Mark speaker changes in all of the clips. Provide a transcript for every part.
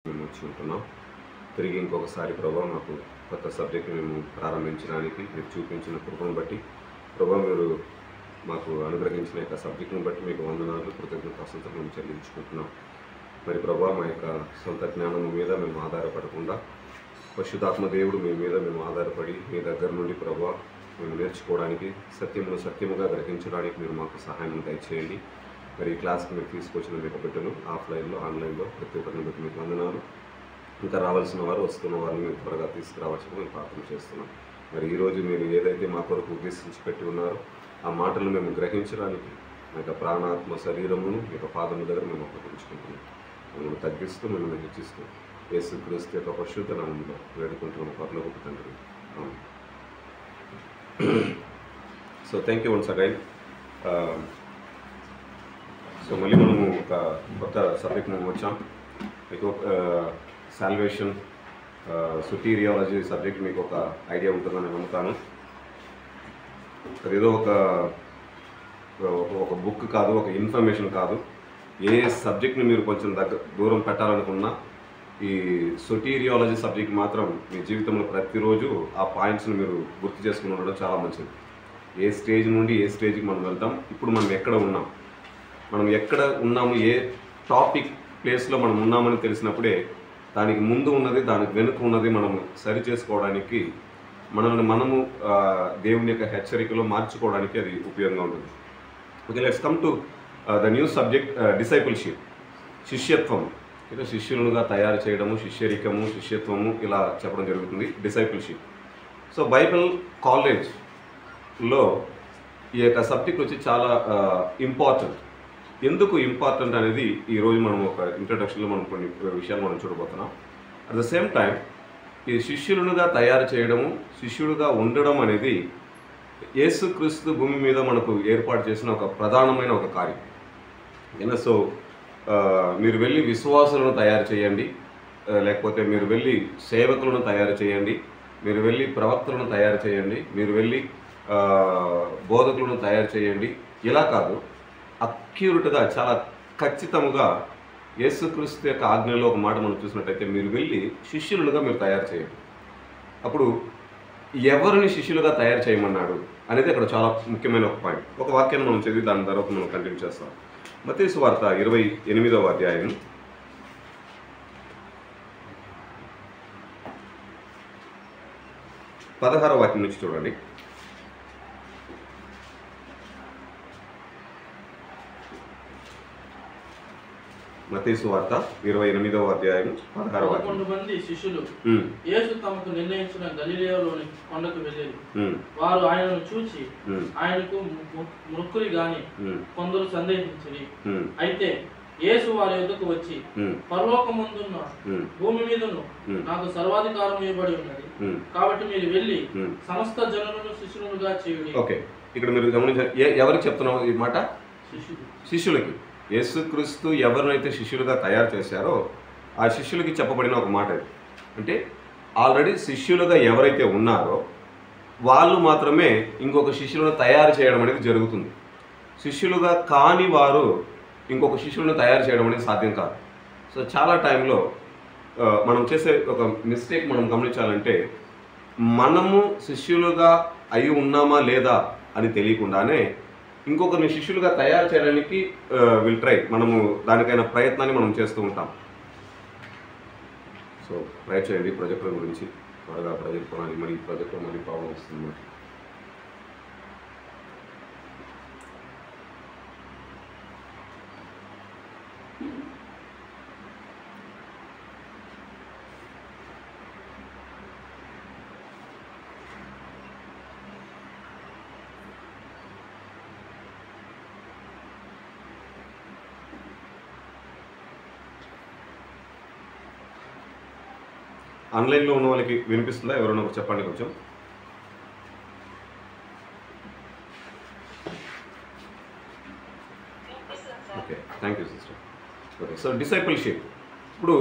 Speaker 1: మేము వచ్చి ఉంటున్నాం. తిరిగి ఇంకొకసారి ప్రభా మాకు కొత్త సబ్జెక్ట్ మేము ప్రారంభించడానికి మీరు చూపించిన కృపను బట్టి ప్రభా మీరు మాకు అనుగ్రహించిన యొక్క సబ్జెక్టును బట్టి మీకు వందనాలు కృతజ్ఞతాస్తుతులు మేము చెల్లించుకుంటున్నాం. మరి ప్రభా మా యొక్క సొంత జ్ఞానం మీద మేము ఆధారపడకుండా పరిశుద్ధాత్మ దేవుడు మీ మీద మేము ఆధారపడి మీ దగ్గర నుండి ప్రభా మేము నేర్చుకోవడానికి సత్యమును సత్యముగా గ్రహించడానికి మీరు మాకు సహాయం దయచేయండి. మరి ఈ క్లాస్కి మీరు తీసుకొచ్చిన మీకు బిడ్డలు ఆఫ్లైన్లో ఆన్లైన్లో ప్రతి ఒక్కరిని బట్టి మీకు వందనాలు. ఇంకా రావాల్సిన వారు వస్తున్న వారిని మీరు త్వరగా తీసుకురావాల్సిన మేము ప్రార్థన చేస్తున్నాం. మరి ఈరోజు మీరు ఏదైతే మా కొరకు ఉద్దేశించి పెట్టి ఉన్నారో ఆ మాటలు మేము గ్రహించడానికి మా యొక్క ప్రాణాత్మ శరీరమును మీ యొక్క పాదముల దగ్గర మేము అప్పగించుకుంటున్నాం. మిమ్మల్ని తగ్గిస్తూ మిమ్మల్ని హెచ్చిస్తూ యేసుక్రీస్తు యొక్క పరిశుద్ధ నామములో వేడుకుంటున్నాం పరలోకపు తండ్రి. So thank you once again. So మళ్ళీ మనము ఒక కొత్త సబ్జెక్ట్ మేము వచ్చాం. మీకు సాల్వేషన్ సొటీరియాలజీ సబ్జెక్ట్ మీకు ఒక ఐడియా ఉంటుందని నేను నమ్ముతాను. అదేదో ఒక బుక్ కాదు, ఒక ఇన్ఫర్మేషన్ కాదు. ఏ సబ్జెక్ట్ని మీరు కొంచెం దూరం పెట్టాలనుకున్నా ఈ సొటీరియాలజీ సబ్జెక్ట్ మాత్రం మీ జీవితంలో ప్రతిరోజు ఆ పాయింట్స్ని మీరు గుర్తు చేసుకుని ఉండడం చాలా మంచిది. ఏ స్టేజ్ నుండి ఏ స్టేజ్కి మనం వెళ్తాం, ఇప్పుడు మనం ఎక్కడ ఉన్నాం, మనం ఎక్కడ ఉన్నాము, ఏ టాపిక్ ప్లేస్లో మనం ఉన్నామని తెలిసినప్పుడే దానికి ముందు ఉన్నది దానికి వెనుక ఉన్నది మనం సరి చేసుకోవడానికి మనము దేవుని యొక్క హెచ్చరికలో మార్చుకోవడానికి అది ఉపయోగంగా ఉంటుంది. Okay, let's come to the new subject శిష్యత్వం. శిష్యులుగా తయారు చేయడము, శిష్యరికము, శిష్యత్వము ఇలా చెప్పడం జరుగుతుంది. డిసైపుల్షిప్. సో బైబిల్ కాలేజ్లో ఈ యొక్క సబ్జెక్ట్ వచ్చి చాలా ఇంపార్టెంట్. ఎందుకు ఇంపార్టెంట్ అనేది ఈరోజు మనం ఒక ఇంట్రడక్షన్లో మనం కొన్ని విషయాలు మనం చూడబోతున్నాం. అట్ ద సేమ్ టైం ఈ శిష్యులుగా తయారు చేయడము, శిష్యుడుగా ఉండడం అనేది యేసుక్రీస్తు భూమి మీద మనకు ఏర్పాటు చేసిన ఒక ప్రధానమైన ఒక కార్యం. సో మీరు వెళ్ళి విశ్వాసులను తయారు చేయండి, లేకపోతే మీరు వెళ్ళి సేవకులను తయారు చేయండి, మీరు వెళ్ళి ప్రవక్తలను తయారు చేయండి, మీరు వెళ్ళి బోధకులను తయారు చేయండి, ఇలా కాదు. అక్యూరేట్గా చాలా ఖచ్చితంగా యేసుక్రీస్తు యొక్క ఆజ్ఞలో ఒక మాట మనం చూసినట్టయితే మీరు వెళ్ళి శిష్యులుగా మీరు తయారు చేయండి. అప్పుడు ఎవరిని శిష్యులుగా తయారు చేయమన్నాడు అనేది అక్కడ చాలా ముఖ్యమైన ఒక పాయింట్. ఒక వాక్యాన్ని మనం చదివి దాని తర్వాత మనం కంటిన్యూ చేస్తాం. మత్తయి సువార్త 28వ అధ్యాయం 16వ వాక్యం నుంచి చూడండి. మత్తయి సువార్త 28వ అధ్యాయం 16వ వాక్యం.
Speaker 2: 11 మంది శిష్యులు యేసు తమకు నిర్ణయించిన గలిలయలోని కొండకు వెళ్ళారు. వారు ఆయనను చూచి ఆయనకు మొక్కురి గాని కొందరు సందేహించిరి. అయితే యేసు వారి యొద్దకు వచ్చి పరలోకమందున్న భూమి మీదను నాకు సర్వాధికారం ఇవ్వబడి ఉన్నది, కాబట్టి మీరు వెళ్ళి సమస్త జనులను శిష్యులుగా చేయుడి.
Speaker 1: ఓకే, ఇక్కడ మీరు గమనించారు. ఎవరికి చెప్తున్నాం ఈ మాట? శిష్యులకి. యేసుక్రీస్తు ఎవరినైతే శిష్యులుగా తయారు చేశారో ఆ శిష్యులకి చెప్పబడిన ఒక మాట ఇది. అంటే ఆల్రెడీ శిష్యులుగా ఎవరైతే ఉన్నారో వాళ్ళు మాత్రమే ఇంకొక శిష్యులను తయారు చేయడం అనేది జరుగుతుంది. శిష్యులుగా కాని వారు ఇంకొక శిష్యులను తయారు చేయడం అనేది సాధ్యం కాదు. సో చాలా టైంలో మనం చేసే ఒక మిస్టేక్ మనం గమనించాలంటే, మనము శిష్యులుగా అయి ఉన్నామా లేదా అని తెలియకుండానే ఇంకొకరిని శిష్యులుగా తయారు చేయడానికి విల్ ట్రై, మనము దానికైనా ప్రయత్నాన్ని మనం చేస్తూ ఉంటాం. సో ట్రై చేయండి ప్రాజెక్టుల గురించి. త్వరగా ప్రాజెక్ట్ కొనాలి, మరి ఈ ప్రాజెక్ట్లో మళ్ళీ ప్రాబ్లం వస్తుంది. ఆన్లైన్లో ఉన్న వాళ్ళకి వినిపిస్తుందా? ఎవరైనా చెప్పండి కొంచెం. Okay, thank you sister. Okay, so discipleship. ఇప్పుడు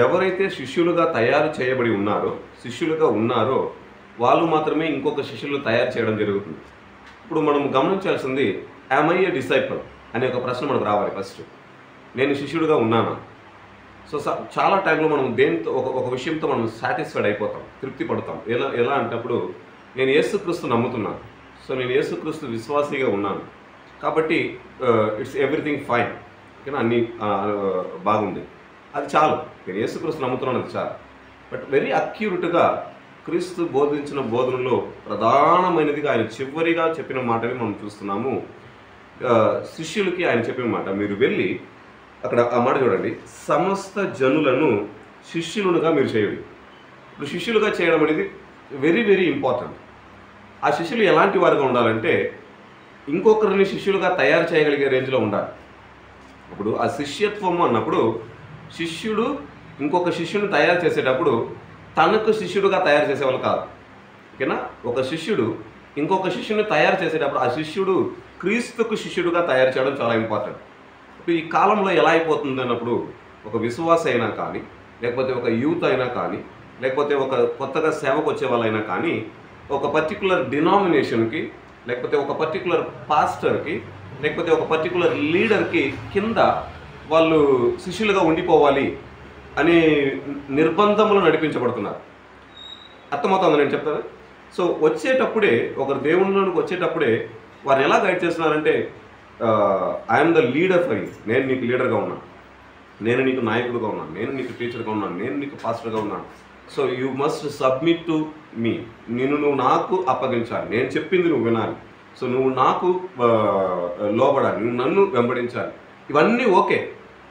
Speaker 1: ఎవరైతే శిష్యులుగా తయారు చేయబడి ఉన్నారో, శిష్యులుగా ఉన్నారో వాళ్ళు మాత్రమే ఇంకొక శిష్యులు తయారు చేయడం జరుగుతుంది. ఇప్పుడు మనం గమనించాల్సింది, యామ్ ఐ ఏ డిసైపుల్ అనే ఒక ప్రశ్న మనకు రావాలి ఫస్ట్. నేను శిష్యుడిగా ఉన్నానా? సో చాలా టైంలో మనం దేంతో ఒక విషయంతో మనం సాటిస్ఫైడ్ అయిపోతాం, తృప్తి పడతాం. ఎలా అంటప్పుడు నేను యేసుక్రీస్తు నమ్ముతున్నాను, సో నేను యేసుక్రీస్తు విశ్వాసిగా ఉన్నాను కాబట్టి ఇట్స్ ఎవ్రీథింగ్ ఫైన్, ఓకేనా, అన్నీ బాగుంది, అది చాలు, నేను యేసుక్రీస్తు నమ్ముతున్నాను, అది చాలు. బట్ వెరీ అక్యూరేట్గా క్రీస్తు బోధించిన బోధనలో ప్రధానమైనదిగా ఆయన చివరిగా చెప్పిన మాటని మనం చూస్తున్నాము. శిష్యులకి ఆయన చెప్పిన మాట, మీరు వెళ్ళి అక్కడ ఆ మాట చూడండి, సమస్త జనులను శిష్యులుగా మీరు చేయండి. ఇప్పుడు శిష్యులుగా చేయడం అనేది వెరీ వెరీ ఇంపార్టెంట్. ఆ శిష్యులు ఎలాంటి వారుగా ఉండాలంటే ఇంకొకరిని శిష్యులుగా తయారు చేయగలిగే రేంజ్లో ఉండాలి. ఇప్పుడు ఆ శిష్యత్వము అన్నప్పుడు శిష్యుడు ఇంకొక శిష్యుని తయారు చేసేటప్పుడు తనకు శిష్యుడుగా తయారు చేసేవాళ్ళు కాదు, ఓకేనా. ఒక శిష్యుడు ఇంకొక శిష్యుని తయారు చేసేటప్పుడు ఆ శిష్యుడు క్రీస్తుకు శిష్యుడుగా తయారు చేయడం చాలా ఇంపార్టెంట్. ఇప్పుడు ఈ కాలంలో ఎలా అయిపోతుంది అన్నప్పుడు ఒక విశ్వాస అయినా కానీ, లేకపోతే ఒక యూత్ అయినా కానీ, లేకపోతే ఒక కొత్తగా సేవకు వచ్చే వాళ్ళైనా కానీ ఒక పర్టికులర్ డినామినేషన్కి, లేకపోతే ఒక పర్టికులర్ పాస్టర్కి, లేకపోతే ఒక పర్టికులర్ లీడర్కి కింద వాళ్ళు శిష్యులుగా ఉండిపోవాలి అనే నిర్బంధములు నడిపించబడుతున్నారు. అర్థమవుతుంది నేను చెప్తాను. సో వచ్చేటప్పుడే ఒకరు దేవుళ్ళలోకి వచ్చేటప్పుడే వారు ఎలా గైడ్ చేస్తున్నారంటే I'm the leader for you, నేను నీకు లీడర్గా ఉన్నాను, నేను నీకు నాయకుడిగా ఉన్నాను, నేను నీకు టీచర్గా ఉన్నాను, నేను నీకు పాస్టర్గా ఉన్నాను. So you must submit to me, నువ్వు నాకు అప్పగించాలి, నేను చెప్పింది నువ్వు వినాలి, సో నువ్వు నాకు లోబడాలి, నువ్వు నన్ను వెంబడించాలి. ఇవన్నీ ఓకే,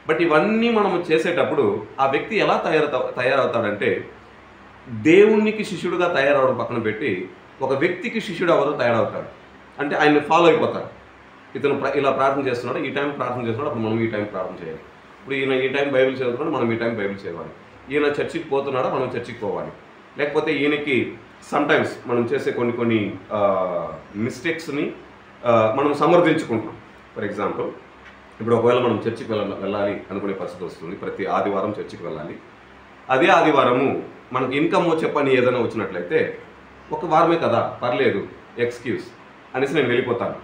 Speaker 1: బట్ ఇవన్నీ మనం చేసేటప్పుడు ఆ వ్యక్తి ఎలా తయారవుతాడంటే దేవునికి శిష్యుడుగా తయారవడం పక్కన పెట్టి ఒక వ్యక్తికి శిష్యుడు ఎవరో తయారవుతాడు. అంటే ఆయన్ని ఫాలో అయిపోతారు. ఇతను ఇలా ప్రార్థన చేస్తున్నాడు, ఈ టైం ప్రార్థన చేస్తున్నాడు, అప్పుడు మనం ఈ టైం ప్రార్థన చేయాలి. ఇప్పుడు ఈయన ఈ టైం బైబిల్ చదువుతున్నాడు, మనం ఈ టైం బైబిల్ చదవాలి. ఈయన చర్చికి పోతున్నాడా, మనం చర్చికి పోవాలి. లేకపోతే ఈయనకి సమ్టైమ్స్ మనం చేసే కొన్ని మిస్టేక్స్ని మనం సమర్థించుకుంటాం. ఫర్ ఎగ్జాంపుల్, ఇప్పుడు ఒకవేళ మనం చర్చికి వెళ్ళాలి అనుకునే పరిస్థితి వస్తుంది, ప్రతి ఆదివారం చర్చికి వెళ్ళాలి. అదే ఆదివారము మనకు ఇన్కమ్ వచ్చే పని ఏదైనా వచ్చినట్లయితే ఒక వారమే కదా, పర్లేదు, ఎక్స్క్యూజ్ అనేసి నేను వెళ్ళిపోతాను.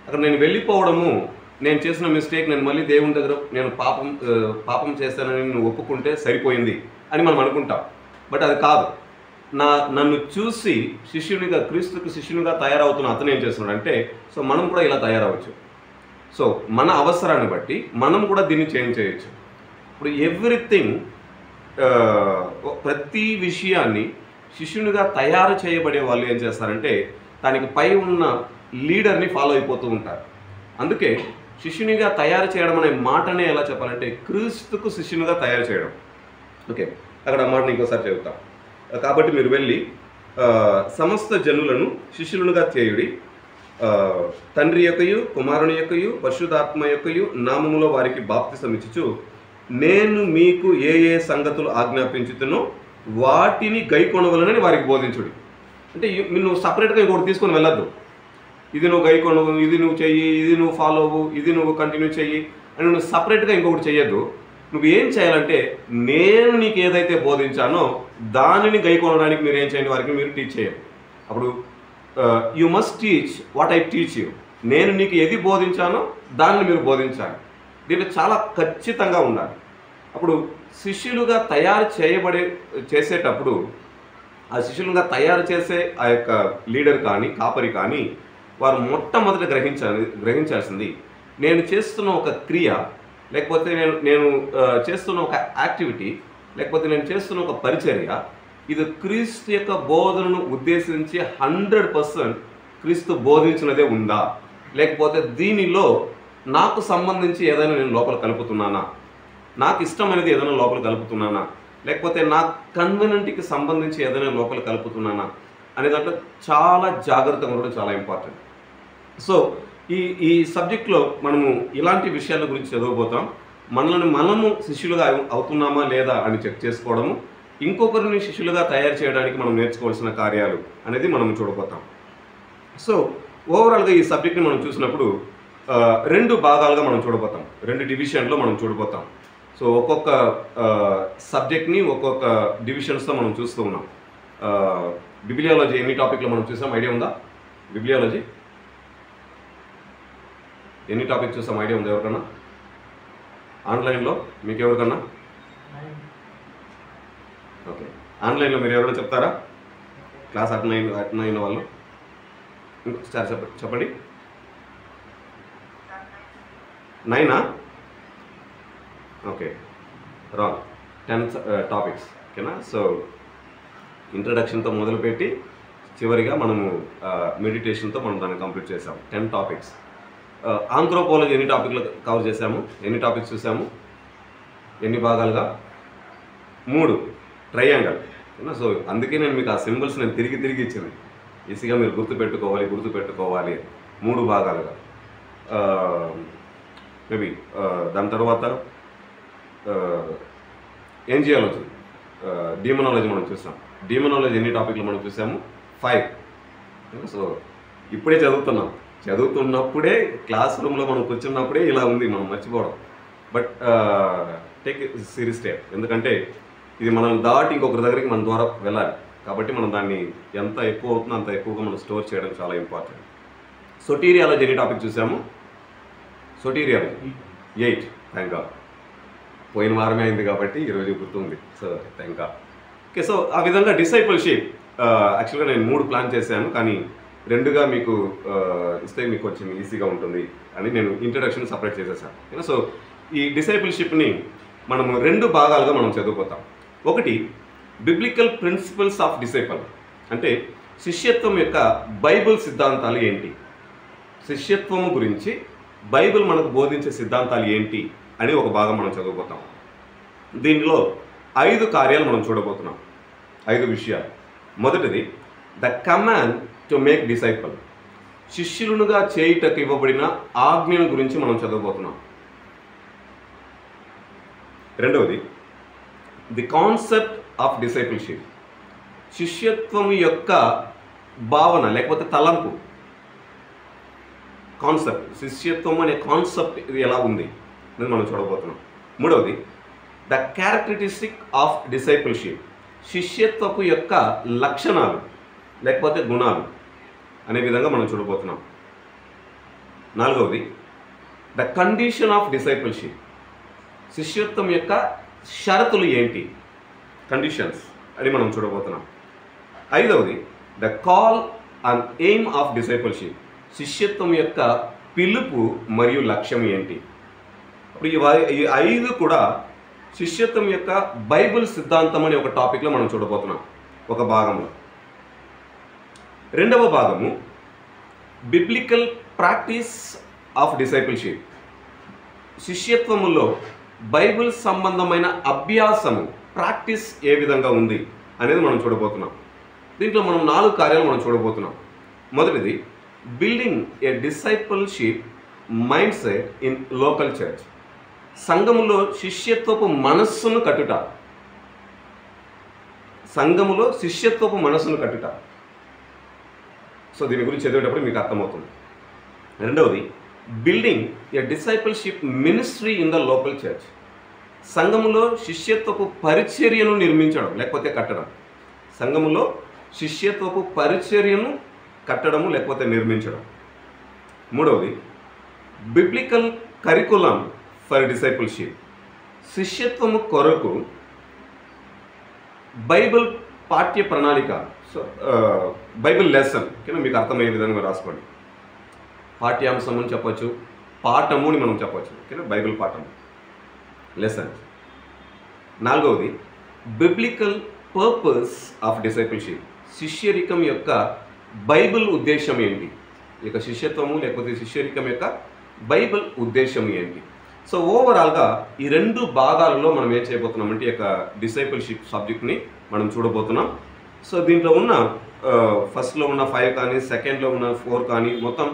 Speaker 1: అక్కడ నేను వెళ్ళిపోవడము, నేను చేసిన మిస్టేక్, నేను మళ్ళీ దేవుని దగ్గర నేను పాపం చేస్తానని నేను ఒప్పుకుంటే సరిపోయింది అని మనం అనుకుంటాం. బట్ అది కాదు. నన్ను చూసి శిష్యునిగా, క్రీస్తుకు శిష్యునిగా తయారవుతున్న అతను ఏం చేస్తున్నాడు అంటే, సో మనం కూడా ఇలా తయారవచ్చు. సో మన అవసరాన్ని బట్టి మనం కూడా దీన్ని చేంజ్ చేయొచ్చు. ఇప్పుడు ఎవ్రీథింగ్, ప్రతి విషయాన్ని శిష్యునిగా తయారు చేయబడే వాళ్ళు ఏం చేస్తారంటే దానికి పై ఉన్న లీడర్ని ఫాలో అయిపోతూ ఉంటారు. అందుకే శిష్యునిగా తయారు చేయడం అనే మాటనే ఎలా చెప్పాలంటే క్రీస్తుకు శిష్యునిగా తయారు చేయడం. ఓకే, అక్కడ ఆ మాటని ఇంకోసారి చెబుతాం. కాబట్టి మీరు వెళ్ళి సమస్త జనులను శిష్యులుగా చేయుడి, తండ్రి యొక్కయు కుమారుని యొక్కయు పరిశుద్ధాత్మ యొక్కయు నామములో వారికి బాప్తిసం ఇచ్చుచు నేను మీకు ఏ ఏ సంగతులు ఆజ్ఞాపించుతునో వాటిని గైకొనవలనని వారికి బోధించుడి. అంటే నువ్వు సపరేట్గా ఇంకోటి తీసుకొని వెళ్ళొద్దు. ఇది నువ్వు గైకొనవు, ఇది నువ్వు చెయ్యి, ఇది నువ్వు ఫాలో అవ్వు, ఇది నువ్వు కంటిన్యూ చెయ్యి అని నువ్వు సపరేట్గా ఇంకొకటి చెయ్యొద్దు. నువ్వు ఏం చేయాలంటే నేను నీకు ఏదైతే బోధించానో దానిని గైకొనడానికి మీరు ఏం చేయండి, వారికి మీరు టీచ్ చేయండి. అప్పుడు you must teach what I teach you, నేను నీకు ఏది బోధించానో దాన్ని మీరు బోధించాలి. దీంట్లో చాలా ఖచ్చితంగా ఉండాలి. అప్పుడు శిష్యులుగా తయారు చేసేటప్పుడు ఆ శిష్యులుగా తయారు చేసే ఆ యొక్క లీడర్ కానీ కాపరి కానీ వారు మొట్టమొదట గ్రహించాల్సింది నేను చేస్తున్న ఒక క్రియ, లేకపోతే నేను చేస్తున్న ఒక యాక్టివిటీ, లేకపోతే నేను చేస్తున్న ఒక పరిచర్య, ఇది క్రీస్తు యొక్క బోధనను ఉద్దేశించి 100% క్రీస్తు బోధించినదే ఉందా, లేకపోతే దీనిలో నాకు సంబంధించి ఏదైనా నేను లోపల కలుపుతున్నానా, నాకు ఇష్టమైనది ఏదైనా లోపల కలుపుతున్నానా, లేకపోతే నా కన్వీనెంట్కి సంబంధించి ఏదైనా లోపల కలుపుతున్నానా అనే దాంట్లో చాలా జాగ్రత్తగా ఉండడం చాలా ఇంపార్టెంట్. సో ఈ సబ్జెక్ట్లో మనము ఇలాంటి విషయాల గురించి చదవబోతాం. మనము శిష్యులుగా అవుతున్నామా లేదా అని చెక్ చేసుకోవడము, ఇంకొకరిని శిష్యులుగా తయారు చేయడానికి మనం నేర్చుకోవాల్సిన కార్యాలు అనేది మనం చూడబోతాం. సో ఓవరాల్గా ఈ సబ్జెక్ట్ని మనం చూసినప్పుడు 2 భాగాలుగా మనం చూడబోతాం, 2 డివిజన్లో మనం చూడబోతాం. సో ఒక్కొక్క సబ్జెక్ట్ని ఒక్కొక్క డివిజన్స్తో మనం చూస్తూ ఉన్నాం. బిబ్లియాలజీ ఎన్ని టాపిక్లో మనం చూసాం ఐడియా ఉందా? బిబ్లియాలజీ ఎన్ని టాపిక్ చూసాం ఐడియా ఉందా ఎవరికన్నా? ఆన్లైన్లో మీకు ఎవరికన్నా ఓకే, ఆన్లైన్లో మీరు ఎవరైనా చెప్తారా? క్లాస్ అటెండ్ అయిన వాళ్ళు ఇంకొకసారి చెప్పండి. 9 ఓకే, రాంగ్. 10 టాపిక్స్. ఓకేనా? సో ఇంట్రడక్షన్తో మొదలుపెట్టి చివరిగా మనము మెడిటేషన్తో మనం దాన్ని కంప్లీట్ చేసాము. 10 టాపిక్స్. ఆంథ్రోపాలజీ ఎన్ని టాపిక్లు కవర్ చేసాము? ఎన్ని టాపిక్స్ చూసాము? ఎన్ని భాగాలుగా? 3. ట్రయాంగల్. ఓకేనా? సో అందుకే నేను మీకు ఆ సింబల్స్ నేను తిరిగి ఇచ్చింది. ఈజీగా మీరు గుర్తుపెట్టుకోవాలి 3 భాగాలుగా. మేబీ దాని తర్వాత ఏంజియాలజీ, డీమనాలజీ మనం చూసాం. డీమనాలజీ ఎన్ని టాపిక్లు మనం చూసాము? 5. సో ఇప్పుడే చదువుతున్నప్పుడే క్లాస్ రూమ్లో మనం కూర్చున్నప్పుడే ఇలా ఉంది, మనం మర్చిపోవడం. బట్ టేక్ సీరియస్ స్టెప్, ఎందుకంటే ఇది మనం దాటి ఇంకొకరి దగ్గరికి మన ద్వారా వెళ్ళాలి. కాబట్టి మనం దాన్ని ఎంత ఎక్కువ అవుతుందో అంత ఎక్కువగా మనం స్టోర్ చేయడం చాలా ఇంపార్టెంట్. సోటీరియాలజీ ఎన్ని టాపిక్ చూసాము? సోటీరియాలజీ 8. Thank God. పోయిన వారమే అయింది కాబట్టి ఈరోజు గుర్తుంది. So thank God. Okay, so ఆ విధంగా డిసైపుల్షిప్ యాక్చువల్గా నేను 3 ప్లాన్ చేశాను, కానీ 2గా మీకు ఇస్తే మీకు కొంచెం ఈజీగా ఉంటుంది అని నేను ఇంట్రడక్షన్ సపరేట్ చేసేసాను. సో ఈ డిసైపుల్షిప్ని మనము 2 భాగాలుగా మనం చదువుకోతాం. ఒకటి బిబ్లికల్ ప్రిన్సిపల్స్ ఆఫ్ డిసైపుల్, అంటే శిష్యత్వం యొక్క బైబిల్ సిద్ధాంతాలు ఏంటి, శిష్యత్వము గురించి బైబిల్ మనకు బోధించే సిద్ధాంతాలు ఏంటి అని ఒక భాగం మనం చదువుకోతాం. దీనిలో 5 కార్యాలు మనం చూడబోతున్నాం, 5 విషయాలు. మొదటిది the command to make disciple, శిష్యులుగా చేయుటకు ఇవ్వబడిన ఆజ్ఞను గురించి మనం చదవబోతున్నాం. రెండవది ది కాన్సెప్ట్ ఆఫ్ డిసైపుల్షిప్, శిష్యత్వం యొక్క భావన లేకపోతే తలంపు, కాన్సెప్ట్, శిష్యత్వం అనే కాన్సెప్ట్ ఇది ఎలా ఉంది అనేది మనం చూడబోతున్నాం. మూడవది ద క్యారెక్టరిస్టిక్ ఆఫ్ డిసైపుల్షిప్, శిష్యత్వపు యొక్క లక్షణాలు లేకపోతే గుణాలు అనే విధంగా మనం చూడబోతున్నాం. నాలుగవది ద కండిషన్ ఆఫ్ డిసైపుల్షిప్, శిష్యత్వం యొక్క షరతులు ఏంటి, కండిషన్స్ అని మనం చూడబోతున్నాం. ఐదవది the call and aim of discipleship, శిష్యత్వం యొక్క పిలుపు మరియు లక్ష్యం ఏంటి. ఇప్పుడు ఈ 5 కూడా శిష్యత్వం యొక్క బైబిల్ సిద్ధాంతం అనే ఒక టాపిక్లో మనం చూడబోతున్నాం ఒక భాగంలో. రెండవ భాగము బిబ్లికల్ ప్రాక్టీస్ ఆఫ్ డిసైపుల్షిప్, శిష్యత్వములో బైబిల్ సంబంధమైన అభ్యాసము, ప్రాక్టీస్ ఏ విధంగా ఉంది అనేది మనం చూడబోతున్నాం. దీంట్లో మనం 4 కార్యాలు మనం చూడబోతున్నాం. మొదటిది building A discipleship mind set in local church, సంఘములో శిష్యత్వపు మనస్సును కట్టుట, సంఘములో శిష్యత్వపు మనస్సును కట్టుట. సో దీని గురించి చదివేటప్పుడు మీకు అర్థమవుతుంది. రెండవది building A discipleship ministry in the local church, సంఘములో శిష్యత్వపు పరిచర్యను నిర్మించడం లేకపోతే కట్టడం, సంఘములో శిష్యత్వపు పరిచర్యను కట్టడము లేకపోతే నిర్మించడం. మూడవది బిబ్లికల్ కరికులం ఫర్ డిసైపుల్షిప్, శిష్యత్వము కొరకు బైబిల్ పాఠ్య ప్రణాళిక, సో బైబిల్ లెసన్ కింద మీకు అర్థమయ్యే విధంగా రాసుకోండి. పాఠ్యాంశం అని చెప్పచ్చు, పాఠము అని మనం చెప్పచ్చు. ఓకేనా, బైబిల్ పాఠము, లెసన్. నాలుగవది బిబ్లికల్ పర్పస్ ఆఫ్ డిసైపుల్షిప్, శిష్యరికం యొక్క బైబిల్ ఉద్దేశం ఏంటి, ఇక శిష్యత్వము లేకపోతే శిష్యరికం యొక్క బైబిల్ ఉద్దేశం ఏంటి. సో ఓవరాల్గా ఈ 2 భాగాలలో మనం ఏం చేయబోతున్నాం అంటే ఈ యొక్క డిసైపుల్షిప్ సబ్జెక్ట్ని మనం చూడబోతున్నాం. సో దీంట్లో ఉన్న ఫస్ట్లో ఉన్న 5 కానీ సెకండ్లో ఉన్న 4 కానీ మొత్తం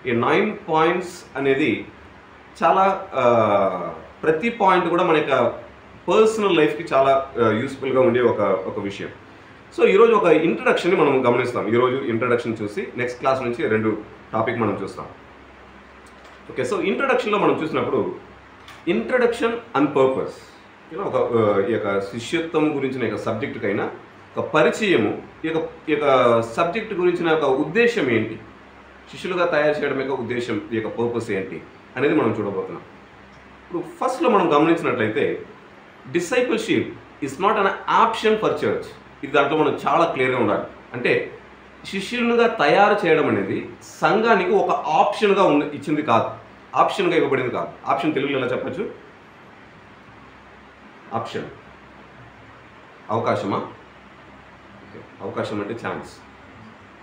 Speaker 1: ఈ 9 పాయింట్స్ అనేది చాలా ప్రతి పాయింట్ కూడా మన యొక్క పర్సనల్ లైఫ్కి చాలా యూస్ఫుల్గా ఉండే ఒక విషయం. సో ఈరోజు ఒక ఇంట్రడక్షన్ని మనం గమనిస్తాం. ఈరోజు ఇంట్రడక్షన్ చూసి నెక్స్ట్ క్లాస్ నుంచి 2 టాపిక్ మనం చూస్తాం. ఓకే, సో ఇంట్రడక్షన్లో మనం చూసినప్పుడు ఇంట్రడక్షన్ అండ్ పర్పస్, ఒక ఈ యొక్క శిష్యత్వం గురించిన యొక్క సబ్జెక్టుకైనా ఒక పరిచయము, ఈ యొక్క సబ్జెక్ట్ గురించిన ఒక ఉద్దేశం ఏంటి, శిష్యులుగా తయారు చేయడం యొక్క ఉద్దేశం, ఈ యొక్క పర్పస్ ఏంటి అనేది మనం చూడబోతున్నాం. ఇప్పుడు ఫస్ట్లో మనం గమనించినట్లయితే discipleship is not an option for church. ఇది దాంట్లో మనం చాలా క్లియర్గా ఉండాలి. అంటే శిష్యులుగా తయారు చేయడం అనేది సంఘానికి ఒక ఆప్షన్గా ఇచ్చింది కాదు, ఆప్షన్గా ఇవ్వబడింది కాదు. ఆప్షన్ తెలుగులో ఎలా చెప్పచ్చు? ఆప్షన్ అవకాశమా? ఓకే, అవకాశం అంటే ఛాన్స్.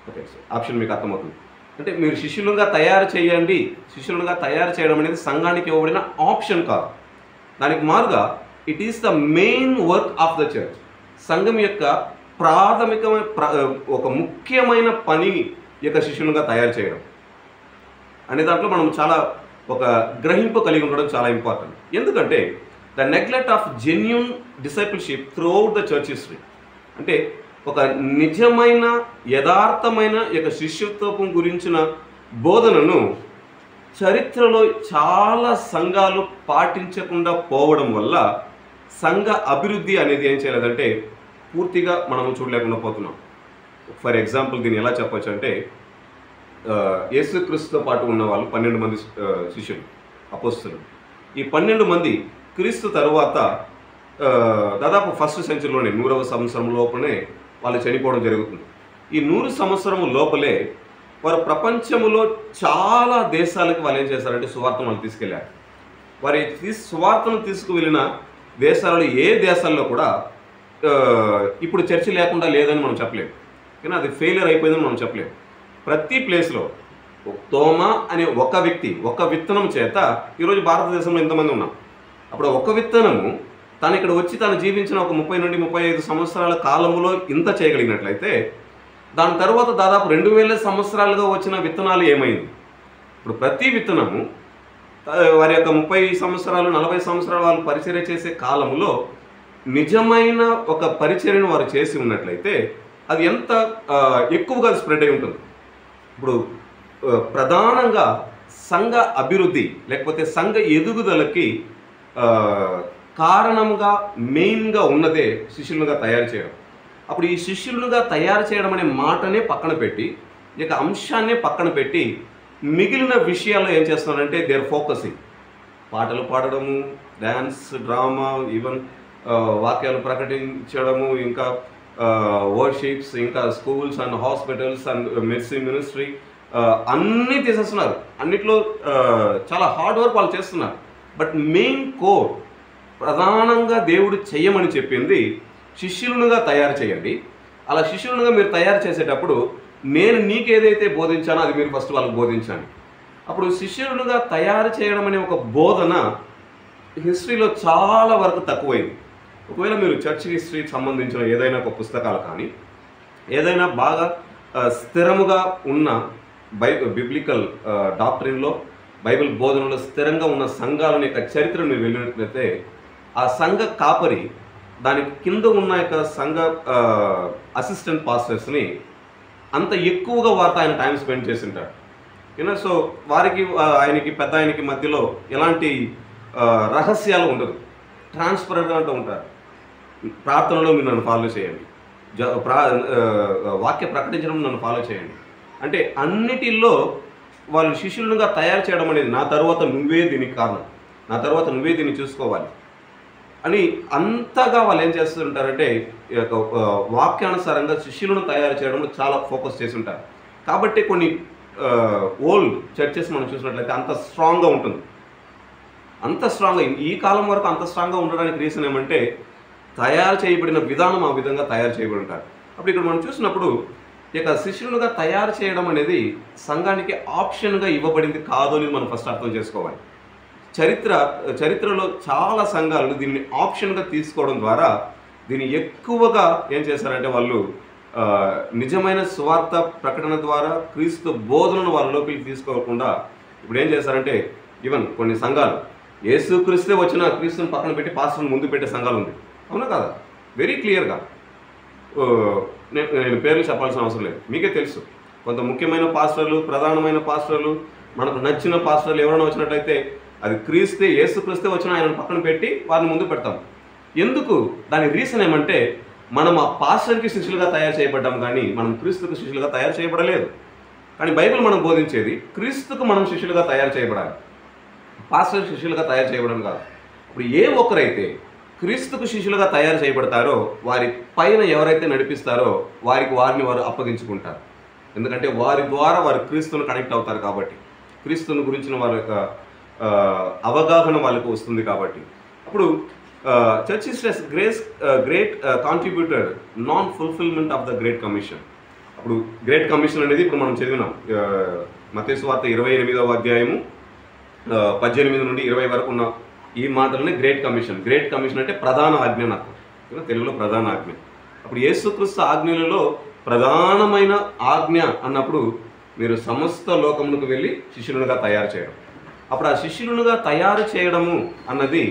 Speaker 1: ఓకే, ఆప్షన్ మీకు అర్థమవుతుంది. అంటే మీరు శిష్యులుగా తయారు చేయండి, శిష్యులుగా తయారు చేయడం అనేది సంఘానికి ఇవ్వబడిన ఆప్షన్ కాదు. దానికి మారుగా it is the main work of the church. సంఘం యొక్క ప్రాథమికమైన ఒక ముఖ్యమైన పని యొక్క శిష్యులుగా తయారు చేయడం అనే దాంట్లో మనం చాలా ఒక గ్రహింపు కలిగి ఉండడం చాలా ఇంపార్టెంట్. ఎందుకంటే the neglect of genuine discipleship throughout the church history, అంటే ఒక నిజమైన యథార్థమైన యొక్క శిష్యత్వం గురించిన బోధనను చరిత్రలో చాలా సంఘాలు పాటించకుండా పోవడం వల్ల సంఘ అభివృద్ధి అనేది ఏం చేయలేదంటే పూర్తిగా మనము చూడలేకుండా పోతున్నాం. ఫర్ ఎగ్జాంపుల్ దీన్ని ఎలా చెప్పచ్చు అంటే యేసుక్రీస్తుతో పాటు ఉన్న వాళ్ళు 12 మంది శిష్యులు, అపోస్తలులు. ఈ 12 మంది క్రీస్తు తరువాత దాదాపు ఫస్ట్ సెంచరీలోనే 100వ సంవత్సరం లోపలనే వాళ్ళు చనిపోవడం జరుగుతుంది. ఈ 100 సంవత్సరం లోపలే వారు ప్రపంచంలో చాలా దేశాలకు వాళ్ళు ఏం చేశారంటే సువార్తను వాళ్ళు తీసుకెళ్లారు. వారి సువార్తను తీసుకువెళ్ళిన దేశాలలో ఏ దేశాల్లో కూడా ఇప్పుడు చర్చ లేకుండా లేదని మనం చెప్పలేము, కానీ అది ఫెయిలియర్ అయిపోయిందని మనం చెప్పలేము. ప్రతి ప్లేస్లో తోమా అనే ఒక వ్యక్తి, ఒక విత్తనం చేత ఈరోజు భారతదేశంలో ఎంతమంది ఉన్నాం. అప్పుడు ఒక విత్తనము తను ఇక్కడ వచ్చి తను జీవించిన ఒక 30 నుండి 35 సంవత్సరాల కాలంలో ఇంత చేయగలిగినట్లయితే దాని తర్వాత దాదాపు 2000 సంవత్సరాలుగా వచ్చిన విత్తనాలు ఏమైంది? ఇప్పుడు ప్రతి విత్తనము వారి యొక్క 30 సంవత్సరాలు 40 సంవత్సరాలు వాళ్ళు పరిచర్య చేసే కాలంలో నిజమైన ఒక పరిచర్యను వారు చేసి ఉన్నట్లయితే అది ఎంత ఎక్కువగా స్ప్రెడ్ అయి ఉంటుంది. ఇప్పుడు ప్రధానంగా సంఘ అభివృద్ధి లేకపోతే సంఘ ఎదుగుదలకి కారణంగా మెయిన్గా ఉన్నదే శిష్యులుగా తయారు చేయడం. అప్పుడు ఈ శిష్యులుగా తయారు చేయడం అనే మాటనే పక్కన పెట్టి, ఈ యొక్క అంశాన్నే పక్కన పెట్టి మిగిలిన విషయాల్లో ఏం చేస్తున్నారంటే దే ఆర్ ఫోకసింగ్. పాటలు పాడడము, డ్యాన్స్, డ్రామా, ఈవెన్ వాక్యాలు ప్రకటించడము, ఇంకా వర్షిప్స్, ఇంకా schools and hospitals and medicine ministry అన్నీ తీసేస్తున్నారు. అన్నిట్లో చాలా హార్డ్ వర్క్ వాళ్ళు చేస్తున్నారు. బట్ మెయిన్ కోర్ ప్రధానంగా దేవుడు చెయ్యమని చెప్పింది శిష్యులుగా తయారు చేయండి. అలా శిష్యులుగా మీరు తయారు చేసేటప్పుడు నేను నీకేదైతే బోధించానో అది మీరు ఫస్ట్ వాళ్ళకి బోధించండి. అప్పుడు శిష్యులుగా తయారు చేయడం అనే ఒక బోధన హిస్టరీలో చాలా వరకు తక్కువైంది. ఒకవేళ మీరు చర్చ్ హిస్టరీకి సంబంధించిన ఏదైనా ఒక పుస్తకాలు కానీ ఏదైనా బాగా స్థిరముగా ఉన్న బిబ్లికల్ డాక్ట్రిన్లో బైబిల్ బోధనలో స్థిరంగా ఉన్న సంఘాల యొక్క చరిత్రను మీరు వెళ్ళినట్లయితే ఆ సంఘ కాపరి దానికి కింద ఉన్న యొక్క సంఘ అసిస్టెంట్ పాస్టర్స్ని అంత ఎక్కువగా వారితో ఆయన టైం స్పెండ్ చేసి ఉంటాడు. యూనో, సో వారికి ఆయనకి పెద్ద ఆయనకి మధ్యలో ఎలాంటి రహస్యాలు ఉండదు, ట్రాన్స్పరెంట్గా అంటూ ఉంటారు. ప్రార్థనలో మీరు నన్ను ఫాలో చేయండి, వాక్య ప్రకటించడం నన్ను ఫాలో చేయండి అంటే అన్నిటిల్లో వాళ్ళు శిష్యులుగా తయారు చేయడం అనేది నా తర్వాత నువ్వే దీనికి కారణం, నా తర్వాత నువ్వే దీన్ని చూసుకోవాలి అని అంతగా వాళ్ళు ఏం చేస్తుంటారంటే వాక్యానుసారంగా శిష్యులను తయారు చేయడంలో చాలా ఫోకస్ చేసి ఉంటారు. కాబట్టి కొన్ని ఓల్డ్ చర్చెస్ మనం చూసినట్లయితే అంత స్ట్రాంగ్గా ఉంటుంది. అంత స్ట్రాంగ్గా ఈ కాలం వరకు అంత స్ట్రాంగ్గా ఉండడానికి రీజన్ ఏమంటే తయారు చేయబడిన విధానం ఆ విధంగా తయారు చేయబడి ఉంటారు. అప్పుడు ఇక్కడ మనం చూసినప్పుడు ఇక శిష్యులుగా తయారు చేయడం అనేది సంఘానికి ఆప్షన్గా ఇవ్వబడింది కాదు అనేది మనం ఫస్ట్ అర్థం చేసుకోవాలి. చరిత్రలో చాలా సంఘాలు దీన్ని ఆప్షన్గా తీసుకోవడం ద్వారా దీన్ని ఎక్కువగా ఏం చేశారంటే వాళ్ళు నిజమైన సువార్త ప్రకటన ద్వారా క్రీస్తు బోధనను వాళ్ళలోకి తీసుకోకుండా ఇప్పుడు ఏం చేశారంటే ఈవెన్ కొన్ని సంఘాలు యేసుక్రీస్తే వచ్చిన క్రీస్తుని పక్కన పెట్టి పాస్టర్ని ముందు పెట్టే సంఘాలు ఉంది. అవునా కదా? వెరీ క్లియర్గా నేను పేర్లు చెప్పాల్సిన అవసరం లేదు, మీకే తెలుసు. కొంత ముఖ్యమైన పాస్టర్లు, ప్రధానమైన పాస్టర్లు, మనకు నచ్చిన పాస్టర్లు ఎవరైనా వచ్చినట్లయితే అది క్రీస్తే యేసుక్రీస్తే వచ్చిన ఆయనను పక్కన పెట్టి వారిని ముందు పెడతాం. ఎందుకు? దాని రీజన్ ఏమంటే మనం ఆ పాస్టర్కి శిష్యులుగా తయారు చేయబడ్డాం, కానీ మనం క్రీస్తుకు శిష్యులుగా తయారు చేయబడలేదు. కానీ బైబిల్ మనం బోధించేది క్రీస్తుకు మనం శిష్యులుగా తయారు చేయబడాలి, పాస్టర్ శిష్యులుగా తయారు చేయబడడం కాదు. ఇప్పుడు ఏ ఒక్కరైతే క్రీస్తుకు శిష్యులుగా తయారు చేయబడతారో వారి పైన ఎవరైతే నడిపిస్తారో వారిని వారు అప్పగించుకుంటారు. ఎందుకంటే వారి ద్వారా వారు క్రీస్తును కనెక్ట్ అవుతారు కాబట్టి, క్రీస్తుని గురించిన వారి యొక్క అవగాహన వాళ్ళకు వస్తుంది కాబట్టి. అప్పుడు church is great contributor non fulfilment of the great commission. అప్పుడు గ్రేట్ కమిషన్ అనేది ఇప్పుడు మనం చదివినాం మత్తయి సువార్త 28వ అధ్యాయము 18 నుండి 20 వరకు ఉన్న ఈ మాటలని గ్రేట్ కమిషన్. గ్రేట్ కమిషన్ అంటే ప్రధాన ఆజ్ఞ నాకు తెలుగులో ప్రధాన ఆజ్ఞ. అప్పుడు యేసుక్రీస్తు ఆజ్ఞలలో ప్రధానమైన ఆజ్ఞ అన్నప్పుడు మీరు సమస్త లోకములకు వెళ్ళి శిష్యులుగా తయారు చేయడం. అప్పుడు ఆ శిష్యులుగా తయారు చేయడము అన్నది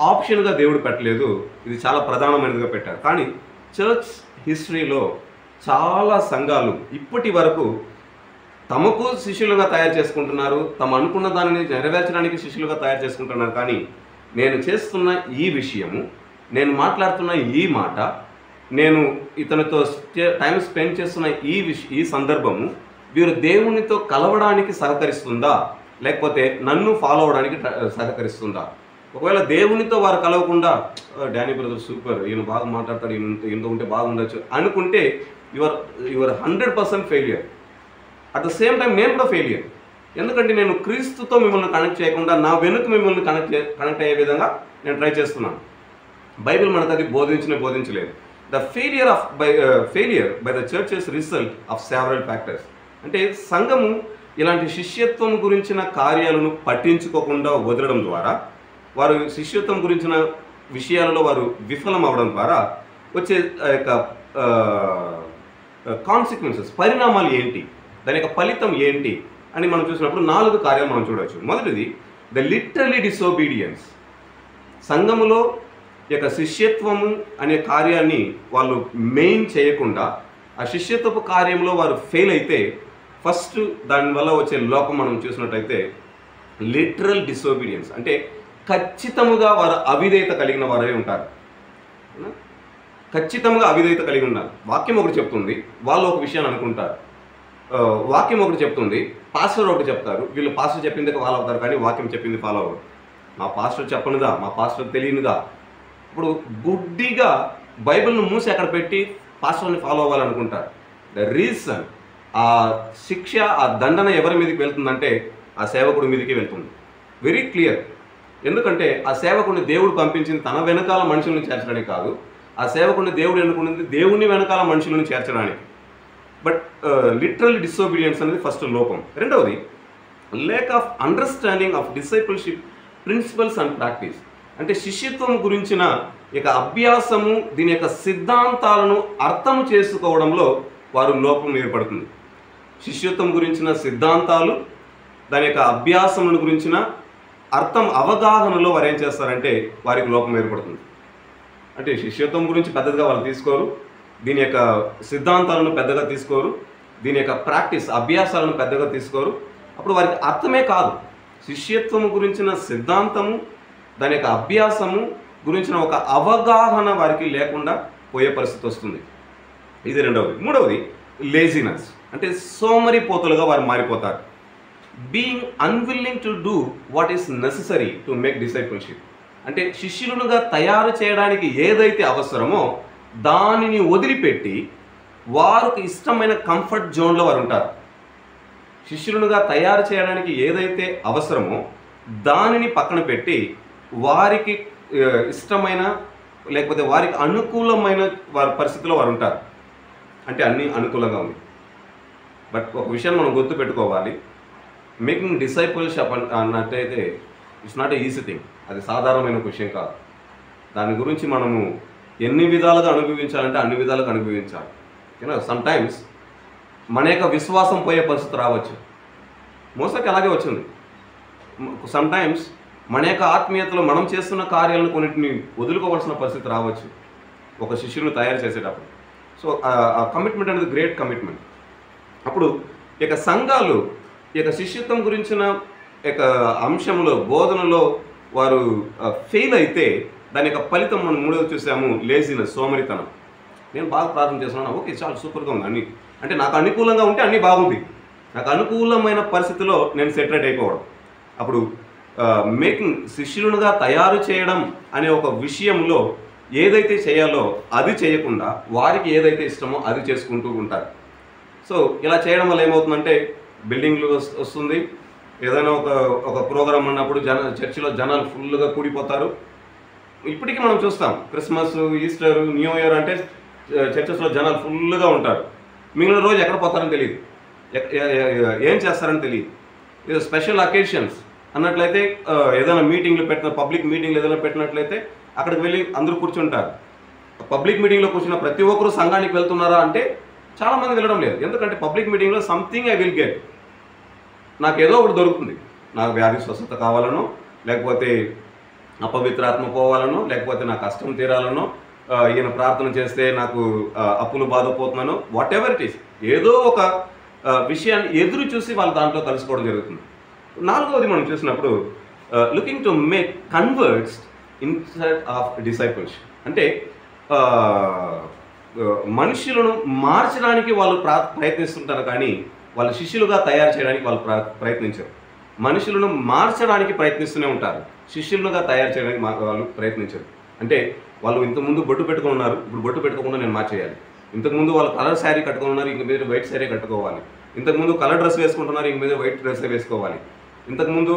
Speaker 1: ఆప్షన్గా దేవుడు పెట్టలేదు, ఇది చాలా ప్రధానమైనదిగా పెట్టారు. కానీ చర్చ్ హిస్టరీలో చాలా సంఘాలు ఇప్పటి వరకు తమకు శిష్యులుగా తయారు చేసుకుంటున్నారు, తమ అనుకున్న దానిని నెరవేర్చడానికి శిష్యులుగా తయారు చేసుకుంటున్నారు. కానీ నేను చేస్తున్న ఈ విషయము, నేను మాట్లాడుతున్న ఈ మాట, నేను ఇతనితో టైం స్పెండ్ చేస్తున్న ఈ సందర్భము వీరు దేవునితో కలవడానికి సహకరిస్తుందా, లేకపోతే నన్ను ఫాలో అవడానికి సహకరిస్తుందా? ఒకవేళ దేవునితో వారు కలవకుండా డానీ బ్రదర్ సూపర్, ఈయన బాగా మాట్లాడతాడు, ఈయనతో ఉంటే బాగుండొచ్చు అనుకుంటే your 100% failure. At the same time నేను కూడా ఫెయిలియర్. ఎందుకంటే నేను క్రీస్తుతో మిమ్మల్ని కనెక్ట్ చేయకుండా నా వెనుక మిమ్మల్ని కనెక్ట్ అయ్యే విధంగా నేను ట్రై చేస్తున్నాను. బైబిల్ మనకు అది బోధించలేదు. The failure by the churches result of several factors. అంటే సంఘము ఇలాంటి శిష్యత్వం గురించిన కార్యాలను పట్టించుకోకుండా వదలడం ద్వారా, వారు శిష్యత్వం గురించిన విషయాలలో వారు విఫలం అవడం ద్వారా వచ్చే యొక్క కాన్సిక్వెన్సెస్, పరిణామాలు ఏంటి, దాని యొక్క ఫలితం ఏంటి అని మనం చూసినప్పుడు 4 కార్యాలు మనం చూడవచ్చు. మొదటిది ద లిటరలీ డిసోబీడియన్స్. సంఘములో యొక్క శిష్యత్వము అనే కార్యాన్ని వాళ్ళు మెయిన్ చేయకుండా ఆ శిష్యత్వపు కార్యంలో వారు ఫెయిల్ అయితే ఫస్ట్ దానివల్ల వచ్చే లోపం మనం చూసినట్టయితే లిటరల్ డిసోబీడియన్స్. అంటే ఖచ్చితంగా వారు అవిధేయత కలిగిన వారే ఉంటారు. ఖచ్చితంగా అవిధేయత కలిగి ఉన్నారు. వాక్యం ఒకటి చెప్తుంది, వాళ్ళు ఒక విషయాన్ని అనుకుంటారు. వాక్యం ఒకటి చెప్తుంది, పాస్టర్ ఒకటి చెప్తారు. వీళ్ళు పాస్టర్ చెప్పింది ఫాలో అవుతారు, కానీ వాక్యం చెప్పింది ఫాలో అవ్వరు. మా పాస్టర్ చెప్పనుదా, మా పాస్టర్ తెలియనుదా. ఇప్పుడు గుడ్డిగా బైబిల్ను మూసి అక్కడ పెట్టి పాస్టర్ని ఫాలో అవ్వాలనుకుంటారు. ద రీజన్, ఆ శిక్ష, ఆ దండన ఎవరి మీదకి వెళ్తుందంటే ఆ సేవకుడి మీదకి వెళ్తుంది. Very clear. ఎందుకంటే ఆ సేవకుడిని దేవుడు పంపించింది తన వెనకాల మనుషులను చేర్చడానికి కాదు, ఆ సేవకుడిని దేవుడు ఎన్నుకున్నది దేవుని వెనకాల మనుషులను చేర్చడానికి. బట్ లిటరల్ డిసోబీడియన్స్ అనేది ఫస్ట్ లోపం. రెండవది lack of understanding of discipleship principles and practice. అంటే శిష్యత్వం గురించిన ఇక అభ్యాసము, దీని యొక్క సిద్ధాంతాలను అర్థం చేసుకోవడంలో వారు లోపం ఏర్పడుతుంది. శిష్యత్వం గురించిన సిద్ధాంతాలు, దాని యొక్క అభ్యాసములను గురించిన అవగాహనలో వారు ఏం చేస్తారంటే వారికి లోపం ఏర్పడుతుంది. అంటే శిష్యత్వం గురించి పెద్దగా వాళ్ళు తీసుకోరు, దీని యొక్క సిద్ధాంతాలను పెద్దగా తీసుకోరు, దీని యొక్క ప్రాక్టీస్ అభ్యాసాలను పెద్దగా తీసుకోరు. అప్పుడు వారికి అర్థమే కాదు, శిష్యత్వము గురించిన సిద్ధాంతము, దాని యొక్క అభ్యాసము గురించిన ఒక అవగాహన వారికి లేకుండా పోయే పరిస్థితి వస్తుంది. ఇది రెండవది. మూడవది లేజినెస్. అంటే సోమరిపోతులుగా వారు మారిపోతారు. Being unwilling to do what is necessary to make discipleship. అంటే శిష్యులుగా తయారు చేయడానికి ఏదైతే అవసరమో దానిని వదిలిపెట్టి వారికి ఇష్టమైన కంఫర్ట్ జోన్లో వారు ఉంటారు. శిష్యులుగా తయారు చేయడానికి ఏదైతే అవసరమో దానిని పక్కన పెట్టి వారికి ఇష్టమైన లేకపోతే వారికి అనుకూలమైన వారి పరిస్థితిలో వారు ఉంటారు. అంటే అన్నీ అనుకూలంగా ఉంది. బట్ ఒక విషయం మనం గుర్తుపెట్టుకోవాలి, మేకింగ్ డిసైపుల్షిప్ అన్నట్టయితే it's not a easy thing. అది సాధారణమైన విషయం కాదు. దాని గురించి మనము ఎన్ని విధాలుగా అనుభవించాలంటే అన్ని విధాలుగా అనుభవించాలి. సమ్ టైమ్స్ మన యొక్క విశ్వాసం పోయే పరిస్థితి రావచ్చు. మోసకి అలాగే వచ్చింది. సమ్ టైమ్స్ మన యొక్క ఆత్మీయతలో మనం చేస్తున్న కార్యాలను కొన్నిటిని వదులుకోవాల్సిన పరిస్థితి రావచ్చు ఒక శిష్యుని తయారు చేసేటప్పుడు. సో ఆ కమిట్మెంట్ అనేది గ్రేట్ కమిట్మెంట్. అప్పుడు ఇక సంఘాలు ఇక శిష్యత్వం గురించిన ఇక అంశంలో బోధనలో వారు ఫెయిల్ అయితే దాని యొక్క ఫలితం మనం మూడోది చూసాము, లేజినెస్, సోమరితనం. నేను బాగా ప్రార్థన చేస్తున్నాను, ఓకే చాలా సూపర్గా ఉంది అన్నీ, అంటే నాకు అనుకూలంగా ఉంటే అన్నీ బాగుంది, నాకు అనుకూలమైన పరిస్థితిలో నేను సెటరేట్ అయిపోవడం. అప్పుడు మేకింగ్, శిష్యులుగా తయారు చేయడం అనే ఒక విషయంలో ఏదైతే చేయాలో అది చేయకుండా వారికి ఏదైతే ఇష్టమో అది చేసుకుంటూ ఉంటారు. సో ఇలా చేయడం వల్ల ఏమవుతుందంటే బిల్డింగ్లు వస్తుంది, ఏదైనా ఒక ప్రోగ్రామ్ ఉన్నప్పుడు చర్చిలో జనాలు ఫుల్గా కూడిపోతారు. ఇప్పటికీ మనం చూస్తాం, క్రిస్మస్, ఈస్టర్, న్యూ ఇయర్ అంటే చర్చెస్లో జనాలు ఫుల్గా ఉంటారు. మిగిలిన రోజు ఎక్కడ పోతారని తెలియదు, ఏం చేస్తారని తెలియదు. ఇది స్పెషల్ అకేషన్స్ అన్నట్లయితే ఏదైనా మీటింగ్లు పబ్లిక్ మీటింగ్లు ఏదైనా పెట్టినట్లయితే అక్కడికి వెళ్ళి అందరూ కూర్చుంటారు. పబ్లిక్ మీటింగ్లో కూర్చున్న ప్రతి ఒక్కరూ సంఘానికి వెళ్తున్నారా అంటే చాలామంది వెళ్ళడం లేదు. ఎందుకంటే పబ్లిక్ మీటింగ్లో సంథింగ్ ఐ విల్ గెట్, నాకు ఏదో ఒకటి దొరుకుతుంది. నాకు వ్యాధి స్వస్థత కావాలనో, లేకపోతే అపవిత్రాత్మ పోవాలనో, లేకపోతే నా కష్టం తీరాలనో, ఈయన ప్రార్థన చేస్తే నాకు అప్పులు బాధపోతున్నానో, వాట్ ఎవర్ ఇట్ ఈస్, ఏదో ఒక విషయాన్ని ఎదురు చూసి వాళ్ళు దాంట్లో కలుసుకోవడం జరుగుతుంది. నాలుగవది మనం చూసినప్పుడు looking to make converts instead of discipleship. అంటే మనుషులను మార్చడానికి వాళ్ళు ప్రయత్నిస్తుంటారు, కానీ వాళ్ళు శిష్యులుగా తయారు చేయడానికి వాళ్ళు ప్రయత్నించారు. మనుషులను మార్చడానికి ప్రయత్నిస్తూనే ఉంటారు, శిష్యులుగా తయారు చేయడానికి వాళ్ళు ప్రయత్నించారు. అంటే వాళ్ళు ఇంతకుముందు బొట్టు పెట్టుకుని ఉన్నారు, ఇప్పుడు బొట్టు పెట్టుకోకుండా నేను మార్చేయాలి. ఇంతకుముందు వాళ్ళు కలర్ శారీ కట్టుకుని ఉన్నారు, ఇంక మీద వైట్ శారీ కట్టుకోవాలి. ఇంతకుముందు కలర్ డ్రెస్ వేసుకుంటున్నారు, ఇంక మీద వైట్ డ్రెస్ వేసుకోవాలి. ఇంతకుముందు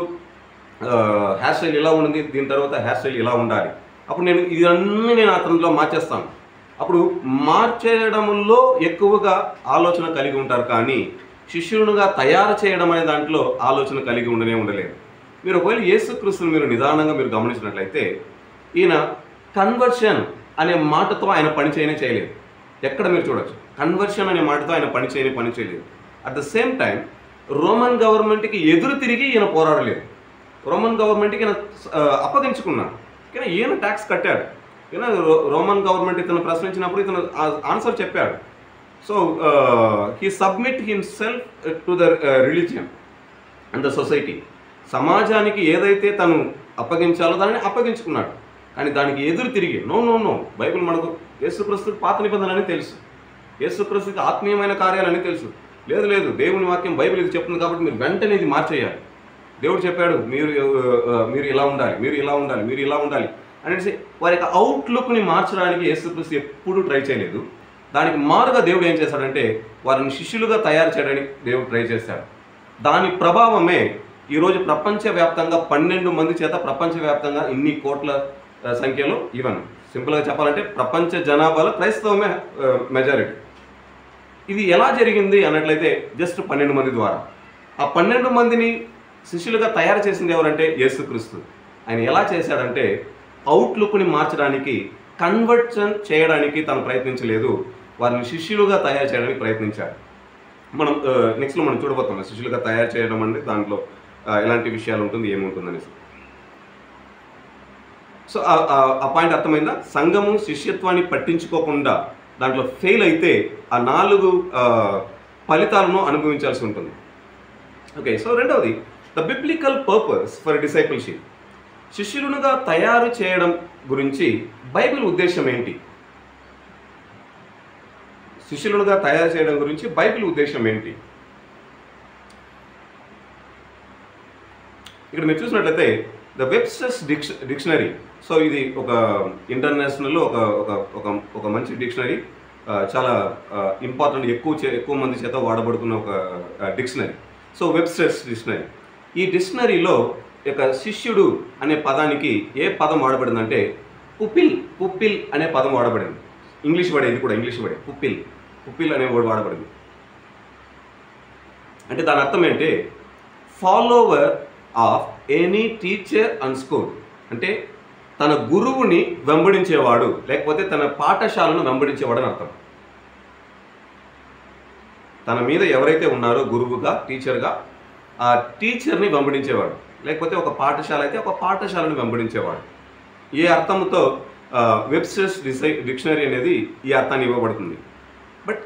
Speaker 1: హెయిర్ స్టైల్ ఇలా ఉంది, దీని తర్వాత హెయిర్ స్టైల్ ఇలా ఉండాలి. అప్పుడు ఇవన్నీ నేను అతనిలో మార్చేస్తాను. అప్పుడు మార్చేయడంలో ఎక్కువగా ఆలోచన కలిగి ఉంటారు, కానీ శిష్యులుగా తయారు చేయడం అనే దాంట్లో ఆలోచన కలిగి ఉండలేదు. మీరు ఒకవేళ యేసుక్రీస్తుని మీరు నిదానంగా మీరు గమనించినట్లయితే ఈయన కన్వర్షన్ అనే మాటతో ఆయన పని చేయలేదు. ఎక్కడ మీరు చూడొచ్చు, కన్వర్షన్ అనే మాటతో ఆయన పని చేయలేదు. At the same time Roman గవర్నమెంట్కి ఎదురు తిరిగి ఈయన పోరాడలేదు. రోమన్ గవర్నమెంట్కి ఈయన అప్పగించుకున్నాడు, కానీ ఈయన ట్యాక్స్ కట్టాడు. ఈయన రోమన్ గవర్నమెంట్ ఇతను ప్రశ్నించినప్పుడు ఇతను ఆన్సర్ చెప్పాడు. So he submit himself to the religion and the society. సమాజానికి ఏదైతే తను అప్పగించాలో దాన్ని అప్పగించుకున్నాడు, కానీ దానికి ఎదురు తిరిగి నో బైబిల్ మనకు యేసుక్రీస్తుకి పాత నిబంధనలు అని తెలుసు, యేసుక్రీస్తుకి ఆత్మీయమైన కార్యాలని తెలుసు. లేదు దేవుని వాక్యం బైబిల్ ఇది చెప్తుంది కాబట్టి మీరు వెంటనే ఇది మార్చేయాలి. దేవుడు చెప్పాడు మీరు ఇలా ఉండాలి, మీరు ఇలా ఉండాలి అనేసి వారి యొక్క అవుట్లుక్ని మార్చడానికి యేసుక్రీస్తు ఎప్పుడూ ట్రై చేయలేదు. దానికి మారుగా దేవుడు ఏం చేశాడంటే వారిని శిష్యులుగా తయారు చేయడానికి దేవుడు ట్రై చేశాడు. దాని ప్రభావమే ఈరోజు ప్రపంచవ్యాప్తంగా 12 మంది చేత ప్రపంచవ్యాప్తంగా ఇన్ని కోట్ల సంఖ్యలో, ఈవెన్ సింపుల్గా చెప్పాలంటే ప్రపంచ జనాభాలో క్రైస్తవమే మెజారిటీ. ఇది ఎలా జరిగింది అన్నట్లయితే జస్ట్ 12 మంది ద్వారా. ఆ 12 మందిని శిష్యులుగా తయారు చేసింది ఎవరంటే యేసుక్రీస్తు. ఆయన ఎలా చేశాడంటే అవుట్లుక్ని మార్చడానికి, కన్వర్షన్ చేయడానికి తను ప్రయత్నించలేదు, వారిని శిష్యులుగా తయారు చేయడానికి ప్రయత్నించాడు. మనం నెక్స్ట్లో మనం చూడబోతాం శిష్యులుగా తయారు చేయడం అంటే దాంట్లో ఎలాంటి విషయాలు ఉంటుంది, ఏముంటుందనేసి. సో ఆ పాయింట్ అర్థమైందా? సంఘము శిష్యత్వాన్ని పట్టించుకోకుండా దాంట్లో ఫెయిల్ అయితే ఆ 4 ఫలితాలను అనుభవించాల్సి ఉంటుంది. ఓకే, సో రెండవది the biblical purpose for discipleship. శిష్యులుగా తయారు చేయడం గురించి బైబిల్ ఉద్దేశం ఏంటి? శిష్యులుగా తయారు చేయడం గురించి బైబిల్ ఉద్దేశం ఏంటి? ఇక్కడ మీరు చూసినట్లయితే ద వెబ్స్టర్స్ డిక్షనరీ. సో ఇది ఒక ఇంటర్నేషనల్లో ఒక మంచి డిక్షనరీ, చాలా ఇంపార్టెంట్, ఎక్కువ మంది చేత వాడబడుతున్న ఒక డిక్షనరీ. So Webster's dictionary. ఈ డిక్షనరీలో యొక్క శిష్యుడు అనే పదానికి ఏ పదం వాడబడిందంటే పుప్పిల్ అనే పదం వాడబడింది. ఇంగ్లీష్ వర్డ్, ఇది కూడా ఇంగ్లీష్ వర్డ్. పుప్పిల్ అనే వర్డ్ వాడబడింది. అంటే దాని అర్థం ఏంటి? Follower of any teacher and school. అంటే తన గురువుని వెంబడించేవాడు, లేకపోతే తన పాఠశాలను వెంబడించేవాడు అని అర్థం. తన మీద ఎవరైతే ఉన్నారో గురువుగా, టీచర్గా, ఆ టీచర్ని వెంబడించేవాడు, లేకపోతే ఒక పాఠశాల అయితే ఒక పాఠశాలను వెంబడించేవాడు. ఏ అర్థంతో వెబ్స్టర్స్ డిక్షనరీ అనేది ఈ అర్థాన్ని ఇవ్వబడుతుంది. బట్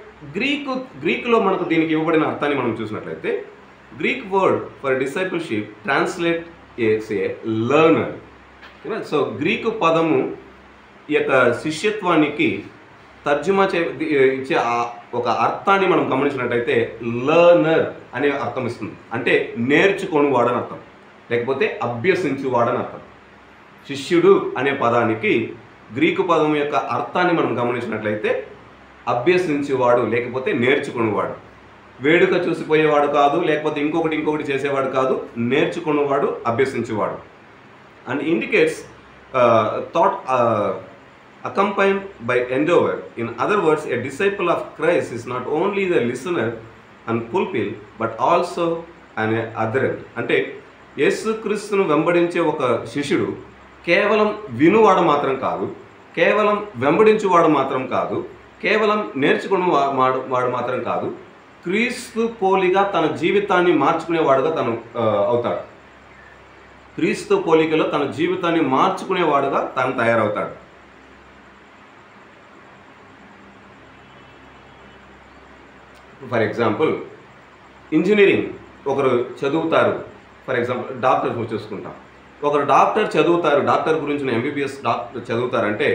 Speaker 1: గ్రీకులో మనకు దీనికి ఇవ్వబడిన అర్థాన్ని మనం చూసినట్లయితే Greek word for discipleship translate A learner. So Greek పదము ఈ యొక్క శిష్యత్వానికి తర్జుమా ఇచ్చే ఒక అర్థాన్ని మనం గమనించినట్టయితే లర్నర్ అనే అర్థం ఇస్తుంది. అంటే నేర్చుకొని వాడని అర్థం. లేకపోతే అభ్యసించువాడు అని అర్థం. శిష్యుడు అనే పదానికి గ్రీకు పదం యొక్క అర్థాన్ని మనం గమనించినట్లయితే అభ్యసించేవాడు లేకపోతే నేర్చుకునేవాడు. వేడుక చూసిపోయేవాడు కాదు, లేకపోతే ఇంకొకటి చేసేవాడు కాదు, నేర్చుకునేవాడు, అభ్యసించేవాడు. And indicates thought accompanied by endeavor. In other words, a disciple of Christ is not only the listener and pupil but also an adherent. అంటే యేసుక్రీస్తును వెంబడించే ఒక శిష్యుడు కేవలం వినువాడు మాత్రం కాదు, కేవలం వెంబడించువాడు మాత్రం కాదు, కేవలం నేర్చుకునేవాడు మాత్రం కాదు, క్రీస్తు పోలిగా తన జీవితాన్ని మార్చుకునేవాడుగా తను అవుతాడు. క్రీస్తు పోలికలో తన జీవితాన్ని మార్చుకునేవాడుగా తను తయారవుతాడు. ఫర్ ఎగ్జాంపుల్ ఇంజనీరింగ్ ఒకరు చదువుతారు, ఫర్ ఎగ్జాంపుల్ డాక్టర్ చూసుకుంటాం. ఒకరు డాక్టర్ చదువుతారు, డాక్టర్ గురించి ఎంబీబీఎస్ డాక్టర్ చదువుతారంటే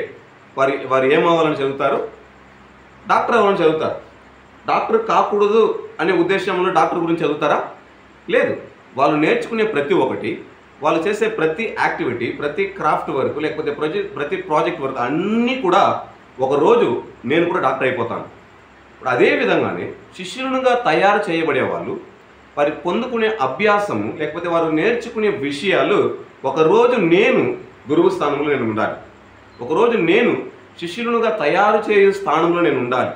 Speaker 1: వారు ఏమవ్వాలని చదువుతారు? డాక్టర్ అవ్వాలని చదువుతారు. డాక్టర్ కాకూడదు అనే ఉద్దేశంలో డాక్టర్ గురించి చదువుతారా? లేదు. వాళ్ళు నేర్చుకునే ప్రతి ఒక్కటి, వాళ్ళు చేసే ప్రతి యాక్టివిటీ, ప్రతి క్రాఫ్ట్ వర్క్, లేకపోతే ప్రతి ప్రాజెక్ట్ వర్క్ అన్నీ కూడా ఒకరోజు నేను కూడా డాక్టర్ అయిపోతాను. ఇప్పుడు అదే విధంగానే శిష్యులుగా తయారు చేయబడే వాళ్ళు వారి పొందుకునే అభ్యాసము లేకపోతే వారు నేర్చుకునే విషయాలు ఒకరోజు నేను గురువు స్థానంలో నేను ఉండాలి, ఒకరోజు నేను శిష్యులుగా తయారు చేయే స్థానంలో నేను ఉండాలి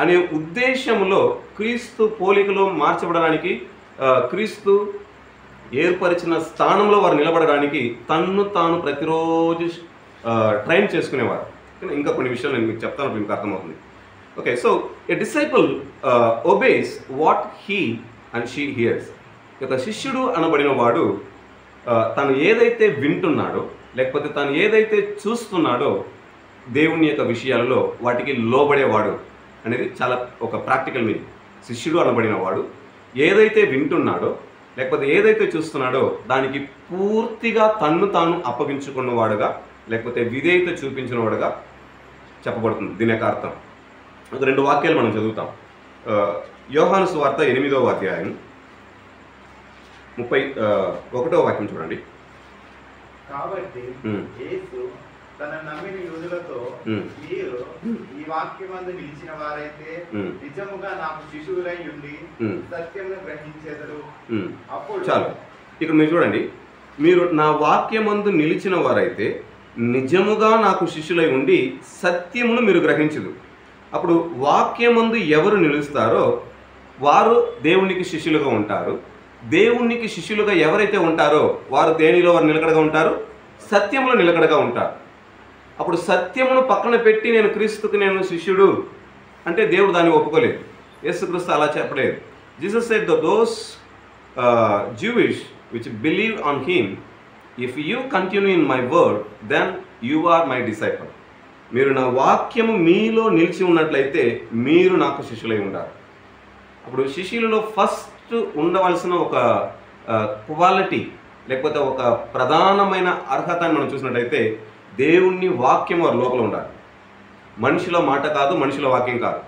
Speaker 1: అనే ఉద్దేశంలో క్రీస్తు పోలికలో మార్చబడడానికి, క్రీస్తు ఏర్పరిచిన స్థానంలో వారు నిలబడడానికి తన్ను తాను ప్రతిరోజు ట్రైన్ చేసుకునేవారు. ఇంకా కొన్ని విషయాలు నేను మీకు చెప్తాను, మీకు అర్థమవుతుంది. Okay, so a disciple obeys what he and she hears. ఒక శిష్యుడు అనబడిన వాడు తను ఏదైతే వింటున్నాడో లేకపోతే తను ఏదైతే చూస్తున్నాడో దేవుని యొక్క విషయాలలో వాటికి లోబడేవాడు అనేది చాలా ఒక ప్రాక్టికల్ మీనింగ్. శిష్యుడు అనబడిన వాడు ఏదైతే వింటున్నాడో లేకపోతే ఏదైతే చూస్తున్నాడో దానికి పూర్తిగా తన్ను తాను అప్పగించుకున్నవాడుగా లేకపోతే విధేయత చూపించినవాడుగా చెప్పబడుతుంది. దీని యొక్క అర్థం ఒక 2 వాక్యాలు మనం చదువుతాం. యోహాను సువార్త 8వ అధ్యాయం 31వ వాక్యం చూడండి.
Speaker 3: కాబట్టి యేసు తన నమ్మిన యూదులతో, మీరు ఈ వాక్యమందు నిలిచిన వారైతే నిజముగా నాకు శిశువులై ఉండి సత్యమును గ్రహించెదరు. అప్పుడు
Speaker 1: చాలు, ఇక్కడ మీరు చూడండి, మీరు నా వాక్యమందు నిలిచిన వారైతే నిజముగా నాకు శిష్యులై ఉండి సత్యమును మీరు గ్రహించదు. అప్పుడు వాక్యమందు ఎవరు నిలుస్తారో వారు దేవునికి శిష్యులుగా ఉంటారు. దేవునికి శిష్యులుగా ఎవరైతే ఉంటారో వారు దేనిలో వారు నిలకడగా ఉంటారు? సత్యములో నిలకడగా ఉంటారు. అప్పుడు సత్యమును పక్కన పెట్టి నేను క్రీస్తుకు నేను శిష్యుడు అంటే దేవుడు దాన్ని ఒప్పుకోలేదు. యేసుక్రీస్తు అలా చెప్పలేదు. Jesus said those Jewish which believe on him, if you continue in my word then you are my disciple. మీరు నా వాక్యము మీలో నిలిచి ఉన్నట్లయితే మీరు నాకు శిష్యులై ఉంటారు. అప్పుడు శిష్యులలో ఫస్ట్ ఉండవలసిన ఒక క్వాలిటీ లేకపోతే ఒక ప్రధానమైన అర్హత అని మనం చూసినట్లయితే దేవుని వాక్యం వారి లోపల ఉండాలి. మనుషుల మాట కాదు, మనుషుల వాక్యం కాదు.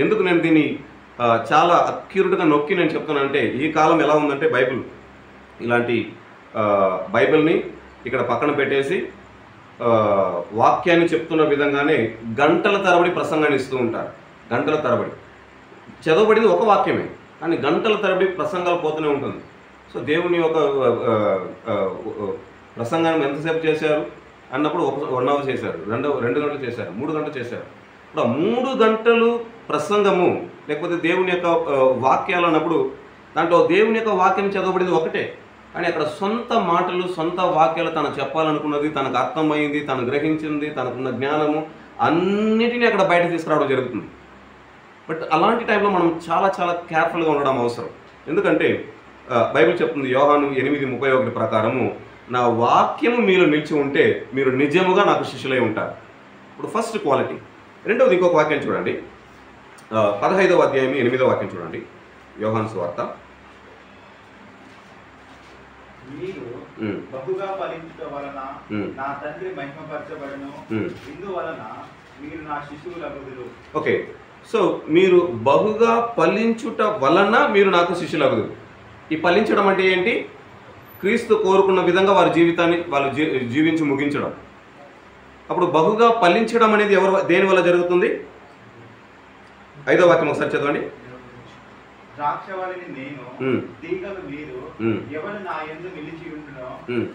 Speaker 1: ఎందుకు నేను దీన్ని చాలా అక్యూరేట్గా నొక్కి నేను చెప్తున్నానంటే, ఈ కాలం ఎలా ఉందంటే ఇలాంటి బైబిల్ని ఇక్కడ పక్కన పెట్టేసి వాక్యాన్ని చెప్తున్న విధంగానే గంటల తరబడి ప్రసంగాన్ని ఇస్తూ ఉంటారు. గంటల తరబడి చదవబడింది ఒక వాక్యమే, కానీ గంటల తరబడి ప్రసంగాలు పోతూనే ఉంటుంది. సో దేవుని యొక్క ప్రసంగాన్ని ఎంతసేపు చేశారు అన్నప్పుడు 1 అవర్ చేశారు, 2 గంటలు చేశారు, 3 గంటలు చేశారు. ఇప్పుడు 3 గంటలు ప్రసంగము లేకపోతే దేవుని యొక్క వాక్యాలు అన్నప్పుడు దాంట్లో దేవుని యొక్క వాక్యం చదవబడింది ఒకటే, కానీ అక్కడ సొంత మాటలు సొంత వాక్యాలు తను చెప్పాలనుకున్నది, తనకు అర్థమైంది, తను గ్రహించింది, తనకున్న జ్ఞానము అన్నిటినీ అక్కడ బయట తీసుకురావడం జరుగుతుంది. బట్ అలాంటి టైంలో మనం చాలా చాలా కేర్ఫుల్గా ఉండడం అవసరం. ఎందుకంటే బైబిల్ చెప్తుంది యోహాను 8:31 ప్రకారము, నా వాక్యము మీలో నిలిచి ఉంటే మీరు నిజముగా నాకు శిష్యులై ఉంటారు. ఇప్పుడు ఫస్ట్ క్వాలిటీ. రెండవది ఇంకొక వాక్యం చూడండి, 15వ అధ్యాయం 8వ వాక్యం చూడండి. యోహాను సువార్త.
Speaker 3: మీరు బహుగా ఫలించుట వలన నా తండ్రి మహిమపరచబడును, ఇందువలన మీరు నా శిష్యులగుదురు.
Speaker 1: ఓకే, సో మీరు బహుగా ఫలించుట వలన మీరు నాకు శిష్యులగుదురు. ఈ ఫలించడం అంటే ఏంటి? క్రీస్తు కోరుకున్న విధంగా వారి జీవితాన్ని వాళ్ళు జీవించి ముగించడం. అప్పుడు బహుగా ఫలించడం అనేది దేని వల్ల జరుగుతుంది? 5వ వాక్యం ఒకసారి చదవండి.
Speaker 3: ద్రాక్షవల్లిని నేను, తీగలు మీరు, ఎవడు నా యందు నిలిచి ఉండునో,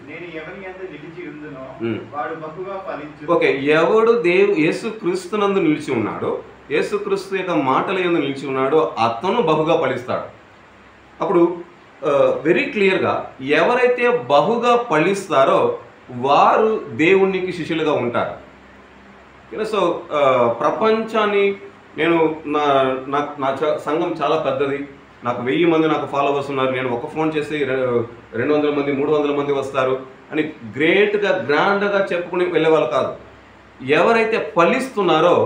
Speaker 3: నేను ఎవరి యందు నిలిచి ఉండునో వాడు బహుగా ఫలించును.
Speaker 1: ఓకే, ఎవడు యేసుక్రీస్తునందు నిలిచి ఉన్నాడో, యేసుక్రీస్తు యొక్క మాటల యందు నిలిచి ఉన్నాడో అతను బహుగా ఫలిస్తాడు. అప్పుడు వెరీ క్లియర్గా ఎవరైతే బహుగా ఫలిస్తారో వారు దేవునికి శిష్యులుగా ఉంటారు. సో ప్రపంచాన్ని నేను నా సంఘం చాలా పెద్దది, నాకు 1000 మంది నాకు ఫాలోవర్స్ ఉన్నారు, నేను ఒక ఫోన్ చేసి 200 మంది 300 మంది వస్తారు అని గ్రేట్గా గ్రాండ్గా చెప్పుకుని వెళ్ళేవాళ్ళు కాదు. ఎవరైతే ఫలిస్తున్నారో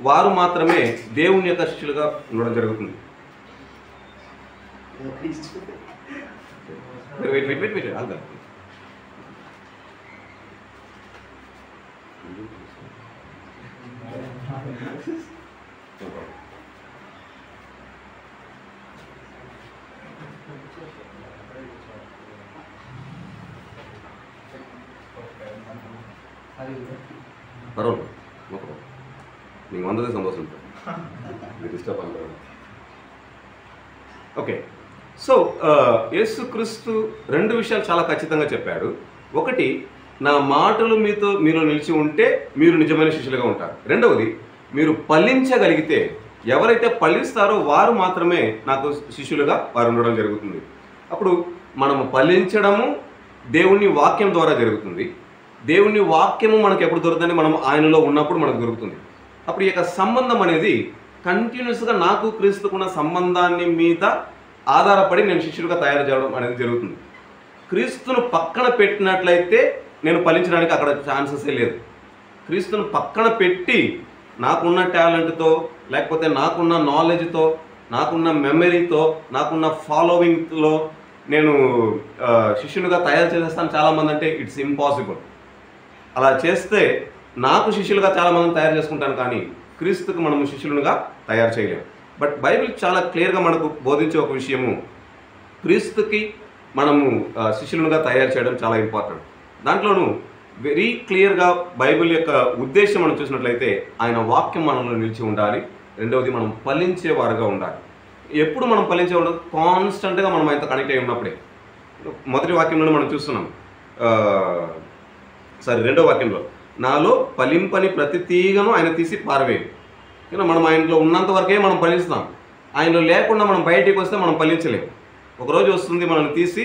Speaker 1: వారు మాత్రమే దేవుని యొక్క శిష్యులుగా ఉండడం జరుగుతుంది. పర్వాలేదు, మీకు 100 సంతోషం మీరు ఇష్టపడతారు. ఓకే, సో యేసుక్రీస్తు 2 విషయాలు చాలా ఖచ్చితంగా చెప్పాడు. ఒకటి, నా మాటలు మీలో నిలిచి ఉంటే మీరు నిజమైన శిష్యులుగా ఉంటారు. రెండవది, మీరు ఫలించగలిగితే, ఎవరైతే ఫలిస్తారో వారు మాత్రమే నాకు శిష్యులుగా వారు ఉండడం జరుగుతుంది. అప్పుడు మనము ఫలించడము దేవుని వాక్యం ద్వారా జరుగుతుంది. దేవుని వాక్యము మనకు ఎప్పుడు దొరుకుతుంది? మనం ఆయనలో ఉన్నప్పుడు మనకు దొరుకుతుంది. అప్పుడు ఈ యొక్క సంబంధం అనేది కంటిన్యూస్గా నాకు క్రీస్తుకున్న సంబంధాన్ని మీద ఆధారపడి నేను శిష్యులుగా తయారు చేయడం అనేది జరుగుతుంది. క్రీస్తును పక్కన పెట్టినట్లయితే నేను ఫలించడానికి అక్కడ ఛాన్సెసే లేదు. క్రీస్తును పక్కన పెట్టి నాకున్న టాలెంట్తో, లేకపోతే నాకున్న నాలెడ్జ్తో, నాకున్న మెమరీతో, నాకున్న ఫాలోవింగ్లో నేను శిష్యులుగా తయారు చేసేస్తాను చాలామంది అంటే ఇట్స్ ఇంపాసిబుల్. అలా చేస్తే నాకు శిష్యులుగా చాలామందిని తయారు చేసుకుంటాను, కానీ క్రీస్తుకు మనము శిష్యులుగా తయారు చేయలేము. బట్ బైబిల్ చాలా క్లియర్గా మనకు బోధించే ఒక విషయము, క్రీస్తుకి మనము శిష్యులుగా తయారు చేయడం చాలా ఇంపార్టెంట్. దాంట్లోనూ వెరీ క్లియర్గా బైబిల్ యొక్క ఉద్దేశం మనం చూసినట్లయితే ఆయన వాక్యం మనలో నిలిచి ఉండాలి. రెండవది, మనం ఫలించే వారుగా ఉండాలి. ఎప్పుడు మనం ఫలించే ఉండదు, కాన్స్టెంట్గా మనం ఆయనతో కనెక్ట్ అయి ఉన్నప్పుడే. మొదటి వాక్యంలో మనం చూస్తున్నాం, రెండో వాక్యంలో, నాలో ఫలింపని ప్రతి తీగను ఆయన తీసి పారవేయు. మనం ఆయనలో ఉన్నంత వరకే మనం ఫలిస్తాం. ఆయనలో లేకుండా మనం బయటికి వస్తే మనం ఫలించలేము. ఒకరోజు వస్తుంది మనల్ని తీసి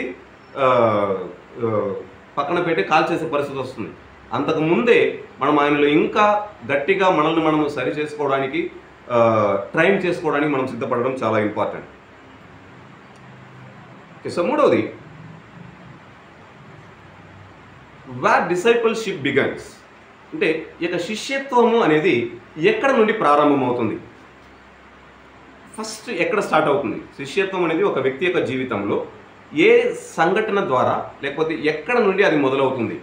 Speaker 1: పక్కన పెట్టి కాల్ చేసే పరిస్థితి వస్తుంది. అంతకుముందే మనం ఆయనలో ఇంకా గట్టిగా మనల్ని మనం సరి చేసుకోవడానికి, ట్రైన్ చేసుకోవడానికి మనం సిద్ధపడడం చాలా ఇంపార్టెంట్. సో మూడవది, వేర్ డిసైపుల్షిప్ బిగన్స్, అంటే ఈ యొక్క శిష్యత్వము అనేది ఎక్కడ నుండి ప్రారంభమవుతుంది? ఫస్ట్ ఎక్కడ స్టార్ట్ అవుతుంది? శిష్యత్వం అనేది ఒక వ్యక్తి యొక్క జీవితంలో ఏ సంఘటన ద్వారా, లేకపోతే ఎక్కడ నుండి అది మొదలవుతుంది?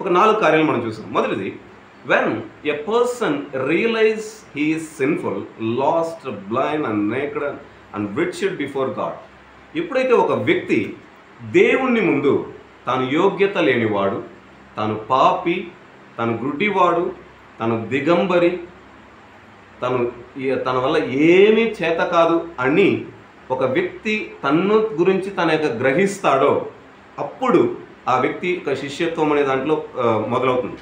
Speaker 1: ఒక 4 కార్యాలు మనం చూసాం. మొదటిది, when a person realize he is sinful, lost, blind and naked and reached before God. ఎప్పుడైతే ఒక వ్యక్తి దేవుణ్ణి ముందు తాను యోగ్యత లేనివాడు, తాను పాపి, తను గుడ్డివాడు, తను దిగంబరి, తన వల్ల ఏమీ చేత కాదు అని ఒక వ్యక్తి తన్ను గురించి తన యొక్క గ్రహిస్తాడో అప్పుడు ఆ వ్యక్తి యొక్క శిష్యత్వం అనే దాంట్లో మొదలవుతుంది.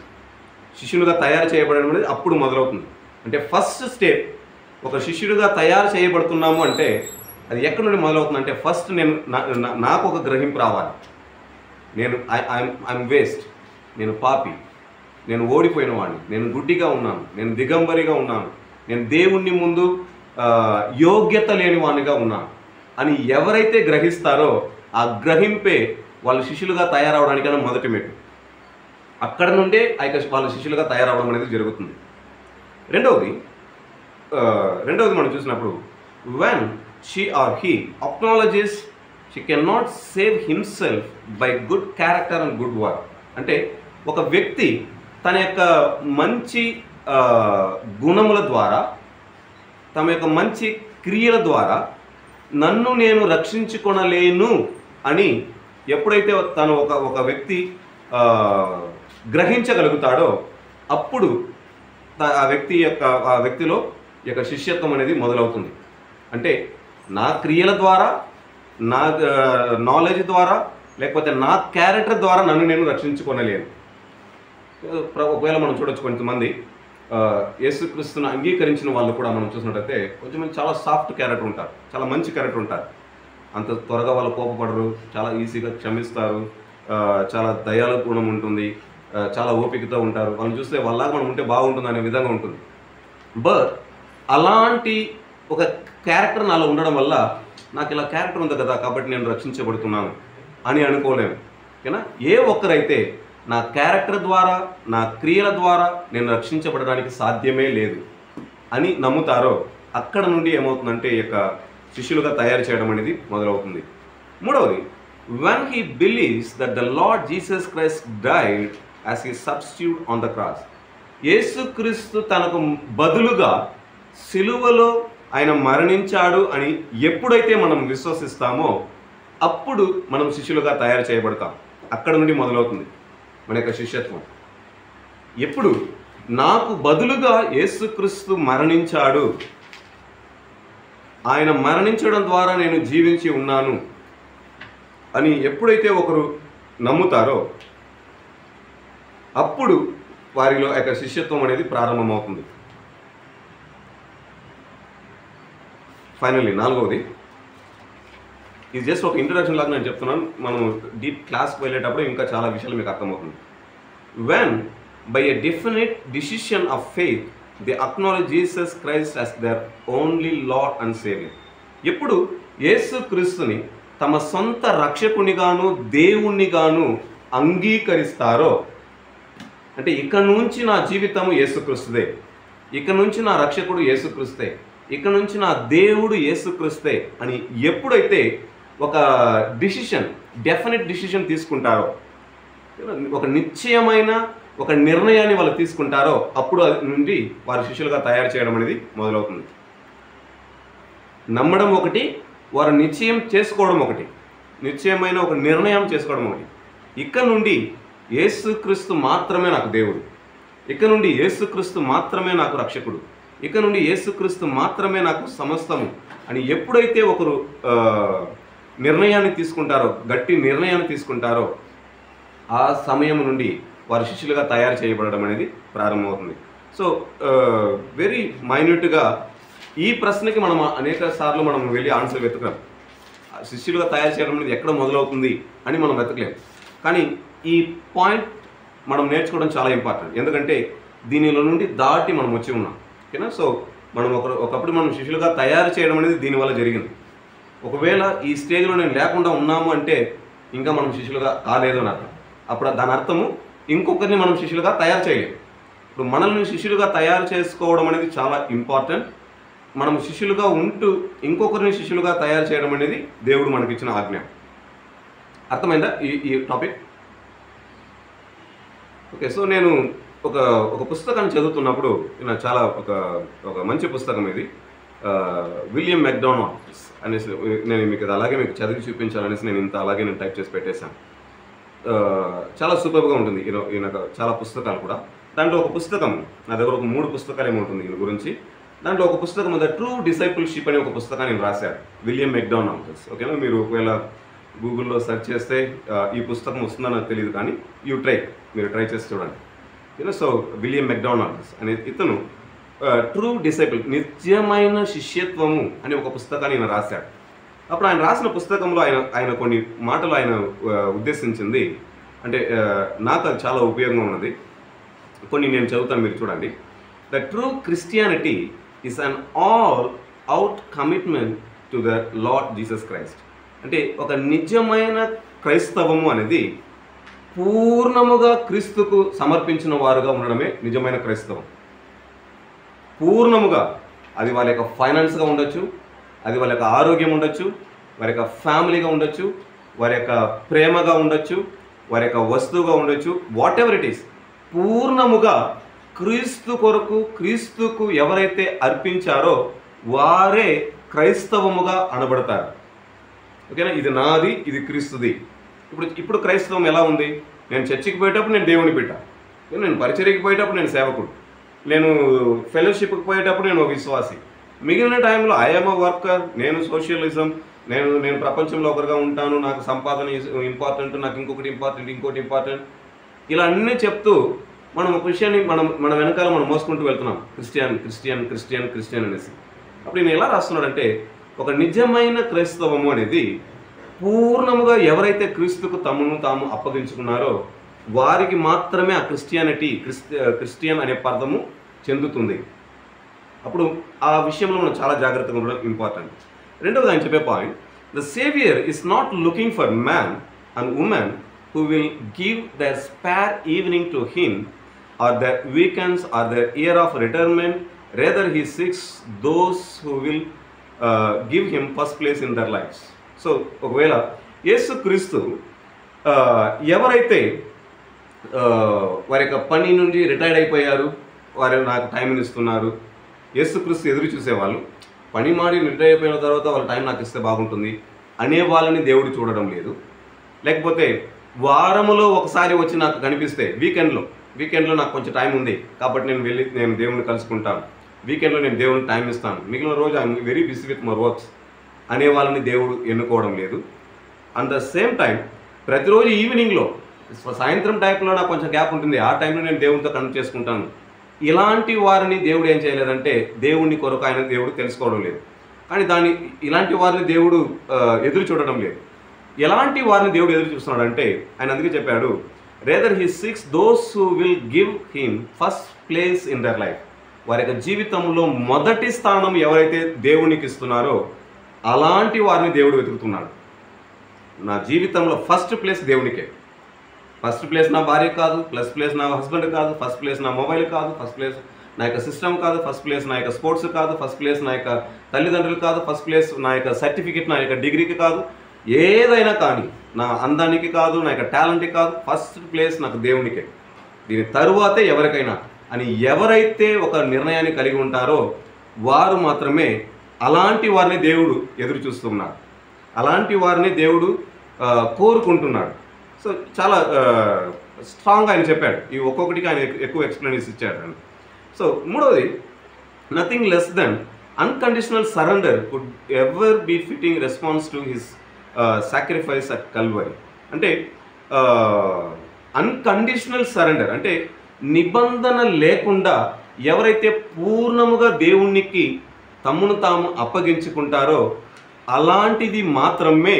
Speaker 1: శిష్యులుగా తయారు చేయబడడం అనేది అప్పుడు మొదలవుతుంది. అంటే ఫస్ట్ స్టెప్, ఒక శిష్యుడిగా తయారు చేయబడుతున్నాము అంటే అది ఎక్కడి నుండి మొదలవుతుంది అంటే, ఫస్ట్ నాకు ఒక గ్రహింపు రావాలి. ఐఎమ్ వేస్ట్, నేను పాపి, నేను ఓడిపోయిన వాడిని, నేను గుడ్డిగా ఉన్నాను, నేను దిగంబరిగా ఉన్నాను, నేను దేవుణ్ణి ముందు యోగ్యత లేని వాడినిగా ఉన్నాను అని ఎవరైతే గ్రహిస్తారో ఆ గ్రహింపే వాళ్ళు శిష్యులుగా తయారవడానికైనా మొదటి మెట్టు. అక్కడ నుండే వాళ్ళ శిష్యులుగా తయారవడం అనేది జరుగుతుంది. రెండవది మనం చూసినప్పుడు, when she or he acknowledges she can not save himself by good character and good work. అంటే ఒక వ్యక్తి తన యొక్క మంచి గుణముల ద్వారా, తమ యొక్క మంచి క్రియల ద్వారా నన్ను నేను రక్షించుకొనలేను అని ఎప్పుడైతే తను ఒక వ్యక్తి గ్రహించగలుగుతాడో అప్పుడు ఆ వ్యక్తిలో యొక్క శిష్యత్వం అనేది మొదలవుతుంది. అంటే నా క్రియల ద్వారా, నా నాలెడ్జ్ ద్వారా, లేకపోతే నా క్యారెక్టర్ ద్వారా నన్ను నేను రక్షించుకోనలేను. ఒకవేళ మనం చూడొచ్చు కొంతమంది యేసుక్రీస్తును అంగీకరించిన వాళ్ళు కూడా మనం చూసినట్టయితే కొంచెం చాలా సాఫ్ట్ క్యారెక్టర్ ఉంటారు, చాలా మంచి క్యారెక్టర్ ఉంటారు. అంత త్వరగా వాళ్ళు కోపపడరు, చాలా ఈజీగా క్షమిస్తారు, చాలా దయాల గుణం ఉంటుంది, చాలా ఓపికతో ఉంటారు. వాళ్ళని చూస్తే వాళ్ళలాగా మనం ఉంటే బాగుంటుంది అనే విధంగా ఉంటుంది. బట్ అలాంటి ఒక క్యారెక్టర్ నాలో ఉండడం వల్ల నాకు ఇలా క్యారెక్టర్ ఉంది కదా కాబట్టి నేను రక్షించబడుతున్నాను అని అనుకోలేము. ఓకేనా? ఏ ఒక్కరైతే నా క్యారెక్టర్ ద్వారా, నా క్రియల ద్వారా నేను రక్షించబడడానికి సాధ్యమే లేదు అని నమ్ముతారో అక్కడ నుండి ఏమవుతుందంటే ఈ యొక్క శిష్యులుగా తయారు చేయడం అనేది మొదలవుతుంది. మూడవది, when he believes that the Lord Jesus Christ died as his substitute on the cross. యేసుక్రీస్తు తనకు బదులుగా సిలువలో ఆయన మరణించాడు అని ఎప్పుడైతే మనం విశ్వసిస్తామో అప్పుడు మనం శిష్యులుగా తయారు చేయబడతాం. అక్కడ నుండి మొదలవుతుంది మన యొక్క శిష్యత్వం. ఎప్పుడు నాకు బదులుగా యేసుక్రీస్తు మరణించాడు, ఆయన మరణించడం ద్వారా నేను జీవించి ఉన్నాను అని ఎప్పుడైతే ఒకరు నమ్ముతారో అప్పుడు వారిలో యొక్క శిష్యత్వం అనేది ప్రారంభమవుతుంది. ఫైనల్లీ నాలుగవది, ఇది జస్ట్ ఒక ఇంట్రడక్షన్ లాగా నేను చెప్తున్నాను. మనం డీప్ క్లాస్కి వెళ్ళేటప్పుడు ఇంకా చాలా విషయాలు మీకు అర్థమవుతుంది. When by a definite decision of faith they acknowledge Jesus Christ as their only Lord and saviour. ఎప్పుడు యేసుక్రీస్తుని తమ సొంత రక్షకునిగాను దేవుణ్ణిగాను అంగీకరిస్తారో, అంటే ఇక నుంచి నా జీవితము యేసుక్రీస్తుదే, ఇక నుంచి నా రక్షకుడు యేసుక్రీస్తే, ఇక నుంచి నా దేవుడు యేసుక్రీస్తే అని ఎప్పుడైతే ఒక డిసిషన్, డెఫినెట్ డిసిషన్ తీసుకుంటారో, ఒక నిశ్చయమైన ఒక నిర్ణయాన్ని వాళ్ళు తీసుకుంటారో అప్పుడు అది నుండి వారి శిష్యులుగా తయారు చేయడం అనేది మొదలవుతుంది. నమ్మడం ఒకటి, వారు నిశ్చయం చేసుకోవడం ఒకటి, నిశ్చయమైన ఒక నిర్ణయం చేసుకోవడం ఒకటి. ఇక్కడ నుండి యేసుక్రీస్తు మాత్రమే నాకు దేవుడు, ఇక్కడ నుండి యేసుక్రీస్తు మాత్రమే నాకు రక్షకుడు, ఇక్కడ నుండి యేసుక్రీస్తు మాత్రమే నాకు సమస్తము అని ఎప్పుడైతే ఒకరు నిర్ణయాన్ని తీసుకుంటారో, గట్టి నిర్ణయాన్ని తీసుకుంటారో ఆ సమయం నుండి వారి శిష్యులుగా తయారు చేయబడడం అనేది ప్రారంభమవుతుంది. సో వెరీ మైన్యూట్గా ఈ ప్రశ్నకి మనం అనేక సార్లు మనం వెళ్ళి ఆన్సర్ వెతకలేం. శిష్యులుగా తయారు చేయడం అనేది ఎక్కడ మొదలవుతుంది అని మనం వెతకలేం. కానీ ఈ పాయింట్ మనం నేర్చుకోవడం చాలా ఇంపార్టెంట్. ఎందుకంటే దీనిలో నుండి దాటి మనం వచ్చి ఉన్నాం. ఓకేనా? సో మనం ఒకప్పుడు మనం శిష్యులుగా తయారు చేయడం అనేది దీనివల్ల జరిగింది. ఒకవేళ ఈ స్టేజ్లో నేను లేకుండా ఉన్నాము అంటే ఇంకా మనం శిష్యులుగా కాలేదు అని అర్థం. అప్పుడు దాని అర్థము ఇంకొకరిని మనం శిష్యులుగా తయారు చేయలేము. ఇప్పుడు మనల్ని శిష్యులుగా తయారు చేసుకోవడం అనేది చాలా ఇంపార్టెంట్. మనం శిష్యులుగా ఉంటూ ఇంకొకరిని శిష్యులుగా తయారు చేయడం అనేది దేవుడు మనకిచ్చిన ఆజ్ఞ. అర్థమైందా ఈ టాపిక్? ఓకే. సో నేను ఒక పుస్తకాన్ని చదువుతున్నప్పుడు నాకు చాలా ఒక మంచి పుస్తకం ఇది, విలియం మెక్డొనాల్డ్ అనేసి. నేను మీకు అలాగే మీకు చదివి చూపించాలనేసి నేను అలాగే టైప్ చేసి పెట్టేశాను. చాలా సూపర్గా ఉంటుంది. ఈయన చాలా పుస్తకాలు కూడా. దాంట్లో ఒక పుస్తకం నా దగ్గర ఒక 3 పుస్తకాలు ఏముంటుంది ఈయన గురించి. దాంట్లో ఒక పుస్తకం ద ట్రూ డిసైపుల్షిప్ అనే ఒక పుస్తకాన్ని నేను రాశాను, విలియం మెక్డొనాల్డ్. ఓకేనా? మీరు ఒకవేళ గూగుల్లో సెర్చ్ చేస్తే ఈ పుస్తకం వస్తుందో నాకు తెలియదు, కానీ మీరు ట్రై చేసి చూడండి. సో విలియం మెక్డొనాల్డ్ అనే ఇతను ట్రూ డిసైపుల్, నిజమైన శిష్యత్వము అనే ఒక పుస్తకాన్ని ఆయన రాశాడు. అప్పుడు ఆయన రాసిన పుస్తకంలో ఆయన కొన్ని మాటలు ఆయన ఉద్దేశించింది, అంటే నాకు అది చాలా ఉపయోగంగా ఉన్నది. కొన్ని నేను చదువుతాను, మీరు చూడండి. The true Christianity is an all out commitment to the lord Jesus Christ. అంటే ఒక నిజమైన క్రైస్తవము అనేది పూర్ణముగా క్రీస్తుకు సమర్పించిన వారుగా ఉండడమే నిజమైన క్రైస్తవం. పూర్ణముగా, అది వాళ్ళ యొక్క ఫైనాన్స్గా ఉండొచ్చు, అది వాళ్ళ యొక్క ఆరోగ్యం ఉండొచ్చు, వారి యొక్క ఫ్యామిలీగా ఉండొచ్చు, వారి యొక్క ప్రేమగా ఉండొచ్చు, వారి యొక్క వస్తువుగా ఉండొచ్చు, వాట్ ఎవర్ ఇట్ ఈస్. పూర్ణముగా క్రీస్తు కొరకు, క్రీస్తుకు ఎవరైతే అర్పించారో వారే క్రైస్తవముగా అనబడతారు. ఓకేనా? ఇది నాది, ఇది క్రీస్తుది. ఇప్పుడు క్రైస్తవం ఎలా ఉంది? నేను చర్చికి పోయేటప్పుడు నేను దేవుని బిడ్డ, నేను పరిచర్యకి పోయేటప్పుడు నేను సేవకుడు, నేను ఫెలోషిప్కి పోయేటప్పుడు నేను విశ్వాసి, మిగిలిన టైంలో ఐఎమ్ అ వర్కర్, నేను సోషలిజం, నేను ప్రపంచంలో ఒకరిగా ఉంటాను, నాకు సంపాదన ఇంపార్టెంట్, నాకు ఇంకొకటి ఇంపార్టెంట్, ఇలా అన్నీ చెప్తూ మనం ఒక విషయాన్ని మన వెనకాల మనం మోసుకుంటూ వెళ్తున్నాం, క్రిస్టియన్ అనేసి. అప్పుడు ఈయన ఎలా రాస్తున్నాడంటే, ఒక నిజమైన క్రైస్తవము అనేది పూర్ణముగా ఎవరైతే క్రీస్తుకు తమను తాము అప్పగించుకున్నారో వారికి మాత్రమే ఆ క్రిస్టియన్ అనే పదము చెందుతుంది. అప్పుడు ఆ విషయంలో మనం చాలా జాగ్రత్తగా ఉండడం ఇంపార్టెంట్. రెండవది ఆయన చెప్పే point, the saviour is not looking for man and women who will give their spare evening to him or their weekends or their year of retirement, rather he seeks those who will give him first place in their lives. So ఒకవేళ యేసుక్రీస్తు ఎవరైతే వారి యొక్క పని నుండి retired అయిపోయారు, వారు నాకు టైంని ఇస్తున్నారు, యేసుక్రీస్తు ఎదురు చూసేవాళ్ళు, పని మాడి రిటైర్ అయిపోయిన తర్వాత వాళ్ళ టైం నాకు ఇస్తే బాగుంటుంది అనే వాళ్ళని దేవుడు చూడడం లేదు. లేకపోతే వారములో ఒకసారి వచ్చి నాకు కనిపిస్తే వీకెండ్లో నాకు కొంచెం టైం ఉంది కాబట్టి నేను దేవుడిని కలుసుకుంటాను, వీకెండ్లో నేను దేవుడికి టైం ఇస్తాను, మిగిలిన రోజు I'm very busy with my works అనే వాళ్ళని దేవుడు ఎన్నుకోవడం లేదు. అట్ ద సేమ్ టైం ప్రతిరోజు ఈవినింగ్లో సాయంత్రం టైంలో నాకు కొంచెం గ్యాప్ ఉంటుంది, ఆ టైంలో నేను దేవుడితో కనెక్ట్ చేసుకుంటాను, ఇలాంటి వారిని దేవుడు ఏం చేయలేదంటే దేవుడిని కొరకు ఆయన దేవుడు తెలుసుకోవడం లేదు. కానీ ఇలాంటి వారిని దేవుడు ఎదురు చూడడం లేదు. ఎలాంటి వారిని దేవుడు ఎదురు చూస్తున్నాడంటే ఆయన అందుకే చెప్పాడు, rather he seeks those who will give him first place in their life. వారి యొక్క జీవితంలో మొదటి స్థానం ఎవరైతే దేవునికి ఇస్తున్నారో అలాంటి వారిని దేవుడు వెతుకుతున్నాడు. నా జీవితంలో ఫస్ట్ ప్లేస్ దేవునికే. ఫస్ట్ ప్లేస్ నా భార్య కాదు, ఫస్ట్ ప్లేస్ నా హస్బెండ్ కాదు, ఫస్ట్ ప్లేస్ నా మొబైల్ కాదు, ఫస్ట్ ప్లేస్ నా యొక్క సిస్టమ్ కాదు, ఫస్ట్ ప్లేస్ నా యొక్క స్పోర్ట్స్ కాదు, ఫస్ట్ ప్లేస్ నా యొక్క తల్లిదండ్రులు కాదు, ఫస్ట్ ప్లేస్ నా యొక్క సర్టిఫికెట్ నా యొక్క డిగ్రీకి కాదు, ఏదైనా కానీ నా అందానికి కాదు, నా యొక్క టాలెంట్కి కాదు, ఫస్ట్ ప్లేస్ నాకు దేవునికే, దీని తరువాతే ఎవరికైనా అని ఎవరైతే ఒక నిర్ణయాన్ని కలిగి ఉంటారో వారు మాత్రమే అలాంటి వారిని దేవుడు ఎదురు చూస్తున్నాడు, అలాంటి వారిని దేవుడు కోరుకుంటున్నాడు. సో చాలా స్ట్రాంగ్ ఆయన చెప్పాడు, ఈ ఒక్కొక్కటికి ఆయన ఎక్కువ ఎక్స్ప్లెనేషన్ ఇచ్చాడు. సో మూడవది, nothing less than unconditional surrender could ever be fitting response to his sacrifice at Calvary. అంటే అన్కండిషనల్ సరెండర్ అంటే నిబంధన లేకుండా ఎవరైతే పూర్ణముగా దేవునికి తమను తాము అప్పగించుకుంటారో అలాంటిది మాత్రమే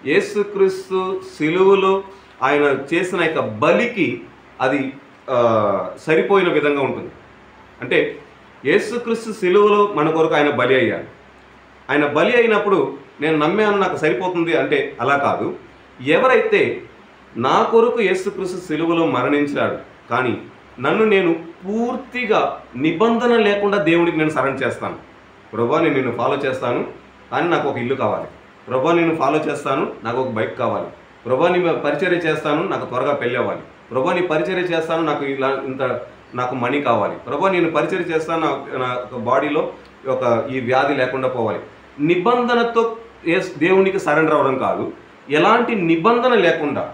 Speaker 1: యేసుక్రీస్తు సిలువలో ఆయన చేసిన యొక్క బలికి అది సరిపోయిన విధంగా ఉంటుంది. అంటే యేసుక్రీస్తు సిలువలో మన కొరకు ఆయన బలి అయ్యాడు. ఆయన బలి అయినప్పుడు నేను నమ్మాను నాకు సరిపోతుంది అంటే అలా కాదు. ఎవరైతే నా కొరకు యేసుక్రీస్తు సిలువలో మరణించాడు కానీ నన్ను నేను పూర్తిగా నిబంధన లేకుండా దేవుడికి నేను సరెండర్ చేస్తాను, ప్రభువా నేను నిన్ను ఫాలో చేస్తాను కానీ నాకు ఒక ఇల్లు కావాలి, ప్రభువా నేను ఫాలో చేస్తాను నాకు ఒక బైక్ కావాలి, ప్రభువా నీ పరిచర్య చేస్తాను నాకు త్వరగా పెళ్ళి అవ్వాలి, ప్రభువా నీ పరిచర్య చేస్తాను నాకు మనీ కావాలి, ప్రభువా నేను పరిచర్య చేస్తాను నా బాడీలో ఈ వ్యాధి లేకుండా పోవాలి. నిబంధనతో దేవునికి సరెండర్ అవ్వడం కాదు, ఎలాంటి నిబంధన లేకుండా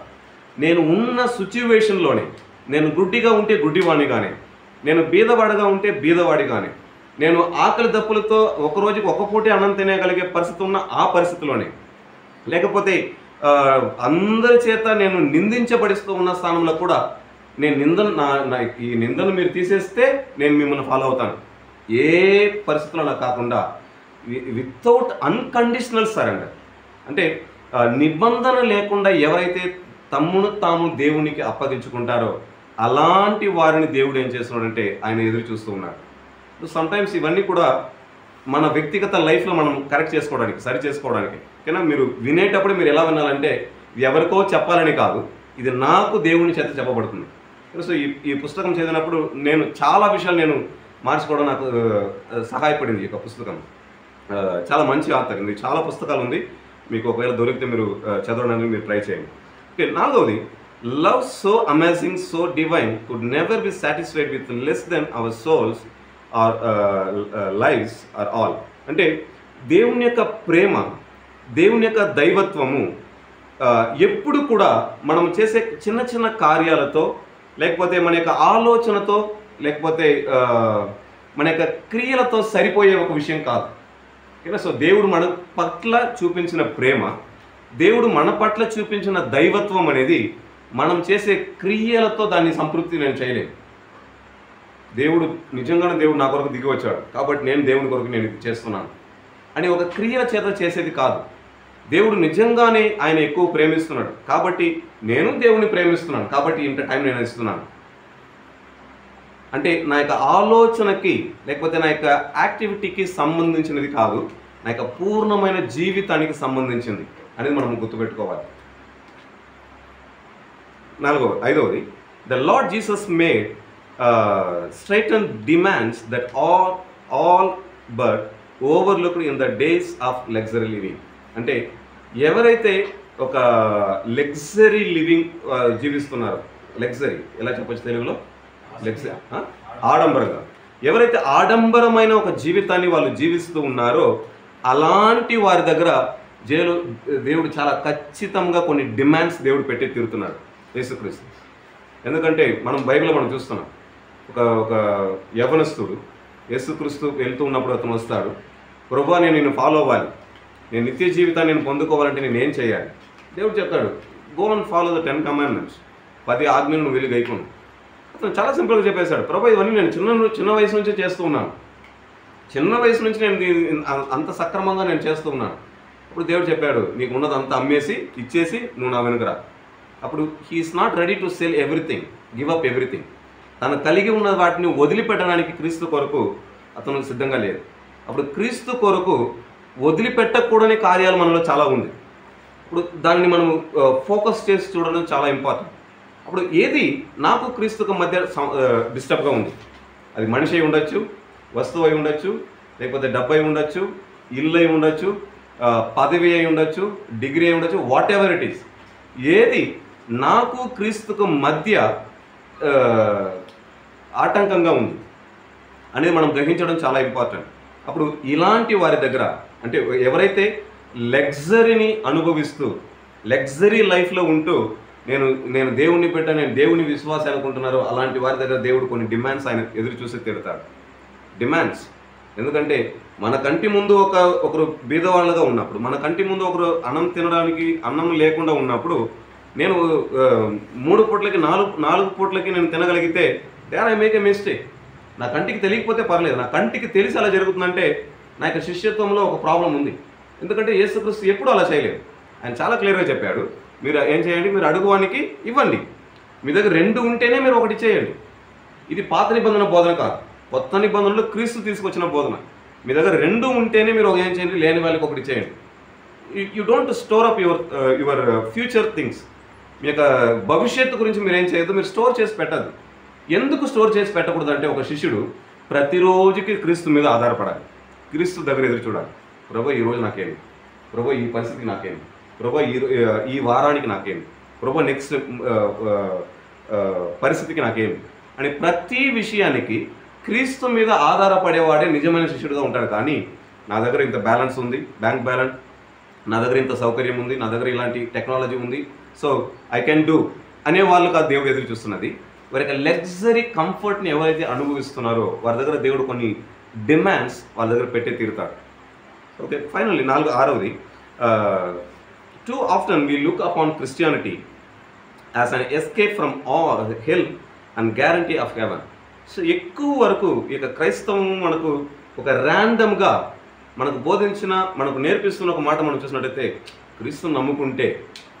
Speaker 1: నేను ఉన్న సిచ్యువేషన్లోనే, నేను గుడ్డిగా ఉంటే గుడ్డివాడిగానే, నేను బీదవాడిగా ఉంటే బీదవాడిగానే, నేను ఆకలి దప్పులతో ఒక రోజుకి ఒక పూటే అన్నం తినేయగలిగే పరిస్థితి ఉన్న ఆ పరిస్థితిలోనే, లేకపోతే అందరి చేత నేను నిందించబడిస్తూ ఉన్న స్థానంలో కూడా నేను ఈ నిందను మీరు తీసేస్తే నేను మిమ్మల్ని ఫాలో అవుతాను, ఏ పరిస్థితుల్లో నాకు కాకుండా వితౌట్ అన్కండిషనల్ సరెండర్ అంటే నిబంధన లేకుండా ఎవరైతే తమ్మును తాము దేవునికి అప్పగించుకుంటారో అలాంటి వారిని దేవుడు ఏం చేస్తున్నాడంటే ఆయన ఎదురు చూస్తూ ఉన్నాడు. సమ్టైమ్స్ ఇవన్నీ కూడా మన వ్యక్తిగత లైఫ్లో మనం కరెక్ట్ చేసుకోవడానికి, సరి చేసుకోవడానికి. ఓకేనా, మీరు వినేటప్పుడు మీరు ఎలా వినాలంటే ఎవరికో చెప్పాలని కాదు, ఇది నాకు దేవుని చేత చెప్పబడుతుంది. సో ఈ పుస్తకం చదివినప్పుడు నేను చాలా విషయాలు నేను మార్చుకోవడం నాకు సహాయపడింది. ఈ యొక్క పుస్తకం చాలా మంచి ఆథర్, ఇది చాలా పుస్తకాలు ఉంది, మీకు ఒకవేళ దొరికితే మీరు చదవడానికి మీరు ట్రై చేయండి. ఓకే, నాలుగవది, love so amazing so divine could never be satisfied with less than our souls our lives our all. అంటే దేవుని యొక్క ప్రేమ, దేవుని యొక్క దైవత్వము ఎప్పుడు కూడా మనం చేసే చిన్న చిన్న కార్యాలతో, లేకపోతే మన యొక్క ఆలోచనతో, లేకపోతే మన యొక్క క్రియలతో సరిపోయే ఒక విషయం కాదు. ఓకేనా? సో దేవుడు మన పట్ల చూపించిన ప్రేమ, దేవుడు మన పట్ల చూపించిన దైవత్వం అనేది మనం చేసే క్రియలతో దాన్ని సంతృప్తి నేను చేయలేను. దేవుడు నిజంగానే దేవుడు నా కొరకు దిగి వచ్చాడు కాబట్టి నేను దేవుని కొరకు నేను ఇది చేస్తున్నాను అని ఒక క్రియల చేత చేసేది కాదు. దేవుడు నిజంగానే ఆయన ఎక్కువ ప్రేమిస్తున్నాడు కాబట్టి నేను దేవుని ప్రేమిస్తున్నాను కాబట్టి ఇంత టైం నేను ఇస్తున్నాను అంటే నా యొక్క ఆలోచనకి లేకపోతే నా యొక్క యాక్టివిటీకి సంబంధించినది కాదు, నా యొక్క పూర్ణమైన జీవితానికి సంబంధించింది అనేది మనం గుర్తుపెట్టుకోవాలి. ఐదవది, the lord Jesus made straighten demands that all but overlooked in the days of luxury living. అంటే ఎవరైతే ఒక లగ్జరీ లివింగ్ జీవిస్తున్నారో, లగ్జరీ ఎలా చెప్పచ్చు తెలుగులో, లగ్జరీ ఆడంబరంగా, ఎవరైతే ఆడంబరమైన ఒక జీవితాన్ని వాళ్ళు జీవిస్తూ ఉన్నారో అలాంటి వారి దగ్గర దేవుడు చాలా ఖచ్చితంగా కొన్ని డిమాండ్స్ దేవుడు పెట్టి తీరుతున్నాడు యేసుక్రీస్తు. ఎందుకంటే మనం బైబిల్లో మనం చూస్తున్నాం, ఒక యవనస్తుడు యేసుక్రీస్తు వెళ్తూ ఉన్నప్పుడు అతను వస్తాడు, ప్రభువా నేను నిన్ను ఫాలో అవ్వాలి, నేను నిత్య జీవితాన్ని నేను పొందుకోవాలంటే నేను ఏం చేయాలి? దేవుడు చెప్తాడు, go and follow the 10 commandments, 10 ఆజ్ఞలు నువ్వు వెళ్ళి గైకొను. అతను చాలా సింపుల్గా చెప్పేశాడు, ప్రభు ఇవన్నీ నేను చిన్న వయసు నుంచే చేస్తూ ఉన్నాను, చిన్న వయసు నుంచి నేను అంత సక్రమంగా నేను చేస్తూ ఉన్నాను. అప్పుడు దేవుడు చెప్పాడు, నీకు ఉన్నదంతా అమ్మేసి ఇచ్చేసి నువ్వు నా వెనుకరా. అప్పుడు he is not ready to sell everything, give up everything. తను కలిగి ఉన్న వాటిని వదిలిపెట్టడానికి క్రీస్తు కొరకు అతను సిద్ధంగా లేదు. అప్పుడు క్రీస్తు కొరకు వదిలిపెట్టకూడని కార్యాలు మనలో చాలా ఉంది. ఇప్పుడు దాన్ని మనం ఫోకస్ చేసి చూడడం చాలా ఇంపార్టెంట్. అప్పుడు ఏది నాకు క్రీస్తుకు మధ్య డిస్టర్బ్గా ఉంది, అది మనిషి అయి ఉండొచ్చు, వస్తువు అయి ఉండొచ్చు, లేకపోతే డబ్బు అయి ఉండొచ్చు, ఇల్లు అయి ఉండొచ్చు, పదవి అయి ఉండొచ్చు, డిగ్రీ అయి ఉండొచ్చు, వాట్ ఎవర్ ఇట్ ఈస్, ఏది నాకు క్రీస్తుకు మధ్య ఆటంకంగా ఉంది అనేది మనం గ్రహించడం చాలా ఇంపార్టెంట్. అప్పుడు ఇలాంటి వారి దగ్గర, అంటే ఎవరైతే లగ్జరీని అనుభవిస్తూ లగ్జరీ లైఫ్లో ఉంటూ నేను దేవుణ్ణి పెట్టా, నేను దేవుని విశ్వాసం అనుకుంటున్నారో అలాంటి వారి దగ్గర దేవుడు కొన్ని డిమాండ్స్ ఆయన ఎదురు చూసి తీరుతాడు. డిమాండ్స్ ఎందుకంటే మన కంటి ముందు ఒకరు బీదవాళ్ళుగా ఉన్నప్పుడు, మన కంటి ముందు ఒకరు అన్నం తినడానికి అన్నం లేకుండా ఉన్నప్పుడు, నేను 3 పూట్లకి 4 పూట్లకి నేను తినగలిగితే there I make a mistake. నా కంటికి తెలియకపోతే పర్లేదు, నా కంటికి తెలిసి అలా జరుగుతుందంటే నా యొక్క శిష్యత్వంలో ఒక ప్రాబ్లం ఉంది. ఎందుకంటే యేసుక్రీస్తు ఎప్పుడూ అలా చేయలేదు. ఆయన చాలా క్లియర్గా చెప్పాడు, మీరు ఏం చేయండి, మీరు అడుగువానికి ఇవ్వండి, మీ దగ్గర 2 ఉంటేనే మీరు ఒకటి చేయండి. ఇది పాత నిబంధన బోధన కాదు, కొత్త నిబంధనలో క్రీస్తు తీసుకొచ్చిన బోధన. మీ దగ్గర 2 ఉంటేనే మీరు ఏం చేయండి, లేని వాళ్ళకి ఒకటి చేయండి. You don't store up your future things. మీ యొక్క భవిష్యత్తు గురించి మీరు ఏం చేయొద్దు, మీరు స్టోర్ చేసి పెట్టద్దు. ఎందుకు స్టోర్ చేసి పెట్టకూడదు అంటే, ఒక శిష్యుడు ప్రతిరోజుకి క్రీస్తు మీద ఆధారపడాలి, క్రీస్తు దగ్గర ఎదురు చూడాలి. ప్రభు ఈరోజు నాకేమి, ప్రభు ఈ పరిస్థితికి నాకేమి, ప్రభు ఈ వారానికి నాకేమి, ప్రభు నెక్స్ట్ పరిస్థితికి నాకేమి అని ప్రతి విషయానికి క్రీస్తు మీద ఆధారపడేవాడే నిజమైన శిష్యుడిగా ఉంటాడు. కానీ నా దగ్గర ఇంత బ్యాలెన్స్ ఉంది, బ్యాంక్ బ్యాలెన్స్, నా దగ్గర ఇంత సౌకర్యం ఉంది, నా దగ్గర ఇలాంటి టెక్నాలజీ ఉంది, సో ఐ కెన్ డూ అనే వాళ్ళు కాదు దేవుడు ఎదురు చూస్తున్నది. వారి యొక్క లగ్జరీ కంఫర్ట్ని ఎవరైతే అనుభవిస్తున్నారో వారి దగ్గర దేవుడు కొన్ని డిమాండ్స్ వాళ్ళ దగ్గర పెట్టే తీరుతాడు. ఓకే, ఫైనల్లీ 6వది, too often we look upon Christianity as an escape from all hell and guarantee of heaven. So ఎక్కువ వరకు ఇక క్రైస్తవం మనకు ఒక ర్యాండమ్గా మనకు బోధించిన, మనకు నేర్పిస్తున్న ఒక మాట మనం చూసినట్టయితే, క్రీస్తుని నమ్ముకుంటే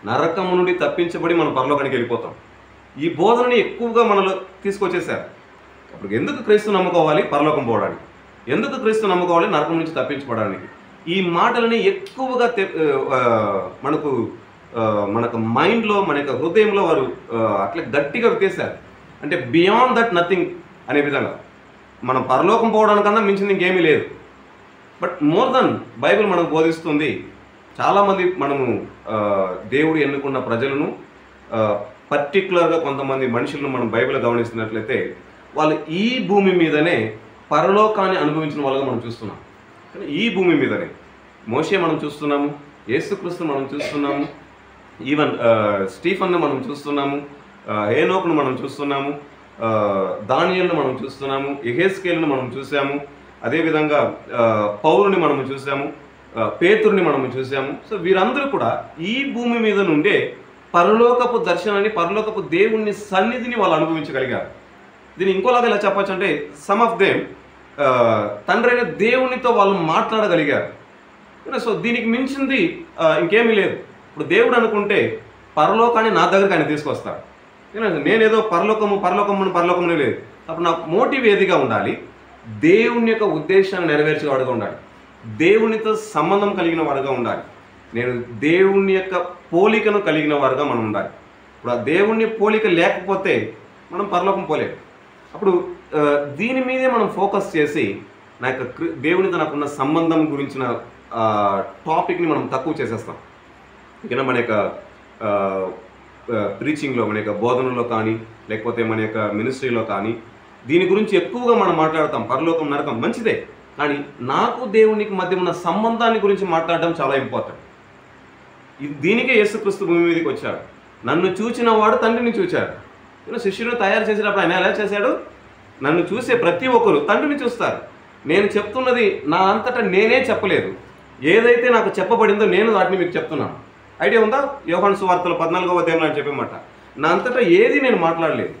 Speaker 1: నరకము నుండి తప్పించబడి మనం పరలోకానికి వెళ్ళిపోతాం. ఈ బోధనని ఎక్కువగా మనలో తీసుకొచ్చేసారు. అప్పుడు ఎందుకు క్రీస్తుని నమ్ముకోవాలి? పరలోకం పోవడానికి. ఎందుకు క్రీస్తుని నమ్ముకోవాలి? నరకం నుంచి తప్పించబడడానికి. ఈ మాటలని ఎక్కువగా మనకు మైండ్లో, మన యొక్క హృదయంలో వారు అట్లా గట్టిగా విత్తేశారు. అంటే బియాండ్ దట్ నథింగ్ అనే విధంగా, మనం పరలోకం పోవడానికన్నా మించింది ఇంకేమీ లేదు. బట్ మోర్ దెన్ బైబిల్ మనకు బోధిస్తుంది. చాలామంది మనము దేవుడు ఎన్నుకున్న ప్రజలను, పర్టికులర్గా కొంతమంది మనుషులను మనం బైబిల్ గమనిస్తున్నట్లయితే వాళ్ళు ఈ భూమి మీదనే పరలోకాన్ని అనుభవించిన వాళ్ళగా మనం చూస్తున్నాం. కానీ ఈ భూమి మీదనే మోషే మనం చూస్తున్నాము, యేసుక్రీస్తు మనం చూస్తున్నాము, ఈవెన్ స్టీఫన్ను మనం చూస్తున్నాము, హేనోకును మనం చూస్తున్నాము, దానియేలును మనం చూస్తున్నాము, యెహెజ్కేలును మనం చూసాము, అదేవిధంగా పౌలుని మనం చూసాము, పేతురుని మనం చూసాము. సో వీరందరూ కూడా ఈ భూమి మీద నుండే పరలోకపు దర్శనాన్ని, పరలోకపు దేవుని సన్నిధిని వాళ్ళు అనుభవించగలిగారు. దీన్ని ఇంకోలాగా ఎలా చెప్పచ్చు అంటే, సమ్ ఆఫ్ దేమ్ తండ్రి అయిన దేవునితో వాళ్ళు మాట్లాడగలిగారు. సో దీనికి మించింది ఇంకేమీ లేదు. ఇప్పుడు దేవుడు అనుకుంటే పరలోకాన్ని నా దగ్గరకు ఆయన తీసుకొస్తాడు. నేనేదో పరలోకమునే లేదు. అప్పుడు నాకు మోటివ్ ఏదిగా ఉండాలి? దేవుని యొక్క ఉద్దేశాన్ని నెరవేర్చేవాడుగా ఉండాలి, దేవునితో సంబంధం కలిగిన వాడుగా ఉండాలి, నేను దేవుని యొక్క పోలికను కలిగిన వారుగా మనం ఉండాలి. ఇప్పుడు ఆ దేవుని పోలిక లేకపోతే మనం పరలోకం పోలేము. అప్పుడు దీని మీదే మనం ఫోకస్ చేసి నా యొక్క దేవునితో నాకున్న సంబంధం గురించిన టాపిక్ని మనం తక్కువ చేసేస్తాం. ఇక మన యొక్క ప్రీచింగ్లో, మన యొక్క బోధనలో కానీ, లేకపోతే మన యొక్క మినిస్ట్రీలో కానీ దీని గురించి ఎక్కువగా మనం మాట్లాడతాం. పరలోకం, నరకం మంచిదే, కానీ నాకు దేవునికి మధ్య ఉన్న సంబంధాన్ని గురించి మాట్లాడడం చాలా ఇంపార్టెంట్. దీనికే యేసుక్రీస్తు భూమి మీదకి వచ్చాడు. నన్ను చూచిన వాడు తండ్రిని చూచాడు. శిష్యులను తయారు చేసేటప్పుడు ఆయన ఎలా చేశాడు? నన్ను చూసే ప్రతి ఒక్కరు తండ్రిని చూస్తారు. నేను చెప్తున్నది నా అంతటా నేనే చెప్పలేదు, ఏదైతే నాకు చెప్పబడిందో నేను వాటిని మీకు చెప్తున్నాను. ఐడియా ఉందా? యోహాను సువార్తలో 14వ అధ్యాయంలో అని చెప్పమాట, నా అంతటా ఏది నేను మాట్లాడలేదు,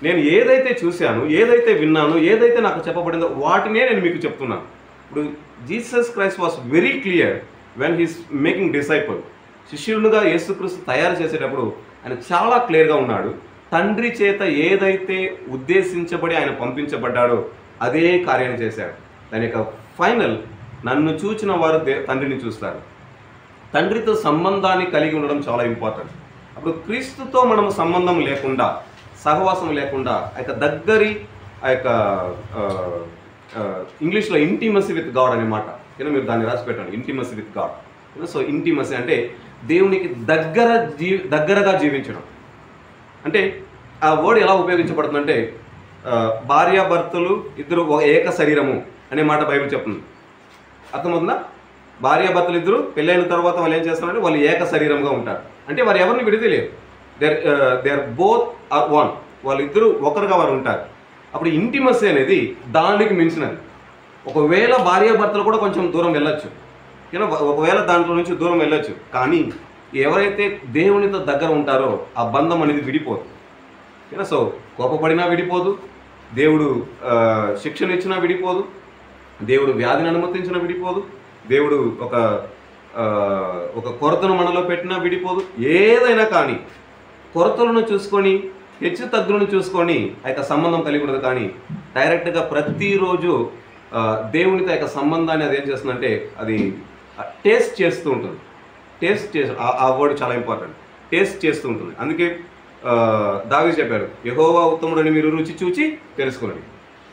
Speaker 1: నేను ఏదైతే చూశాను, ఏదైతే విన్నాను, ఏదైతే నాకు చెప్పబడిందో వాటినే నేను మీకు చెప్తున్నాను. ఇప్పుడు Jesus Christ was very clear when he's making disciple. శిష్యులుగా యేసుక్రీస్తు తయారు చేసేటప్పుడు ఆయన చాలా క్లియర్గా ఉన్నాడు. తండ్రి చేత ఏదైతే ఉద్దేశించబడి ఆయన పంపించబడ్డాడో అదే కార్యాన్ని చేశాడు. దాని యొక్క ఫైనల్, నన్ను చూచిన వారు తండ్రిని చూస్తారు. తండ్రితో సంబంధాన్ని కలిగి ఉండడం చాలా ఇంపార్టెంట్. అప్పుడు క్రీస్తుతో మనం సంబంధం లేకుండా, సహవాసం లేకుండా, ఆ యొక్క దగ్గరి, ఆ యొక్క ఇంగ్లీష్లో ఇంటిమసీ విత్ గాడ్ అనే మాట, మీరు దాన్ని రాసి పెట్టండి, intimacy with God. So intimacy అంటే దేవునికి దగ్గరగా జీవించడం. అంటే ఆ వర్డ్ ఎలా ఉపయోగించబడుతుందంటే, భార్యాభర్తలు ఇద్దరు ఏక శరీరము అనే మాట బైబిల్ చెప్తుంది. అర్థమవుతుందా? భార్యాభర్తలు ఇద్దరు పెళ్ళైన తర్వాత వాళ్ళు ఏం చేస్తారంటే వాళ్ళు ఏక శరీరంగా ఉంటారు. అంటే వారు ఎవరిని విడదలేరు, they are both are one. వాళ్ళిద్దరూ ఒకరుగా వారు ఉంటారు. అప్పుడు ఇంటిమసీ అనేది దానికి మించినది. ఒకవేళ భార్యాభర్తలు కూడా కొంచెం దూరం వెళ్ళొచ్చు, ఒకవేళ దాంట్లో నుంచి దూరం వెళ్ళొచ్చు, కానీ ఎవరైతే దేవునితో దగ్గర ఉంటారో ఆ బంధం అనేది విడిపోదు. సో కోపపడినా విడిపోదు, దేవుడు శిక్షణ ఇచ్చినా విడిపోదు, దేవుడు వ్యాధిని అనుమతించినా విడిపోదు, దేవుడు ఒక కొరతను మనలో పెట్టినా విడిపోదు. ఏదైనా కానీ కొరతలను చూసుకొని, హెచ్చు తగ్గులను చూసుకొని ఆ యొక్క సంబంధం కలిగి ఉండదు. కానీ డైరెక్ట్గా ప్రతిరోజు దేవునితో యొక్క సంబంధాన్ని అది ఏం చేస్తుందంటే అది టేస్ట్ చేస్తూ ఉంటుంది. ఆ వర్డ్ చాలా ఇంపార్టెంట్, టేస్ట్ చేస్తూ ఉంటుంది. అందుకే దావీదు చెప్పారు, యెహోవా ఉత్తముడని మీరు రుచి చూచి తెలుసుకోండి.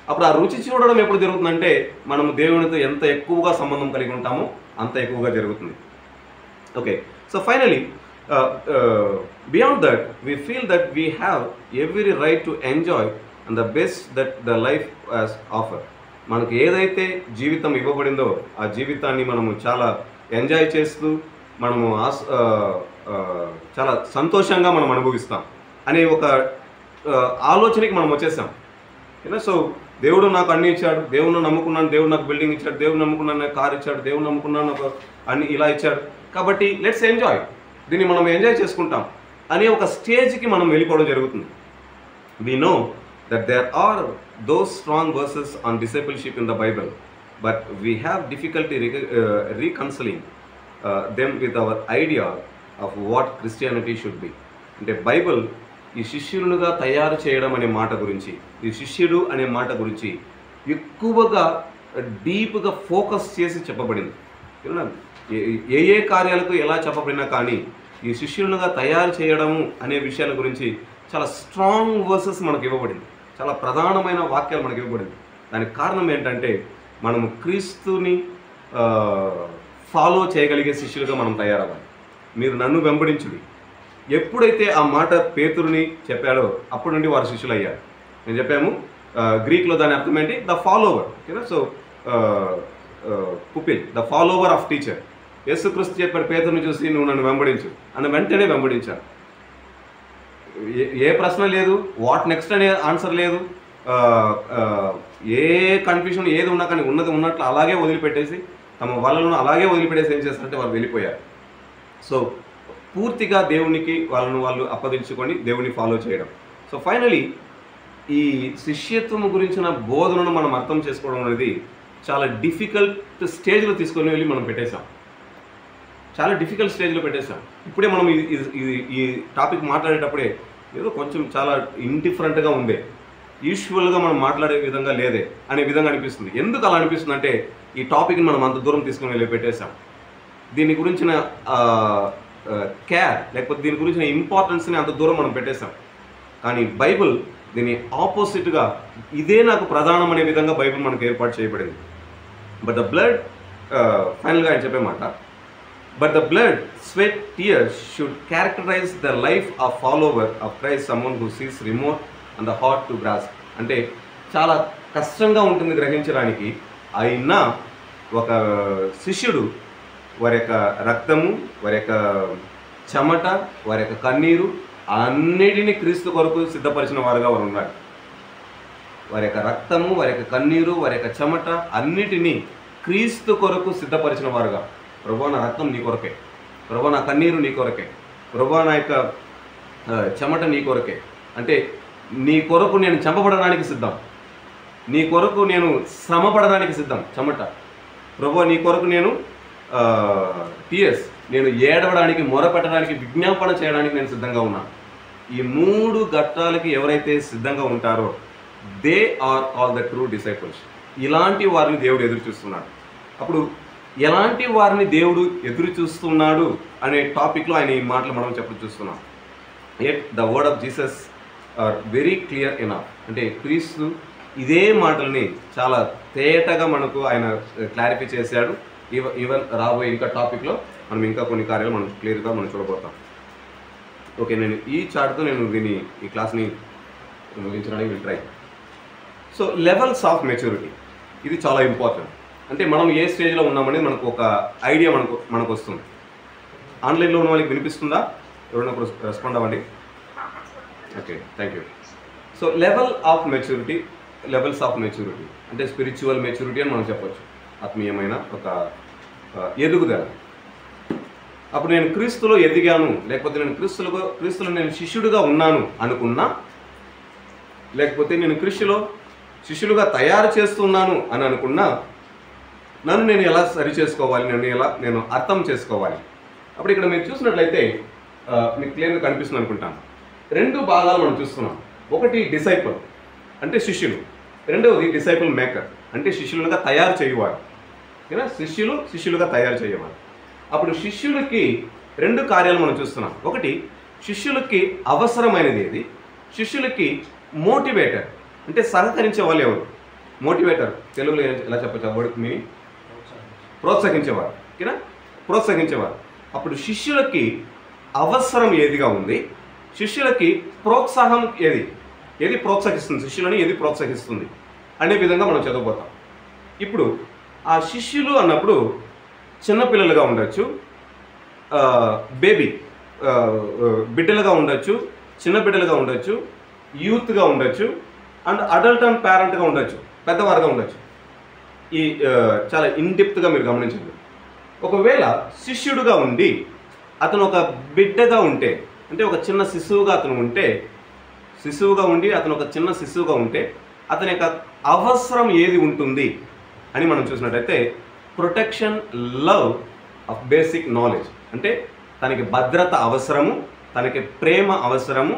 Speaker 1: అప్పుడు ఆ రుచి చూడడం ఎప్పుడు జరుగుతుందంటే మనం దేవునితో ఎంత ఎక్కువగా సంబంధం కలిగి ఉంటామో అంత ఎక్కువగా జరుగుతుంది. Okay, so finally beyond that we feel that we have every right to enjoy and the best that the life as offer. మనకు ఏదైతే జీవితం ఇవ్వబడిందో ఆ జీవితాన్ని మనము చాలా ఎంజాయ్ చేస్తూ మనము చాలా సంతోషంగా మనం అనుభవిస్తాం అనే ఒక ఆలోచనకి మనం వచ్చేసాం. సో దేవుడు నాకు అన్నీ ఇచ్చాడు, దేవుడు నమ్ముకున్నాను, దేవుడు నాకు బిల్డింగ్ ఇచ్చాడు, దేవుడు నమ్ముకున్నాను నాకు కార్ ఇచ్చాడు, దేవుడు నమ్ముకున్నాను నాకు అన్ని ఇలా ఇచ్చాడు, కాబట్టి లెట్స్ ఎంజాయ్, దీన్ని మనం ఎంజాయ్ చేసుకుంటాం అనే ఒక స్టేజ్కి మనం వెళ్ళిపోవడం జరుగుతుంది. We know that there are those strong verses on discipleship in the Bible, but we have difficulty reconciling them with our idea of what Christianity should be. అంటే బైబిల్ ఈ శిష్యులుగా తయారు చేయడం అనే మాట గురించి, ఈ శిష్యుడు అనే మాట గురించి ఎక్కువగా డీప్గా ఫోకస్ చేసి చెప్పబడింది. ఏ కార్యాలకు ఎలా చెప్పబడినా కానీ ఈ శిష్యులుగా తయారు చేయడము అనే విషయాల గురించి చాలా స్ట్రాంగ్ వర్సెస్ మనకు ఇవ్వబడింది, చాలా ప్రధానమైన వాక్యాలు మనకు ఇవ్వబడింది. దానికి కారణం ఏంటంటే మనము క్రీస్తుని ఫాలో చేయగలిగే శిష్యులుగా మనం తయారవ్వాలి. మీరు నన్ను వెంబడించుడి, ఎప్పుడైతే ఆ మాట పేతురుని చెప్పాడో అప్పటి నుండి వారు శిష్యులు అయ్యారు. నేను చెప్పాము గ్రీక్లో దాని అర్థం ఏంటి? The follower. ఓకేనా? So pupil, the follower of teacher. యేసుక్రీస్తు చెప్పాడు పేతురుని చూసి నువ్వు నన్ను వెంబడించు అని వెంటనే వెంబడించాడు. ఏ ప్రశ్న లేదు, వాట్ నెక్స్ట్ అనే ఆన్సర్ లేదు, ఏ కన్ఫ్యూషన్ ఏది ఉన్నా కానీ ఉన్నది ఉన్నట్లు అలాగే వదిలిపెట్టేసి తమ వాళ్ళను అలాగే వదిలిపెట్టేసి ఏం చేస్తారంటే వాళ్ళు వెళ్ళిపోయారు. సో పూర్తిగా దేవునికి వాళ్ళు అప్పగించుకొని దేవుని ఫాలో చేయడం. సో ఫైనలీ ఈ శిష్యత్వం గురించిన బోధనను మనం అర్థం చేసుకోవడం అనేది చాలా డిఫికల్ట్ స్టేజ్లో తీసుకొని వెళ్ళి మనం పెట్టేశాం. చాలా డిఫికల్ట్ స్టేజ్లో పెట్టేశాం. ఇప్పుడే మనం ఈ టాపిక్ మాట్లాడేటప్పుడే ఏదో కొంచెం చాలా ఇండిఫరెంట్గా ఉందే, యూజువల్గా మనం మాట్లాడే విధంగా లేదే అనే విధంగా అనిపిస్తుంది. ఎందుకు అలా అనిపిస్తుంది అంటే ఈ టాపిక్ని మనం అంత దూరం తీసుకొని వెళ్ళి పెట్టేశాం. దీని గురించిన కేర్ లేకపోతే దీని గురించిన ఇంపార్టెన్స్ని అంత దూరం మనం పెట్టేశాం. కానీ బైబిల్ దీని ఆపోజిట్గా ఇదే నాకు ప్రధానం అనే విధంగా బైబిల్ మనకు ఏర్పాటు చేయబడింది. బట్ ద బ్లడ్ ఫైనల్గా ఆయన చెప్పే మాట, but the blood sweat tears should characterise the life of follower of Christ someone who sees remote and the heart to grasp. అంటే చాలా కష్టంగా ఉంటుంది గ్రహించడానికి. అయినా ఒక శిష్యుడు వారి యొక్క రక్తము, వారి యొక్క చెమట, వారి యొక్క కన్నీరు అన్నిటినీ క్రీస్తు కొరకు సిద్ధపరిచిన వారుగా వారు ఉన్నారు. వారి యొక్క రక్తము, వారి యొక్క కన్నీరు, వారి యొక్క చెమట అన్నిటినీ క్రీస్తు కొరకు సిద్ధపరిచిన వారుగా, ప్రభువా నా రక్తం నీ కొరకే, ప్రభువా నా కన్నీరు నీ కొరకే, ప్రభువా నా యొక్క చెమట నీ కొరకే, అంటే నీ కొరకు నేను చంపబడడానికి సిద్ధం, నీ కొరకు నేను శ్రమపడడానికి సిద్ధం, చెమట, ప్రభువా నీ కొరకు నేను టీఎస్ నేను ఏడవడానికి, మొరపెట్టడానికి, విజ్ఞాపన చేయడానికి నేను సిద్ధంగా ఉన్నాను. ఈ 3 ఘట్టాలకి ఎవరైతే సిద్ధంగా ఉంటారో they are all the true disciples. ఇలాంటి వారిని దేవుడు ఎదురు చూస్తున్నాడు. అప్పుడు ఎలాంటి వారిని దేవుడు ఎదురు చూస్తున్నాడు అనే టాపిక్లో ఆయన ఈ మాటలు మనం చూస్తున్నాం. At the word of Jesus are very clear enough. అంటే క్రీస్తు ఇదే మాటల్ని చాలా తేటగా మనకు ఆయన క్లారిఫై చేశాడు. ఈవెన్ రాబోయే ఇంకా టాపిక్లో మనం ఇంకా కొన్ని కార్యాలు మనం క్లియర్గా మనం చూడబోతాం. ఓకే, నేను ఈ చార్ట్తో నేను ఈ క్లాస్ని ముగించడానికి will try. So levels of maturity, ఇది చాలా ఇంపార్టెంట్. అంటే మనం ఏ స్టేజ్లో ఉన్నామనేది మనకు ఒక ఐడియా మనకు వస్తుంది. ఆన్లైన్లో ఉన్న వాళ్ళకి వినిపిస్తుందా? ఎవరైనా రెస్పాండ్ అవ్వండి. Okay, thank you. So levels of maturity అంటే స్పిరిచువల్ మెచ్యూరిటీ అని మనం చెప్పొచ్చు. ఆత్మీయమైన ఒక ఎదుగుదల. అప్పుడు నేను క్రీస్తులో ఎదిగాను, లేకపోతే నేను క్రీస్తులో నేను శిష్యుడిగా ఉన్నాను అనుకున్నా, లేకపోతే నేను శిష్యులుగా తయారు చేస్తున్నాను అని అనుకున్నా, నన్ను నేను ఎలా సరి చేసుకోవాలి, నేను అర్థం చేసుకోవాలి. అప్పుడు ఇక్కడ మీరు చూసినట్లయితే మీకు క్లియర్గా కనిపిస్తుంది అనుకుంటాను. 2 భాగాలు మనం చూస్తున్నాం. ఒకటి డిసైపుల్ అంటే శిష్యులు, రెండవది డిసైపుల్ మేకర్ అంటే శిష్యులుగా తయారు చేయవారు. ఓకేనా? శిష్యులుగా తయారు చేయవారు. అప్పుడు శిష్యులకి 2 కార్యాలు మనం చూస్తున్నాం. ఒకటి శిష్యులకి అవసరమైనది ఏది, శిష్యులకి మోటివేటర్ అంటే సహకరించే వాళ్ళు ఎవరు. మోటివేటర్ తెలుగులో ఎలా చెప్పచ్చు? వర్డ్ మీనింగ్ ప్రోత్సహించేవారు. ఓకేనా? ప్రోత్సహించేవారు. అప్పుడు శిష్యులకి అవసరం ఏదిగా ఉంది, శిష్యులకి ప్రోత్సాహం ఏది ప్రోత్సహిస్తుంది, శిష్యులని ఏది ప్రోత్సహిస్తుంది అనే విధంగా మనం చదవబోతాం. ఇప్పుడు ఆ శిష్యులు అన్నప్పుడు చిన్నపిల్లలుగా ఉండొచ్చు, బిడ్డలుగా ఉండొచ్చు, చిన్న బిడ్డలుగా ఉండొచ్చు, యూత్గా ఉండొచ్చు, అండ్ అడల్ట్ అండ్ పేరెంట్గా ఉండొచ్చు, పెద్దవారుగా ఉండొచ్చు. ఈ చాలా ఇన్డెప్త్గా మీరు గమనించండి. ఒకవేళ శిష్యుడుగా ఉండి అతను ఒక బిడ్డగా ఉంటే, అంటే ఒక చిన్న శిశువుగా అతను ఉంటే, అతను ఒక చిన్న శిశువుగా ఉంటే అతని యొక్క అవసరం ఏది ఉంటుంది అని మనం చూసినట్టయితే protection, love of basic knowledge. అంటే తనకి భద్రత అవసరము, తనకి ప్రేమ అవసరము,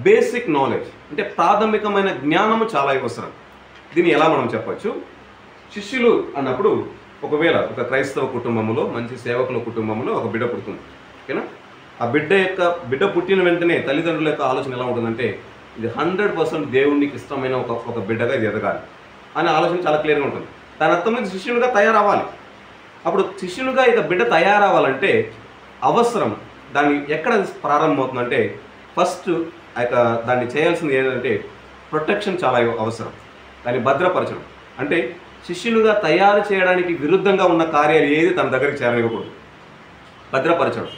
Speaker 1: బేసిక్ నాలెడ్జ్ అంటే ప్రాథమికమైన జ్ఞానము చాలా అవసరం. దీన్ని ఎలా మనం చెప్పచ్చు? శిష్యులు అన్నప్పుడు ఒకవేళ ఒక క్రైస్తవ కుటుంబంలో, మంచి సేవకుల కుటుంబంలో ఒక బిడ్డ పుడుతుంది. ఓకేనా? ఆ బిడ్డ పుట్టిన వెంటనే తల్లిదండ్రుల యొక్క ఆలోచన ఎలా ఉంటుందంటే ఇది 100% దేవునికి ఇష్టమైన ఒక బిడ్డగా ఇది ఎదగాలి అనే ఆలోచన చాలా క్లియర్గా ఉంటుంది. దాని అర్థం మీద శిష్యునిగా తయారవ్వాలి. అప్పుడు శిష్యునిగా ఇక బిడ్డ తయారవ్వాలంటే అవసరం దాన్ని ఎక్కడ ప్రారంభమవుతుందంటే ఫస్ట్ దాన్ని చేయాల్సింది ఏంటంటే ప్రొటెక్షన్ చాలా అవసరం, దాన్ని భద్రపరచడం. అంటే శిష్యులుగా తయారు చేయడానికి విరుద్ధంగా ఉన్న కార్యాలు ఏది తన దగ్గరికి చేరనివ్వకూడదు. భద్రపరచడం,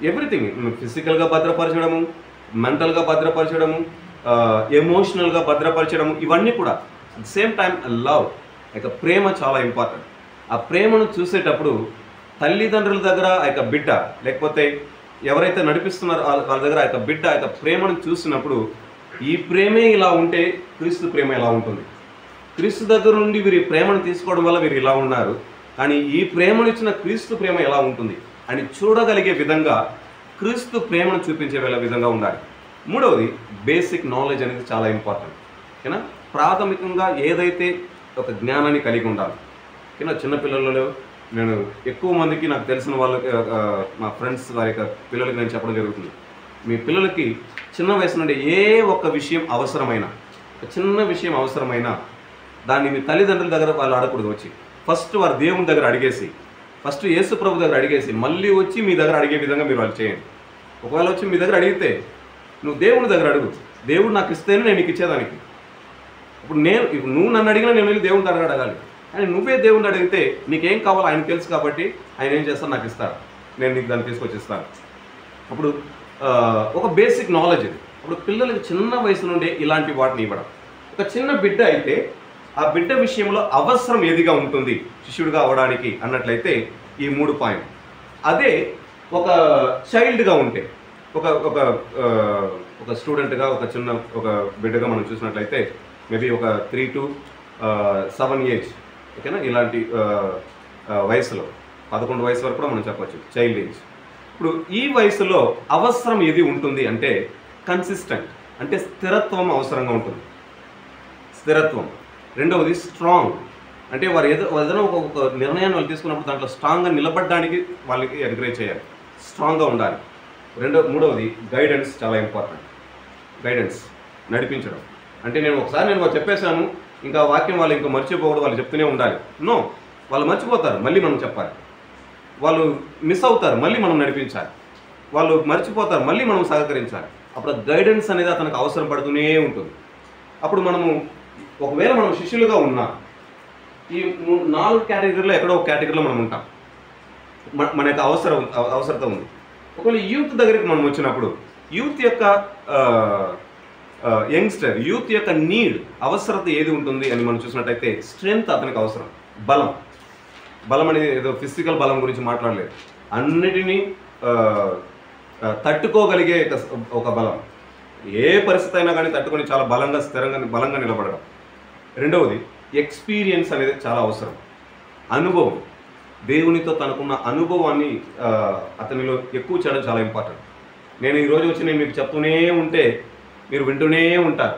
Speaker 1: ఎవ్రీథింగ్, ఫిజికల్గా భద్రపరచడము, మెంటల్గా భద్రపరచడము, ఎమోషనల్గా భద్రపరచడము, ఇవన్నీ కూడా. At the same time love, ఇక ప్రేమ చాలా ఇంపార్టెంట్. ఆ ప్రేమను చూసేటప్పుడు తల్లిదండ్రుల దగ్గర ఆ యొక్క బిడ్డ, లేకపోతే ఎవరైతే నడిపిస్తున్నారో వాళ్ళ దగ్గర ఆ యొక్క బిడ్డ ఆ యొక్క ప్రేమను చూసినప్పుడు ఈ ప్రేమే ఇలా ఉంటే క్రీస్తు ప్రేమ ఎలా ఉంటుంది, క్రీస్తు దగ్గర నుండి వీరి ప్రేమను తీసుకోవడం వల్ల వీరు ఇలా ఉన్నారు, కానీ ఈ ప్రేమను ఇచ్చిన క్రీస్తు ప్రేమ ఎలా ఉంటుంది అని చూడగలిగే విధంగా క్రీస్తు ప్రేమను చూపించే విధంగా ఉండాలి. మూడవది బేసిక్ నాలెడ్జ్ అనేది చాలా ఇంపార్టెంట్. ఓకేనా, ప్రాథమికంగా ఏదైతే ఒక జ్ఞానాన్ని కలిగి ఉండాలి. ఓకేనా, చిన్నపిల్లలలో నేను ఎక్కువ మందికి నాకు తెలిసిన వాళ్ళకి మా ఫ్రెండ్స్ వారి యొక్క పిల్లలకి నేను చెప్పడం జరుగుతుంది, మీ పిల్లలకి చిన్న వయసు నుండి ఏ ఒక్క విషయం అవసరమైనా, చిన్న విషయం అవసరమైనా దాన్ని మీ తల్లిదండ్రుల దగ్గర వాళ్ళు అడగకూడదు. వచ్చి ఫస్ట్ వారు దేవుని దగ్గర అడిగేసి, ఫస్ట్ యేసు ప్రభు దగ్గర అడిగేసి మళ్ళీ వచ్చి మీ దగ్గర అడిగే విధంగా మీరు వాళ్ళు చేయండి. ఒకవేళ వచ్చి మీ దగ్గర అడిగితే నువ్వు దేవుని దగ్గర అడుగు, దేవుడు నాకు ఇస్తేనే నేను నీకు ఇచ్చేదానికి. ఇప్పుడు నువ్వు నన్ను అడిగినా నేను వెళ్ళి దేవుని దగ్గర అడగాలి, కానీ నువ్వే దేవుని అడిగితే నీకేం కావాలో ఆయన తెలుసు కాబట్టి ఆయన ఏం చేస్తాను నాకు ఇస్తాడు, నేను నీకు దాన్ని తీసుకొచ్చి ఇస్తాను. అప్పుడు ఒక బేసిక్ నాలెడ్జ్ ఇది. అప్పుడు పిల్లలకి చిన్న వయసు నుండే ఇలాంటి వాటిని ఇవ్వడం. ఒక చిన్న బిడ్డ అయితే ఆ బిడ్డ విషయంలో అవసరం ఏదిగా ఉంటుంది శిష్యుడిగా అవ్వడానికి అన్నట్లయితే ఈ 3 పాయింట్. అదే ఒక చైల్డ్గా ఉంటే, ఒక స్టూడెంట్గా, ఒక బిడ్డగా మనం చూసినట్లయితే మేబీ ఒక 3 to 7 ఏజ్, ఓకేనా, ఇలాంటి వయసులో 11 వయసు వరకు కూడా మనం చెప్పచ్చు చైల్డ్ ఏజ్. ఇప్పుడు ఈ వయసులో అవసరం ఏది ఉంటుంది అంటే కన్సిస్టెంట్, అంటే స్థిరత్వం అవసరంగా ఉంటుంది, స్థిరత్వం. రెండవది స్ట్రాంగ్, అంటే వారు ఏదైనా ఒక నిర్ణయాన్ని వాళ్ళు తీసుకున్నప్పుడు దాంట్లో స్ట్రాంగ్గా నిలబడడానికి వాళ్ళకి ఎంకరేజ్ చేయాలి, స్ట్రాంగ్గా ఉండాలి. మూడవది గైడెన్స్ చాలా ఇంపార్టెంట్. గైడెన్స్, నడిపించడం. అంటే నేను చెప్పేశాను ఇంకా వాక్యం వాళ్ళు ఇంకా మర్చిపోకూడదు, వాళ్ళు చెప్తూనే ఉండాలి. నో, వాళ్ళు మర్చిపోతారు, మళ్ళీ మనం చెప్పాలి. వాళ్ళు మిస్ అవుతారు, మళ్ళీ మనం నడిపించాలి. వాళ్ళు మర్చిపోతారు, మళ్ళీ మనం సహకరించాలి. అప్పుడు గైడెన్స్ అనేది అతనికి అవసరం పడుతూనే ఉంటుంది. అప్పుడు ఒకవేళ మనం శిష్యులుగా ఉన్నా ఈ 4 కేటగిరీలో ఎక్కడో ఒక కేటగిరీలో మనం ఉంటాం, మన యొక్క అవసరత ఉంది. ఒకవేళ యూత్ దగ్గరికి మనం వచ్చినప్పుడు యూత్ యొక్క యంగ్స్టర్, యూత్ యొక్క నీడ్, అవసరత ఏది ఉంటుంది అని మనం చూసినట్టయితే స్ట్రెంగ్త్ అతనికి అవసరం. బలం అనేది ఏదో ఫిజికల్ బలం గురించి మాట్లాడలేదు, అన్నిటినీ తట్టుకోగలిగే ఒక బలం. ఏ పరిస్థితి అయినా కానీ తట్టుకొని చాలా బలంగా, బలంగా నిలబడడం. రెండవది ఎక్స్పీరియన్స్ అనేది చాలా అవసరం. అనుభవం, దేవునితో తనకున్న అనుభవాన్ని అతనిలో ఎక్కువ చేయడం చాలా ఇంపార్టెంట్. నేను ఈరోజు వచ్చి నేను మీకు చెప్తూనే ఉంటే మీరు వింటూనే ఉంటారు,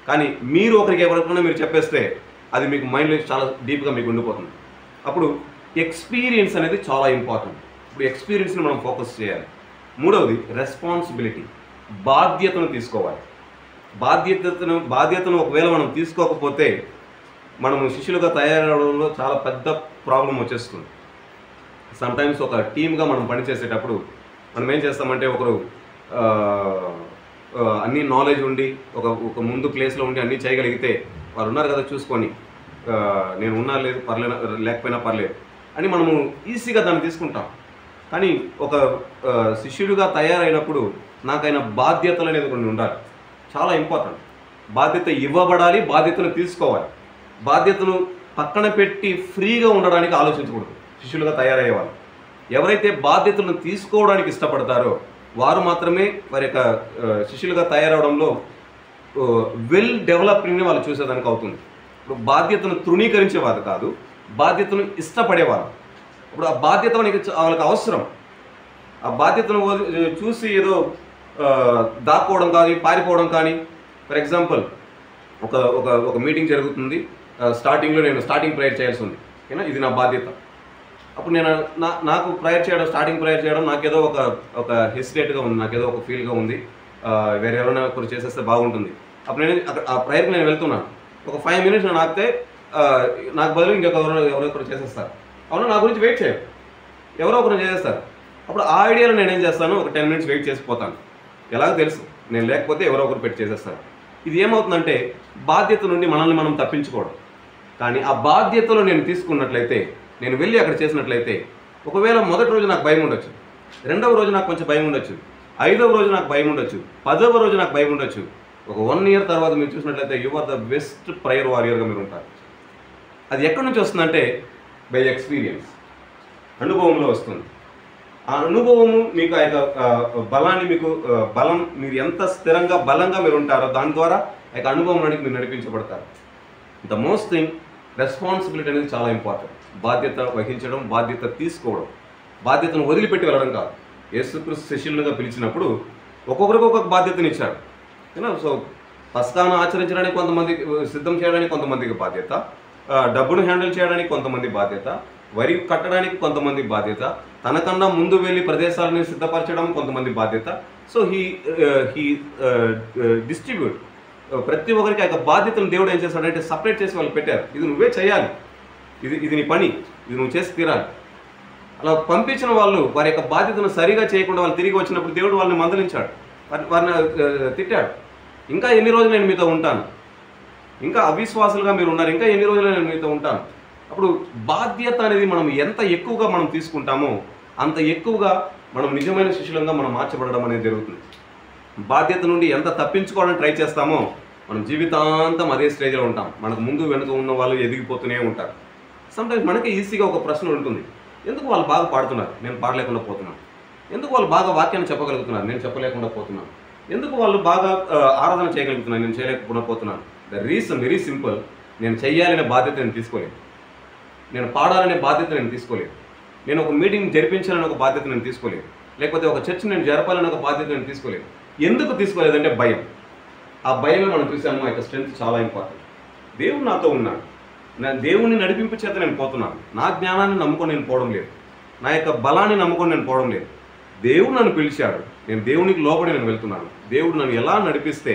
Speaker 1: కానీ మీరు ఎవరికైనా మీరు చెప్పేస్తే అది మీకు మైండ్లో చాలా డీప్గా మీకు ఉండిపోతుంది. అప్పుడు ఎక్స్పీరియన్స్ అనేది చాలా ఇంపార్టెంట్. ఇప్పుడు ఎక్స్పీరియన్స్ని మనం ఫోకస్ చేయాలి. మూడవది రెస్పాన్సిబిలిటీ, బాధ్యతను తీసుకోవాలి. బాధ్యతను ఒకవేళ మనం తీసుకోకపోతే మనము శిష్యులుగా తయారవడంలో చాలా పెద్ద ప్రాబ్లం వచ్చేస్తుంది. సమ్టైమ్స్ ఒక టీమ్గా మనం పనిచేసేటప్పుడు మనం ఏం చేస్తామంటే ఒకరు అన్ని నాలెడ్జ్ ఉండి ఒక ముందు ప్లేస్లో ఉండి అన్నీ చేయగలిగితే వారు ఉన్నారు కదా చూసుకొని నేను ఉన్నా లేదు లేకపోయినా పర్లేదు అని మనము ఈజీగా దాన్ని తీసుకుంటాం. కానీ ఒక శిష్యుడిగా తయారైనప్పుడు నాకైనా బాధ్యతలు అనేది కొన్ని ఉండాలి, చాలా ఇంపార్టెంట్. బాధ్యత ఇవ్వబడాలి, బాధ్యతను తీసుకోవాలి. బాధ్యతను పక్కన పెట్టి ఫ్రీగా ఉండడానికి ఆలోచించకూడదు. శిష్యులుగా తయారయ్యేవాళ్ళు ఎవరైతే బాధ్యతలను తీసుకోవడానికి ఇష్టపడతారో వారు మాత్రమే వారి యొక్క శిష్యులుగా తయారవడంలో వెల్ డెవలప్డ్ని వాళ్ళు చూసేదానికి అవుతుంది. ఇప్పుడు బాధ్యతను తృణీకరించేవారు కాదు, బాధ్యతను ఇష్టపడేవారు. ఇప్పుడు ఆ బాధ్యత వాళ్ళకి అవసరం. ఆ బాధ్యతను చూసి ఏదో దాక్కోవడం కానీ పారిపోవడం కానీ. ఫర్ ఎగ్జాంపుల్ ఒక మీటింగ్ జరుగుతుంది, స్టార్టింగ్లో నేను స్టార్టింగ్ ప్రేయర్ చేయాల్సి ఉంది, ఓకేనా, ఇది నా బాధ్యత. అప్పుడు నేను నాకు స్టార్టింగ్ ప్రేయర్ చేయడం నాకేదో ఒక హెసిటేట్గా ఉంది, నాకేదో ఒక ఫీల్గా ఉంది, వేరే ఎవరైనా ఒకరు చేసేస్తే బాగుంటుంది. అప్పుడు నేను ఆ ప్రేయర్కి నేను వెళ్తున్నాను, ఒక 5 minutes నేను ఆపితే నాకు బదులు ఎవరొకరు చేసేస్తారు. అవునా, నా గురించి వెయిట్ చేయరు, ఎవరో ఒకరు చేసేస్తారు. అప్పుడు ఆ ఐడియాలో నేనేం చేస్తాను, ఒక 10 minutes వెయిట్ చేసిపోతాను. ఎలాగో తెలుసు నేను లేకపోతే ఎవరో ఒకరు పెట్టి చేసేస్తారు. ఇది ఏమవుతుందంటే బాధ్యత నుండి మనల్ని మనం తప్పించుకోవడం. కానీ ఆ బాధ్యతలో నేను తీసుకున్నట్లయితే, నేను వెళ్ళి అక్కడ చేసినట్లయితే, ఒకవేళ మొదటి రోజు నాకు భయం ఉండొచ్చు, రెండవ రోజు నాకు కొంచెం భయం ఉండొచ్చు, 5వ రోజు నాకు భయం ఉండొచ్చు, 10వ రోజు నాకు భయం ఉండొచ్చు. ఒక 1 year తర్వాత మీరు చూసినట్లయితే you are the best prayer వారియర్గా మీరు ఉంటారు. అది ఎక్కడి నుంచి వస్తుందంటే బై ఎక్స్పీరియన్స్, అనుభవంలో వస్తుంది. ఆ అనుభవము మీకు ఆ యొక్క బలాన్ని, మీకు బలం, మీరు ఎంత స్థిరంగా బలంగా మీరు ఉంటారో దాని ద్వారా ఆ యొక్క అనుభవంలోనికి మీరు నడిపించబడతారు. ద మోస్ట్ థింగ్, రెస్పాన్సిబిలిటీ అనేది చాలా ఇంపార్టెంట్. బాధ్యత వహించడం, బాధ్యత తీసుకోవడం, బాధ్యతను వదిలిపెట్టి వెళ్ళడం కాదు. యేసుక్రీస్తు శిష్యులుగా పిలిచినప్పుడు ఒక్కొక్కరికి ఒక్కొక్క బాధ్యతను ఇచ్చాడు. సో పస్కాను ఆచరించడానికి కొంతమందికి, సిద్ధం చేయడానికి కొంతమందికి బాధ్యత, డబ్బును హ్యాండిల్ చేయడానికి కొంతమంది బాధ్యత, వరి కట్టడానికి కొంతమంది బాధ్యత, తనకన్నా ముందు వెళ్ళి ప్రదేశాలను సిద్ధపరచడం కొంతమంది బాధ్యత. సో హీ డిస్ట్రిబ్యూట్, ప్రతి ఒక్కరికి ఆ యొక్క బాధ్యతను దేవుడు ఏం చేస్తాడంటే సపరేట్ చేసి వాళ్ళు పెట్టారు. ఇది నువ్వే చేయాలి, ఇది నీ పని, ఇది నువ్వు చేసి తీరాలి. అలా పంపించిన వాళ్ళు వారి యొక్క బాధ్యతను సరిగా చేయకుండా వాళ్ళు తిరిగి వచ్చినప్పుడు దేవుడు వాళ్ళని మందలించాడు, వారిని తిట్టాడు. ఇంకా ఎన్ని రోజులు నేను మీతో ఉంటాను, ఇంకా అవిశ్వాసులుగా మీరు ఉన్నారు, ఇంకా ఎన్ని రోజులు నేను మీతో ఉంటాను. అప్పుడు బాధ్యత అనేది మనం ఎంత ఎక్కువగా మనం తీసుకుంటామో అంత ఎక్కువగా మనం నిజమైన శిష్యులంగా మనం మార్చబడడం అనేది జరుగుతుంది. బాధ్యత నుండి ఎంత తప్పించుకోవడానికి ట్రై చేస్తామో మనం జీవితాంతం అదే స్టేజ్లో ఉంటాం. మనకు ముందు వెనుక ఉన్న వాళ్ళు ఎదిగిపోతూనే ఉంటారు. సమ్టైమ్స్ మనకి ఈజీగా ఒక ప్రశ్న ఉంటుంది, ఎందుకు వాళ్ళు బాగా పాడుతున్నారు, నేను పాడలేకుండా పోతున్నాను? ఎందుకు వాళ్ళు బాగా వాక్యాన్ని చెప్పగలుగుతున్నారు, నేను చెప్పలేకుండా పోతున్నాను? ఎందుకు వాళ్ళు బాగా ఆరాధన చేయగలుగుతున్నారు, నేను చేయలేకుండా పోతున్నాను? ద రీజన్ వెరీ సింపుల్, నేను చెయ్యాలనే బాధ్యత నేను తీసుకోలేదు, నేను పాడాలనే బాధ్యత నేను తీసుకోలేదు, నేను ఒక మీటింగ్ జరిపించాలని ఒక బాధ్యత నేను తీసుకోలేదు, లేకపోతే ఒక చర్చ్ నేను జరపాలని ఒక బాధ్యత నేను తీసుకోలేదు. ఎందుకు తీసుకోలేదంటే భయం. ఆ భయమే మనం చూసాము, ఆ యొక్క స్ట్రెంత్ చాలా ఇంపార్టెంట్. దేవుడు నాతో ఉన్నాడు, నా దేవుని నడిపింపు చేత నేను పోతున్నాను. నా జ్ఞానాన్ని నమ్ముకొని నేను పోవడం లేదు, నా యొక్క బలాన్ని నమ్ముకొని నేను పోవడం లేదు. దేవుడు నన్ను పిలిచాడు, నేను దేవునికి లోబడి నేను వెళ్తున్నాను. దేవుడు నన్ను ఎలా నడిపిస్తే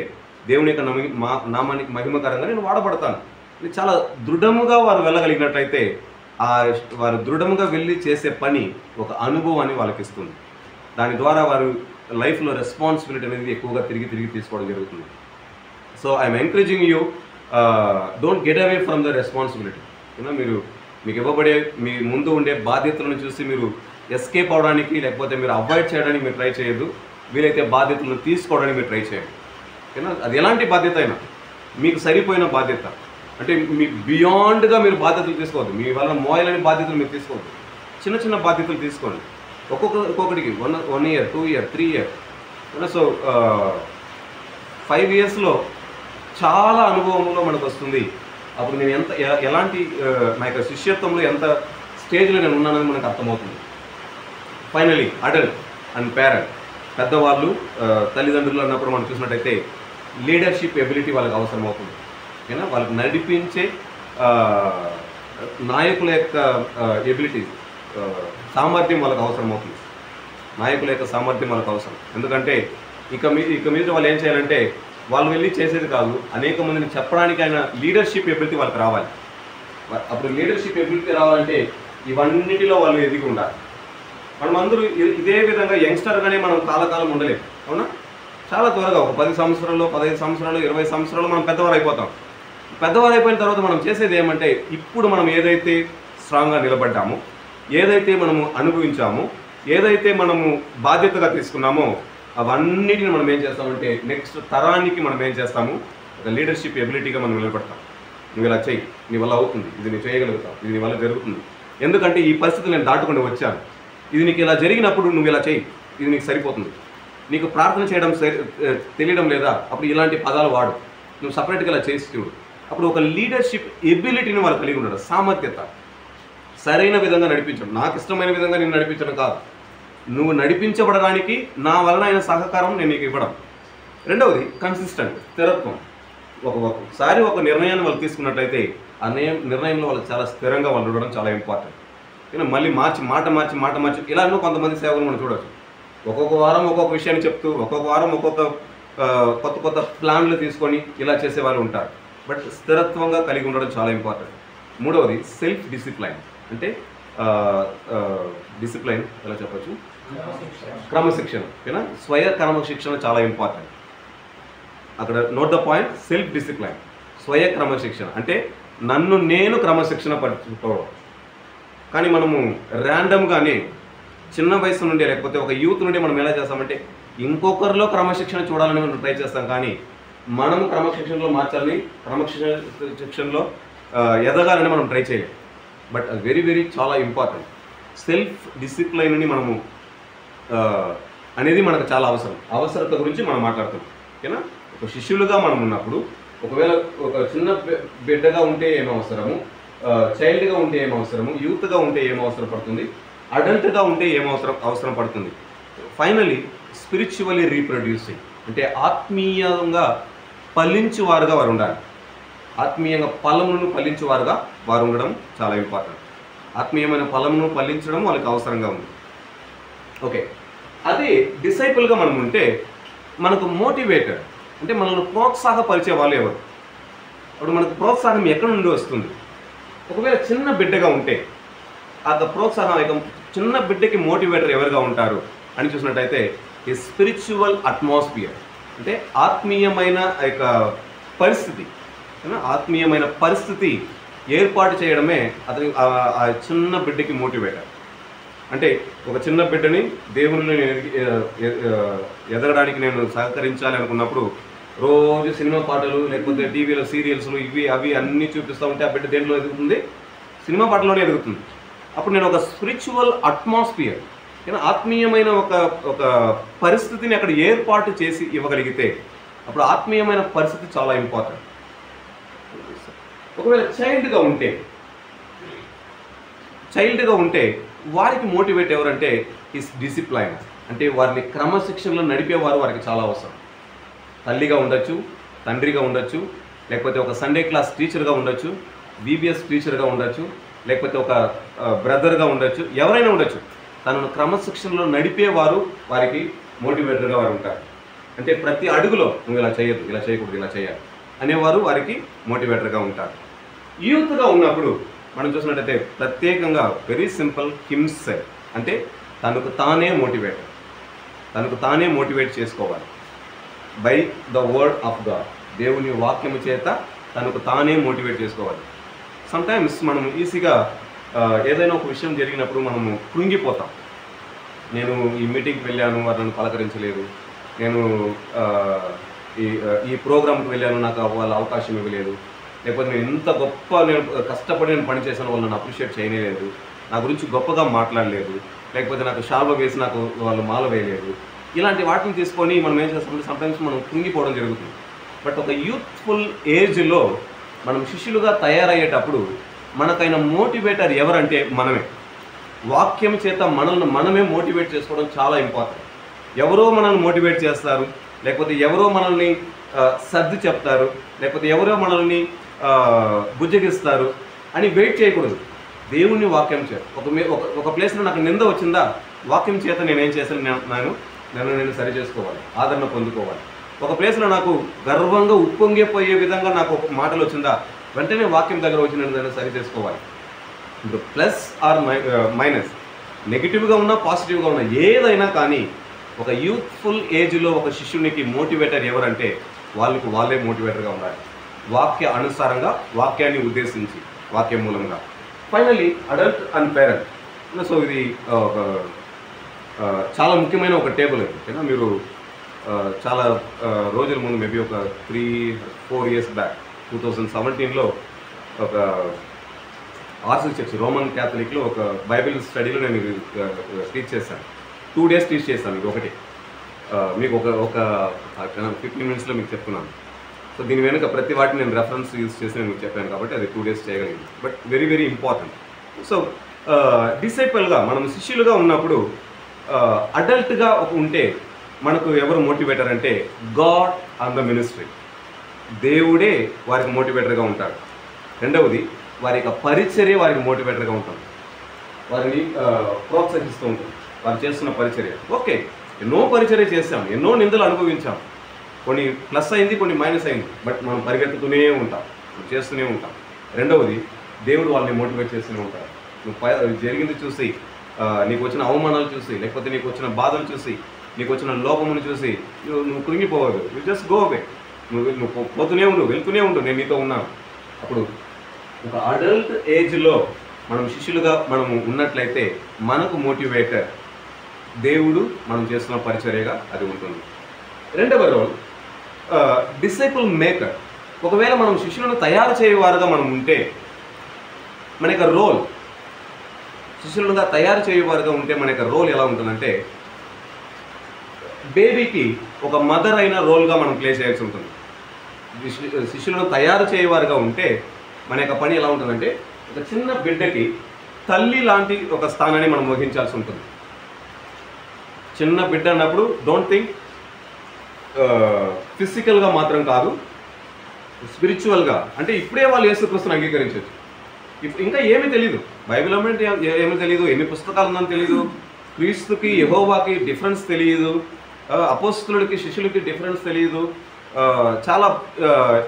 Speaker 1: దేవుని యొక్క నామానికి మహిమకరంగా నేను వాడబడతాను. ఇది చాలా దృఢముగా వారు వెళ్ళగలిగినట్లయితే వారు దృఢముగా వెళ్ళి చేసే పని ఒక అనుభవాన్ని వాళ్ళకి ఇస్తుంది. దాని ద్వారా వారు లైఫ్లో రెస్పాన్సిబిలిటీ అనేది ఎక్కువగా తిరిగి తీసుకోవడం జరుగుతుంది. So I'm encouraging you, don't get away from the responsibility. మీకు ఇవ్వబడే మీ ముందు ఉండే బాధ్యతలను చూసి మీరు ఎస్కేప్ అవడానికి లేకపోతే మీరు అవాయిడ్ చేయడానికి మీరు ట్రై చేయొద్దు. వీలైతే బాధ్యతలను తీసుకోవడానికి మీరు ట్రై చేయండి. ఓకేనా? అది ఎలాంటి బాధ్యత అయినా మీకు సరిపోయిన బాధ్యత, అంటే మీ బియాండ్గా మీరు బాధ్యతలు తీసుకోవద్దు. మీ వల్ల మోయాలని బాధ్యతలు మీరు తీసుకోవద్దు. చిన్న బాధ్యతలు తీసుకోండి. ఒక్కొక్కటికి 1 year, 2 year, 3 year. సో 5 yearsలో చాలా అనుభవంలో మనకు వస్తుంది. అప్పుడు నేను ఎలాంటి నా యొక్క శిష్యత్వంలో ఎంత స్టేజ్లో నేను ఉన్నానని మనకు అర్థమవుతుంది. ఫైనలీ అడల్ట్ అండ్ పేరెంట్, పెద్దవాళ్ళు, తల్లిదండ్రులు అన్నప్పుడు మనం చూసినట్టయితే లీడర్షిప్ ఎబిలిటీ వాళ్ళకి అవసరం అవుతుంది. ఓకేనా? వాళ్ళకి నడిపించే నాయకుల యొక్క ఎబిలిటీ, సామర్థ్యం వాళ్ళకి అవసరం అవుతుంది. నాయకుల యొక్క సామర్థ్యం వాళ్ళకి అవసరం. ఎందుకంటే ఇక మీద వాళ్ళు ఏం చేయాలంటే వాళ్ళు వెళ్ళి చేసేది కాదు, అనేక మందిని చెప్పడానికి ఆయన లీడర్షిప్ ఎబిలిటీ వాళ్ళకి రావాలి. అప్పుడు లీడర్షిప్ ఎబిలిటీ రావాలంటే ఇవన్నిటిలో వాళ్ళు ఎదిగి ఉండాలి. మనం అందరూ ఇదే విధంగా యంగ్స్టర్గానే మనం కాలకాలం ఉండలేము, అవునా? చాలా త్వరగా ఒక 10 సంవత్సరాలు, 15 సంవత్సరాలు, 20 సంవత్సరాలు మనం పెద్దవారు అయిపోతాం. పెద్దవారు అయిపోయిన తర్వాత మనం చేసేది ఏమంటే, ఇప్పుడు మనం ఏదైతే స్ట్రాంగ్గా నిలబడ్డామో, ఏదైతే మనము అనుభవించామో, ఏదైతే మనము బాధ్యతగా తీసుకున్నామో అవన్నిటిని మనం ఏం చేస్తామంటే నెక్స్ట్ తరానికి మనం ఏం చేస్తాము, ఒక లీడర్షిప్ ఎబిలిటీగా మనం నిలబడతాం. నువ్వు ఇలా చెయ్యి, నీ వల్ల అవుతుంది, ఇది నువ్వు చేయగలుగుతావు, ఇది నీ వల్ల జరుగుతుంది. ఎందుకంటే ఈ పరిస్థితి నేను దాటుకుంటూ వచ్చాను, ఇది నీకు ఇలా జరిగినప్పుడు నువ్వు ఇలా చెయ్యి, ఇది నీకు సరిపోతుంది. నీకు ప్రార్థన చేయడం తెలియడం లేదా, అప్పుడు ఇలాంటి పదాలు వాడు, నువ్వు సపరేట్గా ఇలా చేసి చూడు. అప్పుడు ఒక లీడర్షిప్ ఎబిలిటీని వాళ్ళు కలిగి ఉండడం, సామర్థ్యత, సరైన విధంగా నడిపించడం. నాకు ఇష్టమైన విధంగా నేను నడిపించడం కాదు, నువ్వు నడిపించబడడానికి నా వలన అయిన సహకారం నేను నీకు ఇవ్వడం. రెండవది కన్సిస్టెంట్, స్థిరత్వం. ఒకసారి ఒక నిర్ణయాన్ని వాళ్ళు తీసుకున్నట్లయితే ఆ నిర్ణయంలో వాళ్ళు చాలా స్థిరంగా వాళ్ళు ఉండడం చాలా ఇంపార్టెంట్. కానీ మళ్ళీ మాట మార్చి ఇలా కొంతమంది సేవలు మనం చూడవచ్చు. ఒక్కొక్క వారం ఒక్కొక్క విషయాన్ని చెప్తూ, ఒక్కొక్క వారం ఒక్కొక్క కొత్త ప్లాన్లు తీసుకొని ఇలా చేసే వాళ్ళు ఉంటారు. బట్ స్థిరత్వంగా కలిగి ఉండడం చాలా ఇంపార్టెంట్. మూడవది సెల్ఫ్ డిసిప్లైన్. అంటే డిసిప్లైన్ ఎలా చెప్పచ్చు, క్రమశిక్షణ. ఓకేనా? స్వయ క్రమశిక్షణ చాలా ఇంపార్టెంట్. అక్కడ note the point, self discipline, స్వయ క్రమశిక్షణ. అంటే నన్ను నేను క్రమశిక్షణ పరచుకోవడం. కానీ మనము ర్యాండమ్గానే చిన్న వయసు నుండి లేకపోతే ఒక యూత్ నుండి మనం ఎలా చేస్తామంటే ఇంకొకరిలో క్రమశిక్షణ చూడాలని మనం ట్రై చేస్తాం, కానీ మనము క్రమశిక్షణలో మార్చాలని, క్రమశిక్షణలో ఎదగాలని మనం ట్రై చేయలేం. బట్ అది వెరీ వెరీ చాలా ఇంపార్టెంట్. సెల్ఫ్ డిసిప్లైన్ని మనము అనేది మనకు చాలా అవసరత గురించి మనం మాట్లాడుతున్నాం. ఓకేనా? ఒక శిష్యులుగా మనం ఉన్నప్పుడు ఒకవేళ ఒక చిన్న బిడ్డగా ఉంటే ఏం అవసరము, చైల్డ్గా ఉంటే ఏం అవసరము, యూత్గా ఉంటే ఏం అవసరం పడుతుంది, అడల్ట్గా ఉంటే ఏం అవసరం పడుతుంది. ఫైనలీ స్పిరిచువల్లీ రీప్రొడ్యూసింగ్ అంటే ఆత్మీయంగా ఫలించువారుగా వారు ఉండాలి. ఆత్మీయంగా ఫలమును ఫలించువారుగా వారు ఉండడం చాలా ఇంపార్టెంట్. ఆత్మీయమైన ఫలమును ఫలించడం వాళ్ళకి అవసరంగా ఉంది. ఓకే, అదే డిసైపుల్గా మనం ఉంటే మనకు మోటివేటర్ అంటే మనల్ని ప్రోత్సాహపరిచే వాళ్ళు ఎవరు? అప్పుడు మనకు ప్రోత్సాహం ఎక్కడి నుండి వస్తుంది? ఒకవేళ చిన్న బిడ్డగా ఉంటే ఆ ప్రోత్సాహం చిన్న బిడ్డకి మోటివేటర్ ఎవరుగా ఉంటారు అని చూసినట్టయితే ఈ స్పిరిచువల్ అట్మాస్ఫియర్ అంటే ఆత్మీయమైన పరిస్థితి, ఆత్మీయమైన పరిస్థితి ఏర్పాటు చేయడమే అతని ఆ చిన్న బిడ్డకి మోటివేటర్. అంటే ఒక చిన్న బిడ్డని దేవుని ఎదగడానికి నేను సహకరించాలి అనుకున్నప్పుడు రోజు సినిమా పాటలు లేకపోతే టీవీలో సీరియల్స్లు ఇవి అవి అన్నీ చూపిస్తూ ఉంటే ఆ బిడ్డ దేంట్లో ఎదుగుతుంది? సినిమా పాటలోనే ఎదుగుతుంది. అప్పుడు నేను ఒక స్పిరిచువల్ అట్మాస్ఫియర్ ఆత్మీయమైన ఒక పరిస్థితిని అక్కడ ఏర్పాటు చేసి ఇవ్వగలిగితే అప్పుడు ఆత్మీయమైన పరిస్థితి చాలా ఇంపార్టెంట్. ఒకవేళ చైల్డ్గా ఉంటే వారికి మోటివేట్ ఎవరంటే ఈస్ డిసిప్లైన్ అంటే వారిని క్రమశిక్షణలో నడిపేవారు వారికి చాలా అవసరం. తల్లిగా ఉండొచ్చు, తండ్రిగా ఉండొచ్చు, లేకపోతే ఒక సండే క్లాస్ టీచర్గా ఉండొచ్చు, బీబీఎస్ టీచర్గా ఉండొచ్చు, లేకపోతే ఒక బ్రదర్గా ఉండొచ్చు, ఎవరైనా ఉండొచ్చు. తనను క్రమశిక్షణలో నడిపేవారు వారికి మోటివేటర్గా వారు ఉంటారు. అంటే ప్రతి అడుగులో నువ్వు ఇలా చేయొద్దు, ఇలా చేయకూడదు, ఇలా చేయాలి అనేవారు వారికి మోటివేటర్గా ఉంటారు. యూత్గా ఉన్నప్పుడు మనం చూసినట్టయితే ప్రత్యేకంగా వెరీ సింపుల్ హిమ్సెల్ఫ్ అంటే తనకు తానే మోటివేట్ చేసుకోవాలి by the word of God. దేవుని వాక్యము చేత తనకు తానే మోటివేట్ చేసుకోవాలి. సమ్టైమ్స్ మనం ఈజీగా ఏదైనా ఒక విషయం జరిగినప్పుడు మనము కృంగిపోతాం. నేను ఈ మీటింగ్కి వెళ్ళాను, వారు నన్ను పలకరించలేదు, నేను ఈ ప్రోగ్రామ్కి వెళ్ళాను, నాకు వాళ్ళ అవకాశం ఇవ్వలేదు, లేకపోతే నేను ఇంత గొప్ప నేను కష్టపడి నేను పని చేశాను, వాళ్ళు నన్ను అప్రిషియేట్ చేయలేదు, నా గురించి గొప్పగా మాట్లాడలేదు, లేకపోతే నాకు షాల్వ వేసి నాకు వాళ్ళు మాల వేయలేదు. ఇలాంటి వాటిని తీసుకొని మనం ఏం చేస్తామంటే సమ్టైమ్స్ మనం కృంగిపోవడం జరుగుతుంది. బట్ ఒక యూత్ఫుల్ ఏజ్లో మనం శిష్యులుగా తయారయ్యేటప్పుడు మనకైన మోటివేటర్ ఎవరంటే మనమే. వాక్యం చేత మనమే మోటివేట్ చేసుకోవడం చాలా ఇంపార్టెంట్. ఎవరో మనల్ని మోటివేట్ చేస్తారు, లేకపోతే ఎవరో మనల్ని సర్ది చెప్తారు, లేకపోతే ఎవరో మనల్ని బుజ్జగిస్తారు అని వెయిట్ చేయకూడదు. దేవుని వాక్యం చేత ఒక ప్లేస్లో నాకు నింద వచ్చిందా, వాక్యం చేత నేనేం చేశాను, నేను సరి చేసుకోవాలి, ఆదరణ పొందుకోవాలి. ఒక ప్లేస్లో నాకు గర్వంగా ఉప్పొంగిపోయే విధంగా నాకు ఒక మాటలు వచ్చిందా, వెంటనే వాక్యం దగ్గర వచ్చి నేను సరి చేసుకోవాలి. ఇప్పుడు ప్లస్ ఆర్ మైనస్, నెగిటివ్గా ఉన్నా పాజిటివ్గా ఉన్నా ఏదైనా కానీ ఒక యూత్ఫుల్ ఏజ్లో ఒక శిష్యునికి మోటివేటర్ ఎవరంటే వాళ్ళే మోటివేటర్గా ఉండాలి. వాక్య అనుసారంగా, వాక్యాన్ని ఉద్దేశించి, వాక్యం మూలంగా. Finally adult and parent. So ఇది చాలా ముఖ్యమైన ఒక టేబుల్ ఓకేనా. మీరు చాలా రోజుల ముందు మేబీ ఒక 3-4 ఇయర్స్ బ్యాక్ 2017లో ఒక ఆర్సీ చర్చ్ రోమన్ క్యాథలిక్లో ఒక బైబిల్ స్టడీలో నేను టీచ్ చేశాను. 2 days టీచ్ చేశాను. ఇది ఒకటి మీకు ఒక 15 minutesలో మీకు చెప్తున్నాను. సో దీని వెనుక ప్రతి వాటిని నేను రెఫరెన్స్ యూజ్ చేసి నేను మీకు చెప్పాను కాబట్టి అది 2 days చేయగలిగింది. But very very important. So డిసైపుల్గా మనం శిష్యులుగా ఉన్నప్పుడు అడల్ట్గా ఉంటే మనకు ఎవరు మోటివేటర్ అంటే గాడ్ ఆన్ ద మినిస్ట్రీ. దేవుడే వారికి మోటివేటర్గా ఉంటాడు. రెండవది వారి యొక్క పరిచర్య వారికి మోటివేటర్గా ఉంటుంది, వారిని ప్రోత్సహిస్తూ ఉంటుంది. వారు చేస్తున్న పరిచర్య ఓకే, ఎన్నో పరిచర్య చేస్తాం, ఎన్నో నిందలు అనుభవించాం, కొన్ని ప్లస్ అయింది, కొన్ని మైనస్ అయింది, బట్ మనం పరిగెత్తుతూనే ఉంటాం, చేస్తూనే ఉంటాం. రెండవది దేవుడు వాళ్ళని మోటివేట్ చేస్తూనే ఉంటారు. నువ్వు జరిగింది చూసి, నీకు వచ్చిన అవమానాలు చూసి, లేకపోతే నీకు వచ్చిన బాధలు చూసి, నీకు వచ్చిన లోపమును చూసి నువ్వు కృంగిపోవద్దు. You just go away. నువ్వు పోతూనే ఉండు, వెళ్తూనే ఉండు, నేను నీతో ఉన్నాను. అప్పుడు ఒక అడల్ట్ ఏజ్లో మనం శిష్యులుగా మనము ఉన్నట్లయితే మనకు మోటివేటర్ దేవుడు మనం చేస్తున్న పరిచర్యగా అది ఉంటుంది. రెండవ రోల్ డిసైపుల్ మేకర్. ఒకవేళ మనం శిష్యులను తయారు చేయవారుగా మనం ఉంటే మన యొక్క రోల్, శిష్యులుగా తయారు చేయవారుగా ఉంటే మన యొక్క రోల్ ఎలా ఉంటుందంటే, బేబీకి ఒక మదర్ అయిన రోల్గా మనం ప్లే చేయాల్సి ఉంటుంది. శిష్యులను తయారు చేయవారుగా ఉంటే మన యొక్క పని ఎలా ఉంటుందంటే, ఒక చిన్న బిడ్డకి తల్లి లాంటి ఒక స్థానాన్ని మనం వహించాల్సి ఉంటుంది. చిన్న బిడ్డ అన్నప్పుడు డోంట్ థింక్ ఫిజికల్గా మాత్రం కాదు, స్పిరిచువల్గా. అంటే ఇప్పుడే వాళ్ళు యేసుక్రీస్తుని అంగీకరించవచ్చు. ఇంకా ఏమీ తెలియదు, బైబిల్ అంటే ఏమీ తెలియదు, ఎన్ని పుస్తకాలు ఉందని తెలియదు, క్రీస్తుకి యెహోవాకి డిఫరెన్స్ తెలియదు, అపోస్తలుడికి శిష్యులకి డిఫరెన్స్ తెలియదు, చాలా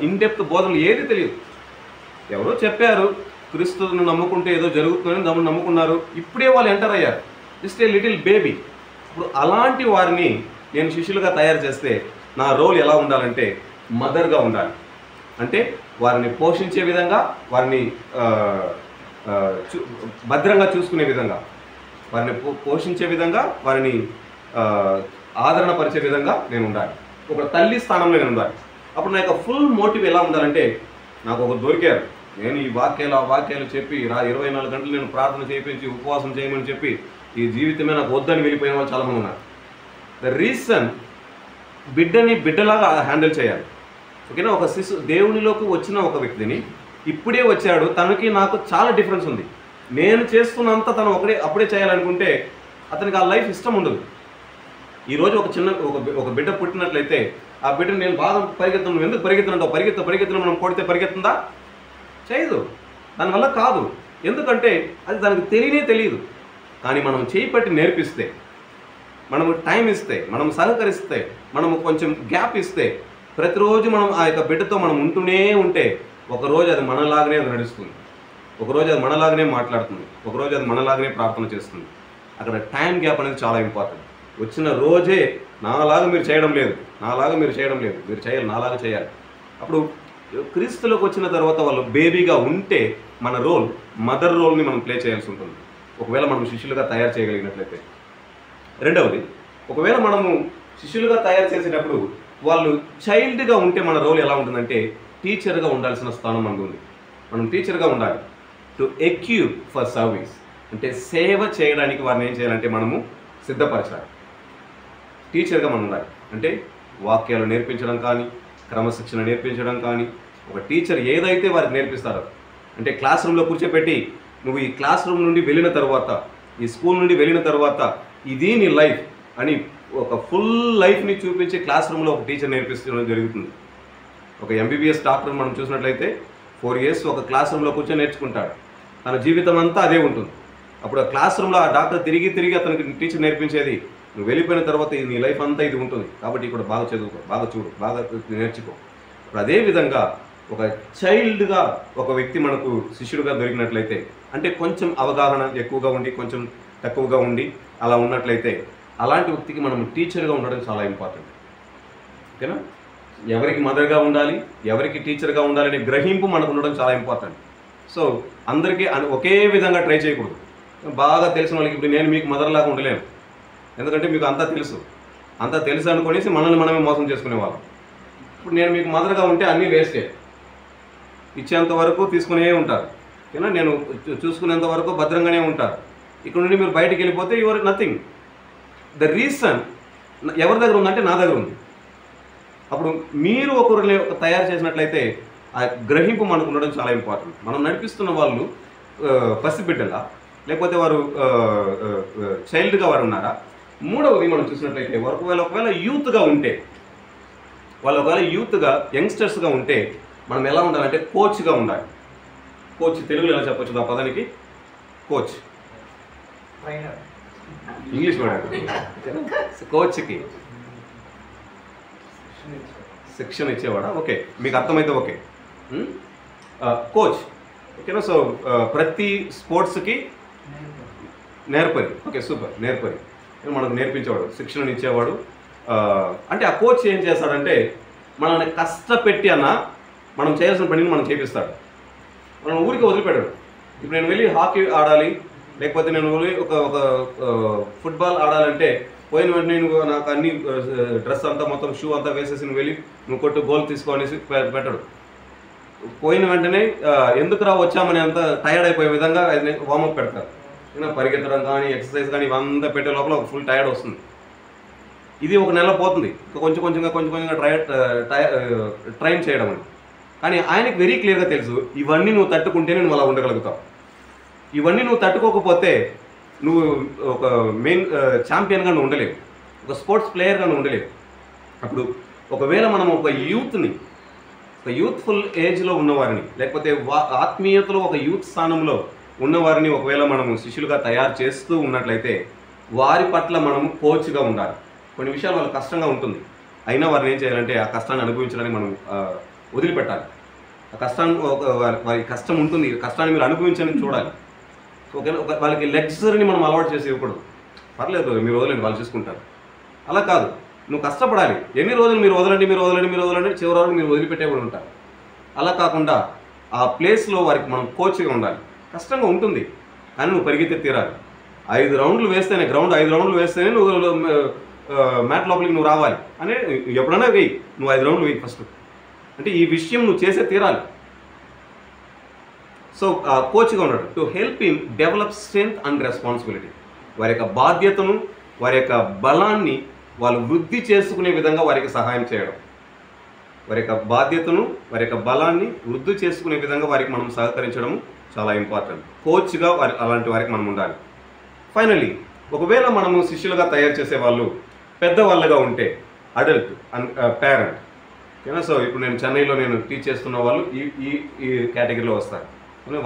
Speaker 1: ఇన్డెప్త్ బోధనలు ఏది తెలియదు. ఎవరో చెప్పారు క్రీస్తుని నమ్ముకుంటే ఏదో జరుగుతుందని నమ్ముకున్నారు, ఇప్పుడే వాళ్ళు ఎంటర్ అయ్యారు, జస్ట్ ఏ లిటిల్ బేబీ. ఇప్పుడు అలాంటి వారిని నేను శిష్యులుగా తయారు చేస్తే నా రోల్ ఎలా ఉండాలంటే మదర్గా ఉండాలి. అంటే వారిని పోషించే విధంగా, వారిని భద్రంగా చూసుకునే విధంగా, వారిని పోషించే విధంగా, వారిని ఆదరణ పరిచే విధంగా నేను ఉండాలి. ఒక తల్లి స్థానంలో నేను ఉండాలి. అప్పుడు నా యొక్క ఫుల్ మోటివ్ ఎలా ఉండాలంటే, నాకు ఒక దొరికారు, నేను ఈ వాక్యాలు చెప్పి 24 గంటలు నేను ప్రార్థన చేయించి ఉపవాసం చేయమని చెప్పి ఈ జీవితమే నాకు వద్దని వెళ్ళిపోయిన వాళ్ళు చాలామంది ఉన్నారు. ద రీజన్ బిడ్డని బిడ్డలాగా హ్యాండిల్ చేయాలి. ఓకేనా? ఒక దేవునిలోకి వచ్చిన ఒక వ్యక్తిని ఇప్పుడే వచ్చాడు, తనకి నాకు చాలా డిఫరెన్స్ ఉంది. నేను చేస్తున్నంత తను అప్పుడే చేయాలనుకుంటే అతనికి ఆ లైఫ్ ఇష్టం ఉండదు. ఈరోజు ఒక బిడ్డ పుట్టినట్లయితే ఆ బిడ్డను నేను బాగా పరిగెత్తాను, నువ్వు ఎందుకు పరిగెత్తునంటావు, పరిగెత్తున మనం కొడితే పరిగెత్తుందా? చేయదు. దానివల్ల కాదు. ఎందుకంటే అది దానికి తెలియదు. కానీ మనం చేయి పట్టి నేర్పిస్తే, మనము టైం ఇస్తే, మనం సహకరిస్తే, మనము కొంచెం గ్యాప్ ఇస్తే, ప్రతిరోజు మనం ఆ యొక్క బిడ్డతో మనం ఉంటూనే ఉంటే ఒకరోజు అది మనలాగానే నడుస్తుంది, ఒకరోజు అది మనలాగానే మాట్లాడుతుంది, ఒకరోజు అది మనలాగానే ప్రార్థన చేస్తుంది. అక్కడ టైం గ్యాప్ అనేది చాలా ఇంపార్టెంట్. వచ్చిన రోజే నాలాగా మీరు చేయడం లేదు, మీరు చేయాలి, నాలాగా చేయాలి. అప్పుడు క్రీస్తులోకి వచ్చిన తర్వాత వాళ్ళు బేబీగా ఉంటే మన రోల్, మదర్ రోల్ని మనం ప్లే చేయాల్సి ఉంటుంది, ఒకవేళ మనం శిష్యులుగా తయారు చేయగలిగినట్లయితే. రెండవది, ఒకవేళ మనము శిష్యులుగా తయారు చేసేటప్పుడు వాళ్ళు చైల్డ్గా ఉంటే మన రోల్ ఎలా ఉంటుందంటే, టీచర్గా ఉండాల్సిన స్థానం మనకు ఉంది. మనం టీచర్గా ఉండాలి. టు ఎక్యూప్ ఫర్ సర్వీస్, అంటే సేవ చేయడానికి వారిని ఏం చేయాలంటే మనము సిద్ధపరచాలి. టీచర్గా మనం ఉండాలి. అంటే వాక్యాలు నేర్పించడం కానీ, క్రమశిక్షణ నేర్పించడం కానీ, ఒక టీచర్ ఏదైతే వారికి నేర్పిస్తారో, అంటే క్లాస్ రూమ్లో కూర్చోపెట్టి నువ్వు ఈ క్లాస్ రూమ్ నుండి వెళ్ళిన తర్వాత, ఈ స్కూల్ నుండి వెళ్ళిన తర్వాత ఇది నీ లైఫ్ అని ఒక ఫుల్ లైఫ్ని చూపించి క్లాస్ రూమ్లో ఒక టీచర్ నేర్పిస్తడం జరుగుతుంది. ఒక MBBS డాక్టర్ మనం చూసినట్లయితే 4 years ఒక క్లాస్ రూమ్లో కూర్చొని నేర్చుకుంటాడు, తన జీవితం అంతా అదే ఉంటుంది. అప్పుడు ఆ క్లాస్ రూమ్లో ఆ డాక్టర్ తిరిగి అతనికి టీచర్ నేర్పించేది, నువ్వు వెళ్ళిపోయిన తర్వాత నీ లైఫ్ అంతా ఇది ఉంటుంది, కాబట్టి ఇక్కడ బాగా చదువుకో, బాగా చూడు, బాగా నేర్చుకో. ఇప్పుడు అదేవిధంగా ఒక చైల్డ్గా ఒక వ్యక్తి మనకు శిష్యుడుగా దొరికినట్లయితే, అంటే కొంచెం అవగాహన ఎక్కువగా ఉండి కొంచెం తక్కువగా ఉండి అలా ఉన్నట్లయితే, అలాంటి వ్యక్తికి మనం టీచర్గా ఉండడం చాలా ఇంపార్టెంట్. ఓకేనా? ఎవరికి మదర్గా ఉండాలి, ఎవరికి టీచర్గా ఉండాలి అనే గ్రహింపు మనకు ఉండడం చాలా ఇంపార్టెంట్. సో అందరికీ ఒకే విధంగా ట్రై చేయకూడదు. బాగా తెలిసిన వాళ్ళకి ఇప్పుడు నేను మీకు మదర్లాగా ఉండలేను, ఎందుకంటే మీకు అంతా తెలుసు అనుకునేసి మనల్ని మనమే మోసం చేసుకునేవాళ్ళం. ఇప్పుడు నేను మీకు మదర్గా ఉంటే అన్నీ వేస్టే, ఇచ్చేంత వరకు తీసుకునే ఉంటారు. ఓకేనా? నేను చూసుకునేంత వరకు భద్రంగానే ఉంటారు. ఇక్కడ నుండి మీరు బయటికి వెళ్ళిపోతే యువర్ నథింగ్. ద రీజన్ ఎవరి దగ్గర ఉందంటే నా దగ్గర ఉంది. అప్పుడు మీరు ఒకరిని తయారు చేసినట్లయితే ఆ గ్రహింపు మనకు ఉండడం చాలా ఇంపార్టెంట్. మనం నడిపిస్తున్న వాళ్ళు పసిబిడ్డలా, లేకపోతే వారు చైల్డ్గా వారు ఉన్నారా? మూడవది మనం చూసినట్లయితే ఒకవేళ యూత్గా ఉంటే, వాళ్ళు ఒకవేళ యూత్గా యంగ్స్టర్స్గా ఉంటే మనం ఎలా ఉండాలంటే కోచ్గా ఉండాలి. కోచ్ తెలుగులో ఎలా చెప్పొచ్చు ఆ పదానికి? కోచ్, ఇంగ్లీష్ వాడాలి. కోచ్కి శిక్షణ ఇచ్చేవాడా? ఓకే, మీకు అర్థమైతే ఓకే. కోచ్, ఓకేనా? సో ప్రతి స్పోర్ట్స్కి నేర్పరి, ఓకే సూపర్, నేర్పరి మనకు నేర్పించేవాడు, శిక్షణ ఇచ్చేవాడు. అంటే ఆ కోచ్ ఏం చేస్తాడంటే మనల్ని కష్టపెట్టి మనం చేయాల్సిన పనిని మనం చేపిస్తాడు. వాళ్ళని ఊరికి వదిలిపెట్టడు. ఇప్పుడు నేను వెళ్ళి హాకీ ఆడాలి, లేకపోతే నేను వెళ్ళి ఒక ఫుట్బాల్ ఆడాలంటే పోయిన వెంటనే నాకు అన్ని డ్రెస్ అంతా మొత్తం షూ అంతా వేసేసి నువ్వు వెళ్ళి నువ్వు కొట్టు గోల్ తీసుకో అనేసి పెట్టడు. పోయిన వెంటనే ఎందుకురా వచ్చామని అంత టైర్డ్ అయిపోయే విధంగా వార్మప్ పెడతారు. పరిగెత్తడం కానీ ఎక్సర్సైజ్ కానీ ఇవంతా పెట్టే లోపల ఒక ఫుల్ టైర్డ్ వస్తుంది. ఇది ఒక నెల పోతుంది, కొంచెం కొంచెంగా ట్రైన్ చేయడం అని. కానీ ఆయనకి వెరీ క్లియర్గా తెలుసు ఇవన్నీ నువ్వు తట్టుకుంటేనే నువ్వు అలా ఉండగలుగుతావు. ఇవన్నీ నువ్వు తట్టుకోకపోతే నువ్వు ఒక మెయిన్ ఛాంపియన్గా నువ్వు ఉండలేవు, ఒక స్పోర్ట్స్ ప్లేయర్గా నువ్వు ఉండలేవు. అప్పుడు ఒకవేళ మనం ఒక యూత్ఫుల్ ఏజ్లో ఉన్నవారిని, లేకపోతే ఆత్మీయతలో ఒక యూత్ స్థానంలో ఉన్నవారిని ఒకవేళ మనము శిష్యులుగా తయారు చేస్తూ ఉన్నట్లయితే వారి పట్ల మనము కోచ్గా ఉండాలి. కొన్ని విషయాలు వాళ్ళకి కష్టంగా ఉంటుంది, అయినా వారిని ఏం చేయాలంటే ఆ కష్టాన్ని అనుభవించడానికి మనం వదిలిపెట్టాలి. ఆ కష్టాన్ని వారి కష్టం ఉంటుంది, కష్టాన్ని మీరు అనుభవించడానికి చూడాలి. వాళ్ళకి లెక్చర్ని మనం అలవాటు చేసి ఇవ్వకూడదు. పర్లేదు మీరు వదలండి వాళ్ళు చూసుకుంటారు, అలా కాదు. నువ్వు కష్టపడాలి. ఎన్ని రోజులు మీరు వదలండి చివరి వరకు మీరు వదిలిపెట్టే కూడా ఉంటారు. అలా కాకుండా ఆ ప్లేస్లో వారికి మనం కోచ్గా ఉండాలి. కష్టంగా ఉంటుంది కానీ నువ్వు పరిగెత్తి తీరాలి. 5 రౌండ్లు వేస్తేనే గ్రౌండ్ 5 రౌండ్లు వేస్తేనే నువ్వు మ్యాట్ లోపలికి నువ్వు రావాలి అని ఎప్పుడైనా వెయ్యి. నువ్వు 5 రౌండ్లు వెయ్యి ఫస్ట్. అంటే ఈ విషయం నువ్వు చేసే తీరాలి. సో కోచ్గా ఉన్నాడు to help him develop strength and responsibility. వారి యొక్క బాధ్యతను, వారి యొక్క బలాన్ని వాళ్ళు వృద్ధి చేసుకునే విధంగా వారికి సహాయం చేయడం. వారి యొక్క బాధ్యతను, వారి యొక్క బలాన్ని వృద్ధి చేసుకునే విధంగా వారికి మనం సహకరించడం చాలా ఇంపార్టెంట్. కోచ్గా అలాంటి వారికి మనం ఉండాలి. ఫైనలీ ఒకవేళ మనము శిష్యులుగా తయారు చేసే వాళ్ళు పెద్దవాళ్ళుగా ఉంటే అడల్ట్ అండ్ పేరెంట్ ఓకేనా. సో ఇప్పుడు నేను చెన్నైలో నేను టీచ్ చేస్తున్న వాళ్ళు ఈ కేటగిరీలో వస్తారు.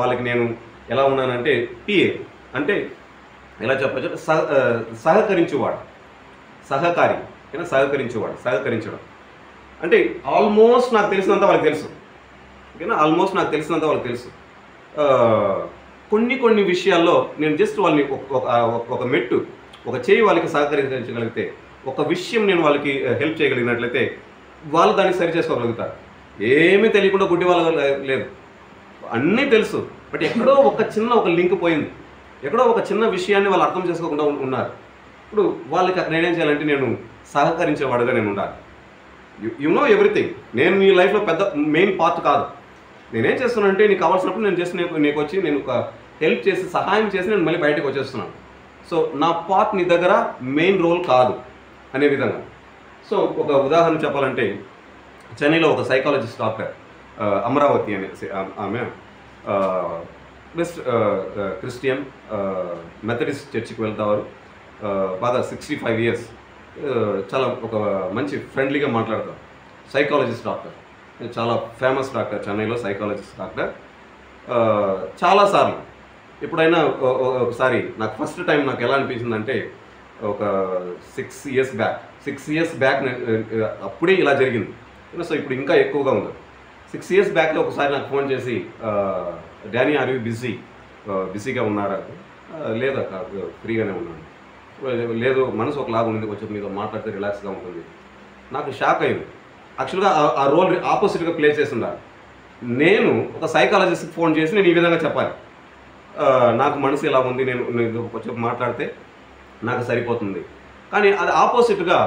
Speaker 1: వాళ్ళకి నేను ఎలా ఉన్నానంటే పిఏ అంటే ఎలా చెప్పచ్చు, సహకరించేవాడు, సహకారి ఓకేనా, సహకరించడం అంటే ఆల్మోస్ట్ నాకు తెలిసినంత వాళ్ళకి తెలుసు ఓకేనా, కొన్ని విషయాల్లో నేను జస్ట్ వాళ్ళని ఒక మెట్టు, ఒక చేయి వాళ్ళకి సహకరించగలిగితే, ఒక విషయం నేను వాళ్ళకి హెల్ప్ చేయగలిగినట్లయితే వాళ్ళు దాన్ని సరి చేసుకోగలుగుతారు. ఏమీ తెలియకుండా గుడ్డి వాళ్ళ లేదు, అన్నీ తెలుసు. బట్ ఎక్కడో ఒక లింక్ పోయింది, ఎక్కడో ఒక చిన్న విషయాన్ని వాళ్ళు అర్థం చేసుకోకుండా ఉన్నారు. ఇప్పుడు వాళ్ళకి అక్కడ నేనేం చేయాలంటే నేను సహకరించేవాడుగా నేను ఉండాలి. You know everything. నేను నీ లైఫ్లో పెద్ద మెయిన్ పార్ట్ కాదు. నేనేం చేస్తున్నానంటే నీకు కావాల్సినప్పుడు నేను జస్ట్ నీకు వచ్చి నేను ఒక హెల్ప్ చేసి సహాయం చేసి నేను మళ్ళీ బయటకు వచ్చేస్తున్నాను. సో నా పార్ట్ నీ దగ్గర మెయిన్ రోల్ కాదు అనే విధంగా. సో ఒక ఉదాహరణ చెప్పాలంటే చెన్నైలో ఒక సైకాలజిస్ట్ డాక్టర్ అమరావతి అనే ఆమె బెస్ట్ క్రిస్టియన్ మెథడిస్ట్ చర్చికి వెళ్తావారు. బాగా 65 years, చాలా ఒక మంచి ఫ్రెండ్లీగా మాట్లాడతారు. సైకాలజిస్ట్ డాక్టర్, చాలా ఫేమస్ డాక్టర్ చెన్నైలో, సైకాలజిస్ట్ డాక్టర్. చాలాసార్లు ఎప్పుడైనా ఒకసారి నాకు ఫస్ట్ టైం నాకు ఎలా అనిపించిందంటే ఒక 6 years బ్యాక్ అప్పుడే ఇలా జరిగింది. సో ఇప్పుడు ఇంకా ఎక్కువగా ఉంది. 6 years బ్యాక్లో ఒకసారి నాకు ఫోన్ చేసి డానీ ఆర్ యూ బిజీగా ఉన్నారా? లేదా ఫ్రీగానే ఉన్నాను. లేదు మనసు ఒకలాగా ఉంది, కొంచెం మీతో మాట్లాడితే రిలాక్స్గా ఉంటుంది. నాకు షాక్ అయింది. యాక్చువల్గా ఆ రోల్ ఆపోజిట్గా ప్లే చేసి ఉండాలి. నేను ఒక సైకాలజిస్ట్కి ఫోన్ చేసి నేను ఈ విధంగా చెప్పాలి, నాకు మనసు ఇలా ఉంది, నేను కొంచెం మాట్లాడితే నాకు సరిపోతుంది. కానీ అది ఆపోజిట్గా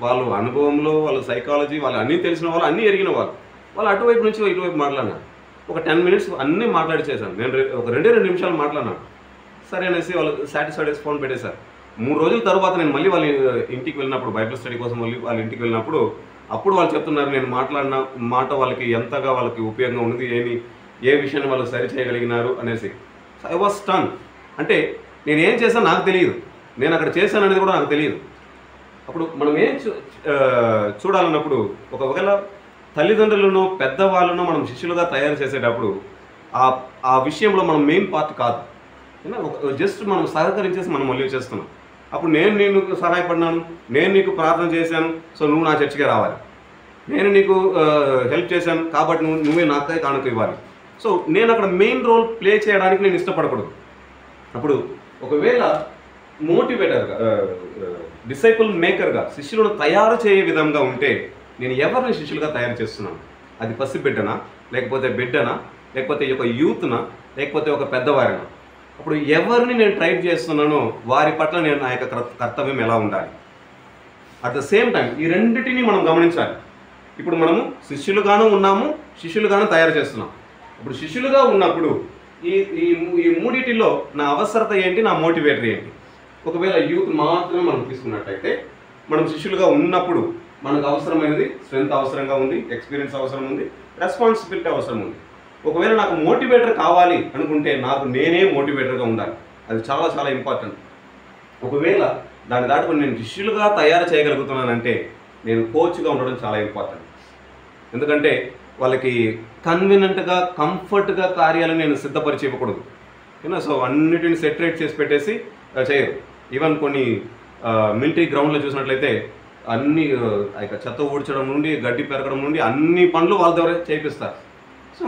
Speaker 1: వాళ్ళు అనుభవంలో, వాళ్ళు సైకాలజీ, వాళ్ళు అన్నీ తెలిసిన వాళ్ళు, అన్నీ ఎరిగిన వాళ్ళు అటువైపు నుంచి ఇటువైపు మాట్లాడినారు. ఒక 10 minutes అన్నీ మాట్లాడి చేశాను. నేను ఒక 2 నిమిషాలు మాట్లాడినాను. సరే అనేసి వాళ్ళు సాటిస్ఫైడ్ ఫోన్ పెట్టేశారు. 3 రోజుల తర్వాత నేను మళ్ళీ వాళ్ళ ఇంటికి వెళ్ళినప్పుడు, బైబిల్ స్టడీ కోసం మళ్ళీ వాళ్ళ ఇంటికి వెళ్ళినప్పుడు అప్పుడు వాళ్ళు చెప్తున్నారు నేను మాట్లాడిన మాట వాళ్ళకి ఎంతగా వాళ్ళకి ఉపయోగంగా ఉంది, ఏ విషయాన్ని వాళ్ళు సరి చేయగలిగినారు అనేసి. I was stun. అంటే నేను ఏం చేశాను నాకు తెలియదు, నేను అక్కడ చేశాను అనేది కూడా నాకు తెలియదు. అప్పుడు మనం ఏం చూడాలన్నప్పుడు ఒకవేళ తల్లిదండ్రులను, పెద్దవాళ్ళను మనం శిష్యులుగా తయారు చేసేటప్పుడు ఆ విషయంలో మనం మెయిన్ పార్ట్ కాదు, జస్ట్ మనం సహకరించేసి మనం మళ్ళీ చేస్తున్నాం. అప్పుడు నేను నీకు సహాయపడినాను, నేను నీకు ప్రార్థన చేశాను, సో నువ్వు నా చర్చికే రావాలి. నేను నీకు హెల్ప్ చేశాను కాబట్టి నువ్వే నాకే కానుక ఇవ్వాలి. సో నేను అక్కడ మెయిన్ రోల్ ప్లే చేయడానికి నేను ఇష్టపడకూడదు. అప్పుడు ఒకవేళ మోటివేటర్గా, డిసైపుల్ మేకర్గా, శిష్యులను తయారు చేయే విధంగా ఉంటే నేను ఎవరిని శిష్యులుగా తయారు చేస్తున్నాను? అది పసి బిడ్డనా, లేకపోతే బిడ్డనా, లేకపోతే ఈ యొక్క యూత్నా, లేకపోతే ఒక పెద్దవారినా? అప్పుడు ఎవరిని నేను ట్రైన్ చేస్తున్నానో వారి పట్ల నేను నా యొక్క కర్తవ్యం ఎలా ఉండాలి? అట్ ద సేమ్ టైం ఈ రెండింటిని మనం గమనించాలి. ఇప్పుడు మనము శిష్యులుగాను ఉన్నాము, శిష్యులుగాను తయారు చేస్తున్నాం. ఇప్పుడు శిష్యులుగా ఉన్నప్పుడు ఈ ఈ మూడిటిలో నా అవసరత ఏంటి, నా మోటివేటర్ ఏంటి? ఒకవేళ యూత్ మాత్రమే మనం తీసుకున్నట్టయితే, మనం శిష్యులుగా ఉన్నప్పుడు మనకు అవసరమైనది స్ట్రెంత్ అవసరంగా ఉంది, ఎక్స్పీరియన్స్ అవసరం ఉంది, రెస్పాన్సిబిలిటీ అవసరం ఉంది. ఒకవేళ నాకు మోటివేటర్ కావాలి అనుకుంటే నాకు నేనే మోటివేటర్గా ఉండాలి. అది చాలా చాలా ఇంపార్టెంట్. ఒకవేళ దాన్ని దాటుకొని నేను శిష్యులుగా తయారు చేయగలుగుతున్నానంటే నేను కోచ్గా ఉండడం చాలా ఇంపార్టెంట్. ఎందుకంటే వాళ్ళకి కన్వీనియంట్గా, కంఫర్ట్గా కార్యాలను నేను సిద్ధపరిచి ఇవ్వకూడదు. సో అన్నిటిని సెటరేట్ చేసి పెట్టేసి చేయరు. ఈవెన్ కొన్ని మిలిటరీ గ్రౌండ్లో చూసినట్లయితే అన్ని చెత్త ఊడ్చడం నుండి, గడ్డి పెరగడం నుండి అన్ని పనులు వాళ్ళ ద్వారా చేయిస్తారు. So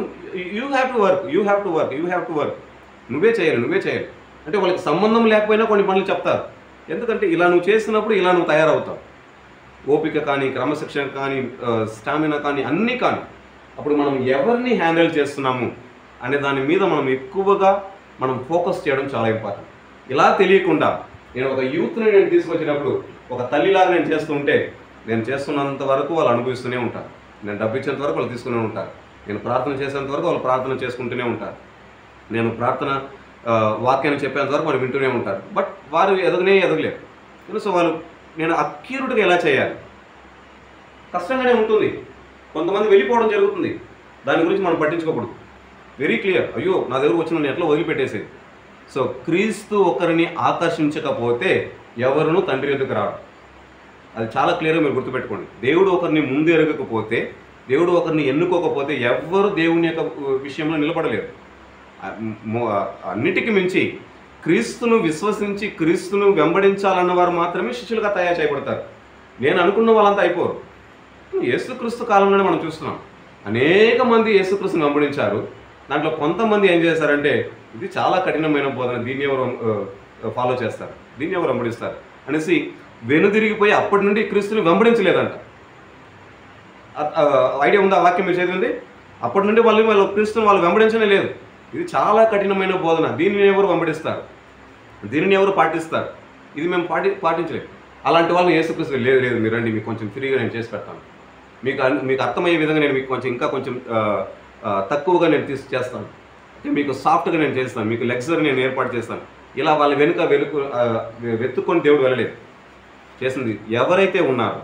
Speaker 1: you have to work. నువ్వే చేయాలి. అంటే వాళ్ళకి సంబంధం లేకపోయినా కొన్ని పనులు చెప్తారు. ఎందుకంటే ఇలా నువ్వు చేసినప్పుడు ఇలా నువ్వు తయారవుతావు. ఓపిక కానీ, క్రమశిక్షణ కానీ, స్టామినా కానీ, అన్నీ కానీ. అప్పుడు మనం ఎవరిని హ్యాండిల్ చేస్తున్నాము అనే దాని మీద మనం ఎక్కువగా ఫోకస్ చేయడం చాలా ఇంపార్టెంట్. ఇలా తెలియకుండా నేను ఒక యూత్ని నేను తీసుకొచ్చినప్పుడు ఒక తల్లిలాగా నేను చేస్తూ ఉంటే, నేను చేస్తున్నంత వరకు వాళ్ళు అనుభవిస్తూనే ఉంటారు. నేను డబ్బు ఇచ్చేంత వరకు వాళ్ళు తీసుకునే ఉంటారు. నేను ప్రార్థన చేసేంత వరకు వాళ్ళు ప్రార్థన చేసుకుంటూనే ఉంటారు. నేను ప్రార్థన వాక్యాన్ని చెప్పేంత వరకు వాళ్ళు వింటూనే ఉంటారు. బట్ వారు ఎదగలేరు. సో వాళ్ళు నేను అక్యూరేట్గా ఎలా చేయాలి? కష్టంగానే ఉంటుంది. కొంతమంది వెళ్ళిపోవడం జరుగుతుంది. దాని గురించి మనం పట్టించుకోకూడదు. Very clear. అయ్యో నా దగ్గర వచ్చిన నేను ఎట్లా వదిలిపెట్టేసేది. సో క్రీస్తు ఒకరిని ఆకర్షించకపోతే ఎవరునూ తండ్రి ఎదుకు రాడు. అది చాలా క్లియర్గా మీరు గుర్తుపెట్టుకోండి. దేవుడు ఒకరిని ముందు ఎరగకపోతే, దేవుడు ఒకరిని ఎన్నుకోకపోతే ఎవ్వరు దేవుని యొక్క విషయంలో నిలబడలేరు. అన్నిటికీ మించి క్రీస్తును విశ్వసించి క్రీస్తును వెంబడించాలన్న వారు మాత్రమే శిష్యులుగా తయారు చేయబడతారు. నేను అనుకున్న వాళ్ళంతా అయిపోరు. యేసుక్రీస్తు కాలంలోనే మనం చూస్తున్నాం. అనేక మంది యేసుక్రీస్తుని వెంబడించారు. దాంట్లో కొంతమంది ఏం చేశారంటే, ఇది చాలా కఠినమైన బోధన, దీన్ని ఎవరు ఫాలో చేస్తారు, దీన్ని ఎవరు వెంబడిస్తారు అనేసి వెనుదిరిగిపోయి అప్పటి నుండి క్రీస్తుని వెంబడించలేదంట. ఐడియా ఉందా? వాక్యం మీరు చదివింది. అప్పటి నుండి వాళ్ళు క్రీస్తుని వాళ్ళు వెంబడించనే లేదు. ఇది చాలా కఠినమైన బోధన, దీనిని ఎవరు వెంబడిస్తారు, దీనిని ఎవరు పాటిస్తారు, ఇది మేము పాటించలేదు. అలాంటి వాళ్ళని యేసుక్రీస్తు లేదు మీరు రండి, మీకు కొంచెం ఫ్రీగా నేను చేసి పెడతాను, మీకు అర్థమయ్యే విధంగా నేను మీకు ఇంకా కొంచెం తక్కువగా నేను చేస్తాను, మీకు సాఫ్ట్గా నేను చేస్తాను, మీకు లగ్జరీ నేను ఏర్పాటు చేస్తాను. ఇలా వాళ్ళ వెతుక్కొని దేవుడు వెళ్ళలేదు. చేసింది ఎవరైతే ఉన్నారో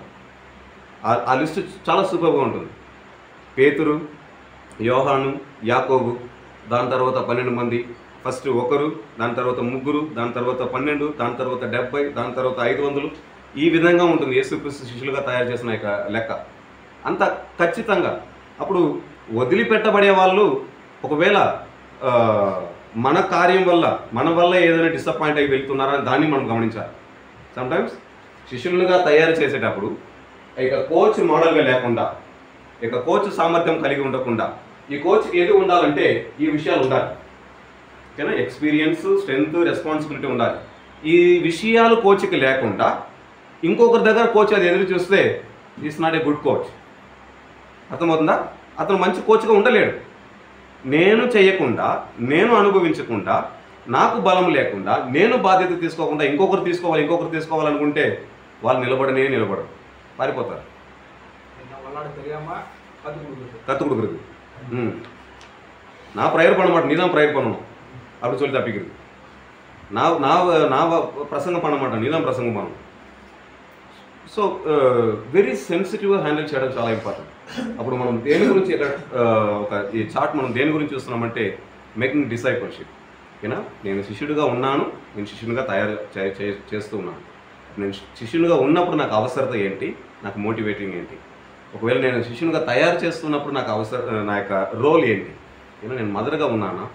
Speaker 1: ఆ లిస్టు చాలా సూపర్గా ఉంటుంది. పేతురు, యోహాను, యాకోబు, దాని తర్వాత 12 మంది, ఫస్ట్ ఒకరు, దాని తర్వాత 3, దాని తర్వాత 12, దాని తర్వాత 70, దాని తర్వాత 500. ఈ విధంగా ఉంటుంది యేసుక్రీస్తు శిష్యులుగా తయారు చేసిన యొక్క లెక్క. అంత ఖచ్చితంగా. అప్పుడు వదిలిపెట్టబడే వాళ్ళు ఒకవేళ మన కార్యం వల్ల, మన వల్ల ఏదైనా డిసప్పాయింట్ అయి వెళ్తున్నారా దాన్ని మనం గమనించాలి. సమ్టైమ్స్ శిష్యులుగా తయారు చేసేటప్పుడు ఇక కోచ్ మోడల్గా లేకుండా, ఇక కోచ్ సామర్థ్యం కలిగి ఉండకుండా, ఈ కోచ్కి ఏది ఉండాలంటే ఈ విషయాలు ఉండాలి. ఓకేనా? ఎక్స్పీరియన్స్, స్ట్రెంగ్త్, రెస్పాన్సిబిలిటీ ఉండాలి. ఈ విషయాలు కోచ్కి లేకుండా ఇంకొకరి దగ్గర కోచ్ అది ఎదురు చూస్తే is not a good coach. అర్థమవుతుందా? అతను మంచి కోచ్గా ఉండలేడు. నేను చేయకుండా, నేను అనుభవించకుండా, నాకు బలం లేకుండా, నేను బాధ్యత తీసుకోకుండా ఇంకొకరు తీసుకోవాలనుకుంటే వాళ్ళు నిలబడరు, పారిపోతారు. கற்றுக் நான் ப்ரேயர் பண்ண மாட்டேன், நீ தான் ப்ரேயர் பண்ணணும் அப்படி சொல்லி தப்பிக்கிறது. நான் பிரசங்கம் பண்ண மாட்டேன், நீ தான் பிரசங்கம் பண்ணணும். సో వెరీ సెన్సిటివ్గా హ్యాండిల్ చేయడం చాలా ఇంపార్టెంట్. అప్పుడు మనం దేని గురించి ఒక ఈ చార్ట్ మనం దేని గురించి చూస్తున్నామంటే మేకింగ్ డిసైపుల్షిప్. ఓకేనా? నేను శిష్యుడిగా ఉన్నాను, నేను శిష్యునిగా తయారు చేస్తూ ఉన్నాను. నేను శిష్యునిగా ఉన్నప్పుడు నాకు అవసరత ఏంటి, నాకు మోటివేటింగ్ ఏంటి, ఒకవేళ నేను శిష్యునిగా తయారు చేస్తున్నప్పుడు నాకు నా యొక్క రోల్ ఏంటి. నేను మదర్గా ఉన్నానా,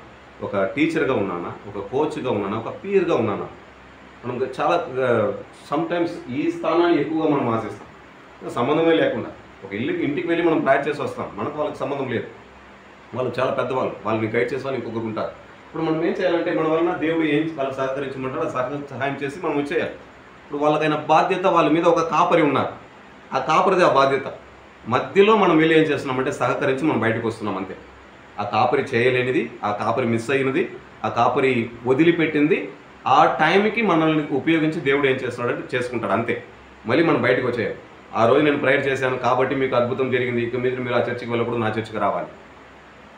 Speaker 1: ఒక టీచర్గా ఉన్నానా, ఒక కోచ్గా ఉన్నానా, ఒక పీర్గా ఉన్నానా. మనం చాలా సమ్టైమ్స్ ఈ స్థానాన్ని ఎక్కువగా మనం ఆశిస్తాం, సంబంధమే లేకుండా. ఒక ఇంటికి వెళ్ళి మనం ప్రేయర్ చేసి వస్తాం, మనకు వాళ్ళకి సంబంధం లేదు, వాళ్ళు చాలా పెద్దవాళ్ళు, వాళ్ళని గైడ్ చేసే వాళ్ళు ఇంకొకరు ఉంటారు. ఇప్పుడు మనం ఏం చేయాలంటే మన వలన దేవుడు ఏం వాళ్ళకి సహకరించమంటారో సహాయం చేసి మనం వచ్చేయాలి. ఇప్పుడు వాళ్ళకైన బాధ్యత, వాళ్ళ మీద ఒక కాపరి ఉన్నారు, ఆ కాపరిది ఆ బాధ్యత. మధ్యలో మనం వెళ్ళి ఏం చేస్తున్నామంటే సహకరించి మనం బయటకు వస్తున్నాం అంతే. ఆ కాపరి చేయలేనిది, ఆ కాపరి మిస్ అయినది, ఆ కాపరి వదిలిపెట్టింది ఆ టైంకి మనల్ని ఉపయోగించి దేవుడు ఏం చేస్తున్నాడంటే చేసుకుంటాడు అంతే. మళ్ళీ మనం బయటకు వచ్చేయాలి. ఆ రోజు నేను ప్రేయర్ చేశాను కాబట్టి మీకు అద్భుతం జరిగింది, ఇక మీద మీరు ఆ చర్చికి వెళ్ళకూడదు, నా చర్చికి రావాలి.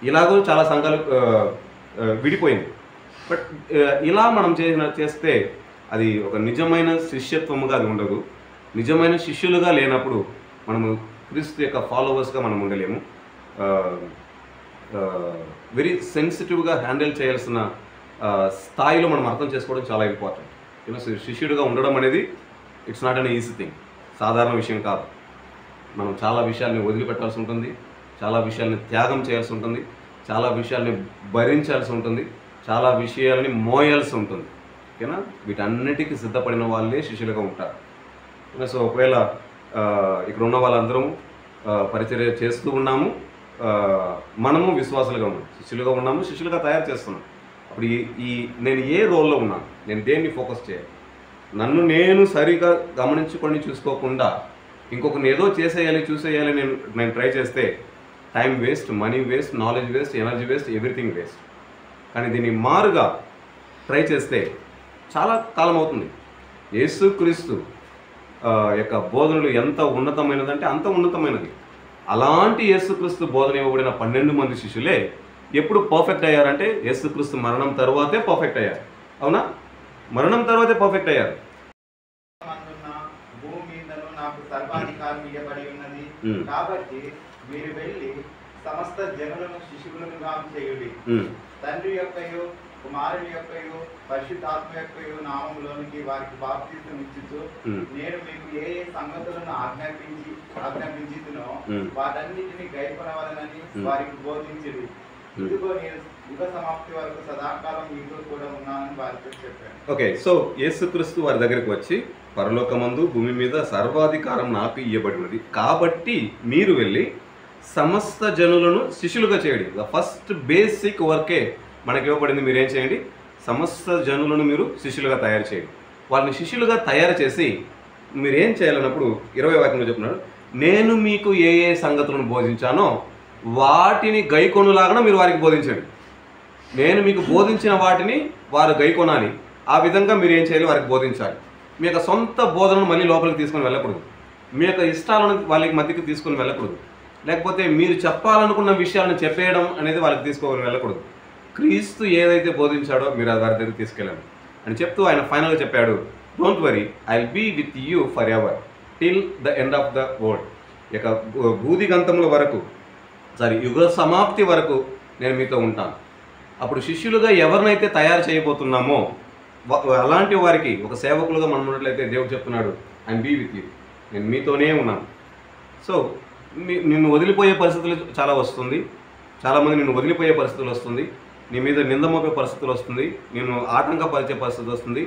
Speaker 1: ఇలాగో చాలా సంఘాలు విడిపోయింది. బట్ ఇలా మనం చేస్తే అది ఒక నిజమైన శిష్యత్వముగా అది ఉండదు. నిజమైన శిష్యులుగా లేనప్పుడు మనము క్రీస్తు యొక్క ఫాలోవర్స్గా మనం ఉండలేము. వెరీ సెన్సిటివ్గా హ్యాండిల్ చేయాల్సిన స్థాయిలో మనం అర్థం చేసుకోవడం చాలా ఇంపార్టెంట్. శిష్యుడిగా ఉండడం అనేది it's not an easy thing, సాధారణ విషయం కాదు. మనం చాలా విషయాల్ని వదిలిపెట్టాల్సి ఉంటుంది, చాలా విషయాల్ని త్యాగం చేయాల్సి ఉంటుంది, చాలా విషయాల్ని భరించాల్సి ఉంటుంది, చాలా విషయాలని మోయాల్సి ఉంటుంది. ఓకేనా? వీటన్నిటికీ సిద్ధపడిన వాళ్ళే శిష్యులుగా ఉంటారు. సో ఒకవేళ ఇక్కడ ఉన్న వాళ్ళందరం పరిచర్య చేస్తూ ఉన్నాము, మనము విశ్వాసులుగా ఉన్నాం, శిష్యులుగా ఉన్నాము, శిష్యులుగా తయారు చేస్తున్నాం. అప్పుడు నేను ఏ రోల్లో ఉన్నాను, నేను దేన్ని ఫోకస్ చేయాలి? నన్ను నేను సరిగా గమనించుకొని చూసుకోకుండా ఇంకొకరిని ఏదో చేసేయాలి చూసేయాలి నేను ట్రై చేస్తే time waste, money waste, knowledge waste, energy waste, everything waste. కానీ దీన్ని మారుగా ట్రై చేస్తే చాలా కాలం అవుతుంది. యేసుక్రీస్తు యొక్క బోధనలు ఎంత ఉన్నతమైనదంటే అంత ఉన్నతమైనది. అలాంటి యేసుక్రీస్తు బోధన ఇవ్వబడిన 12 మంది శిష్యులే ఎప్పుడు పర్ఫెక్ట్ అయ్యారంటే యేసుక్రీస్తు మరణం తర్వాతే పర్ఫెక్ట్ అయ్యారు. అవునా? మరణం తర్వాతే పర్ఫెక్ట్ అయ్యారు.
Speaker 3: భూమి మీదను నాకు సర్వాధికారం ఇవ్వబడి ఉన్నది, కాబట్టి మీరు వెళ్ళి సమస్త జనులను శిశువులుగా చేయుడి. తండ్రి యొక్కయు కుమారుని యొక్కయు పరిశుద్ధాత్మ యొక్కయు నామములోనికి వారికి బాప్తిస్మం ఇచ్చుచు నేను మీకు ఏ ఏ సంగతులను ఆజ్ఞాపించితునో వాటన్నిటిని గైకొనవలెనని వారికి బోధించుడి. ఇదిగో నేను యుగ సమాప్తి వరకు సదాకాలం మీతో కూడా ఉన్నానని వారితో చెప్పాను.
Speaker 1: ఓకే, సో యేసుక్రీస్తు వారి దగ్గరికి వచ్చి పరలోకమందు భూమి మీద సర్వాధికారం నాకు ఇవ్వబడినది, కాబట్టి మీరు వెళ్ళి సమస్త జనులను శిష్యులుగా చేయండి. ద ఫస్ట్ బేసిక్ వర్కే మనకి ఇవ్వబడింది. మీరేం చేయండి? సమస్త జనులను మీరు శిష్యులుగా తయారు చేయండి. వాళ్ళని శిష్యులుగా తయారు చేసి మీరేం చేయాలన్నప్పుడు 20వ వాక్యంలో చెప్తున్నాడు, నేను మీకు ఏ ఏ సంగతులను బోధించానో వాటిని గైకొనులాగా మీరు వారికి బోధించండి. నేను మీకు బోధించిన వాటిని వారు గైకొనాలి. ఆ విధంగా మీరు ఏం చేయాలి? వారికి బోధించాలి. మీ యొక్క సొంత బోధనను మళ్ళీ లోపలికి తీసుకొని వెళ్ళకూడదు. మీ యొక్క ఇష్టాలను వాళ్ళకి మధ్యకి తీసుకొని వెళ్ళకూడదు. లేకపోతే మీరు చెప్పాలనుకున్న విషయాలను చెప్పేయడం అనేది వాళ్ళకి తీసుకొని వెళ్ళకూడదు. క్రీస్తు ఏదైతే బోధించాడో మీరు అది వారి దగ్గరికి తీసుకెళ్ళండి అని చెప్తూ ఆయన ఫైనల్గా చెప్పాడు, don't worry, I will be with you forever till the end of the world. ఇక భూదిగంతముల వరకు, యుగ సమాప్తి వరకు నేను మీతో ఉంటాను. అప్పుడు శిష్యులుగా ఎవరినైతే తయారు చేయబోతున్నామో అలాంటి వారికి ఒక సేవకులుగా మనం ఉన్నట్లయితే దేవుడు చెప్తున్నాడు, ఐ బీ విత్ యూ, నేను మీతోనే ఉన్నాను. సో నిన్ను వదిలిపోయే పరిస్థితులు చాలా వస్తుంది, చాలామంది నిన్ను వదిలిపోయే పరిస్థితులు వస్తుంది, నీ మీద నింద మోపే పరిస్థితులు వస్తుంది, నిన్ను ఆటంకపరిచే పరిస్థితి వస్తుంది,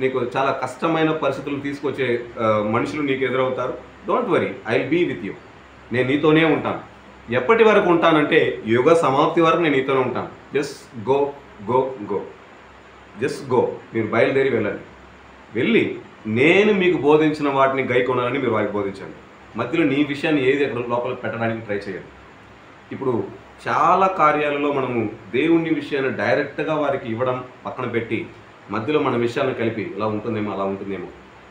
Speaker 1: నీకు చాలా కష్టమైన పరిస్థితులు తీసుకొచ్చే మనుషులు నీకు ఎదురవుతారు. Don't worry, I will be with you, నేను నీతోనే ఉంటాను. ఎప్పటి వరకు ఉంటానంటే యుగ సమాప్తి వరకు నేను నీతోనే ఉంటాను. Just go go go, just go. మీరు బయలుదేరి వెళ్ళండి. వెళ్ళి నేను మీకు బోధించిన వాటిని గైకొనాలని మీరు వారికి బోధించండి. మధ్యలో నీ విషయాన్ని ఏది అక్కడ లోపల పెట్టడానికి ట్రై చేయండి. ఇప్పుడు చాలా కార్యాలలో మనము దేవుని విషయాన్ని డైరెక్ట్గా వారికి ఇవ్వడం పక్కన పెట్టి మధ్యలో మన విషయాలను కలిపి ఇలా ఉంటుందేమో అలా ఉంటుందేమో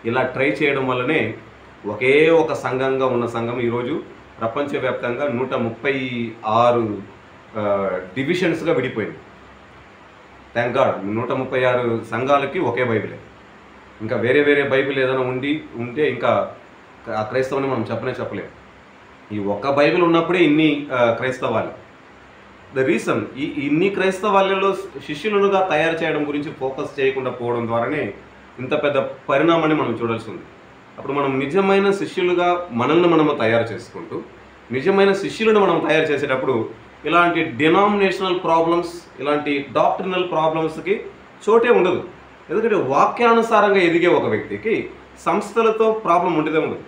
Speaker 1: ఇలా ట్రై చేయడం వల్లనే ఒకే ఒక సంఘంగా ఉన్న సంఘం ఈరోజు ప్రపంచవ్యాప్తంగా 136 డివిజన్స్గా విడిపోయింది. థ్యాంక్ గాడ్, 136 సంఘాలకి ఒకే బైబిలే. ఇంకా వేరే వేరే బైబిల్ ఏదైనా ఉంటే ఇంకా ఆ క్రైస్తవాన్ని మనం చెప్పలేము. ఈ ఒక్క బైబిల్ ఉన్నప్పుడే ఇన్ని క్రైస్తవాలు. ద రీజన్ ఇన్ని క్రైస్తవాళ్ళలో శిష్యులుగా తయారు చేయడం గురించి ఫోకస్ చేయకుండా పోవడం ద్వారానే ఇంత పెద్ద పరిణామాన్ని మనం చూడాల్సి ఉంది. అప్పుడు మనం నిజమైన శిష్యులుగా మనల్ని మనము తయారు చేసుకుంటూ నిజమైన శిష్యులను మనం తయారు చేసేటప్పుడు ఇలాంటి డినామినేషనల్ ప్రాబ్లమ్స్, ఇలాంటి డాక్ట్రినల్ ప్రాబ్లమ్స్కి చోటే ఉండదు. ఎందుకంటే వాక్యానుసారంగా ఎదిగే ఒక వ్యక్తికి సంస్థలతో ప్రాబ్లం ఉండదే ఉండదు.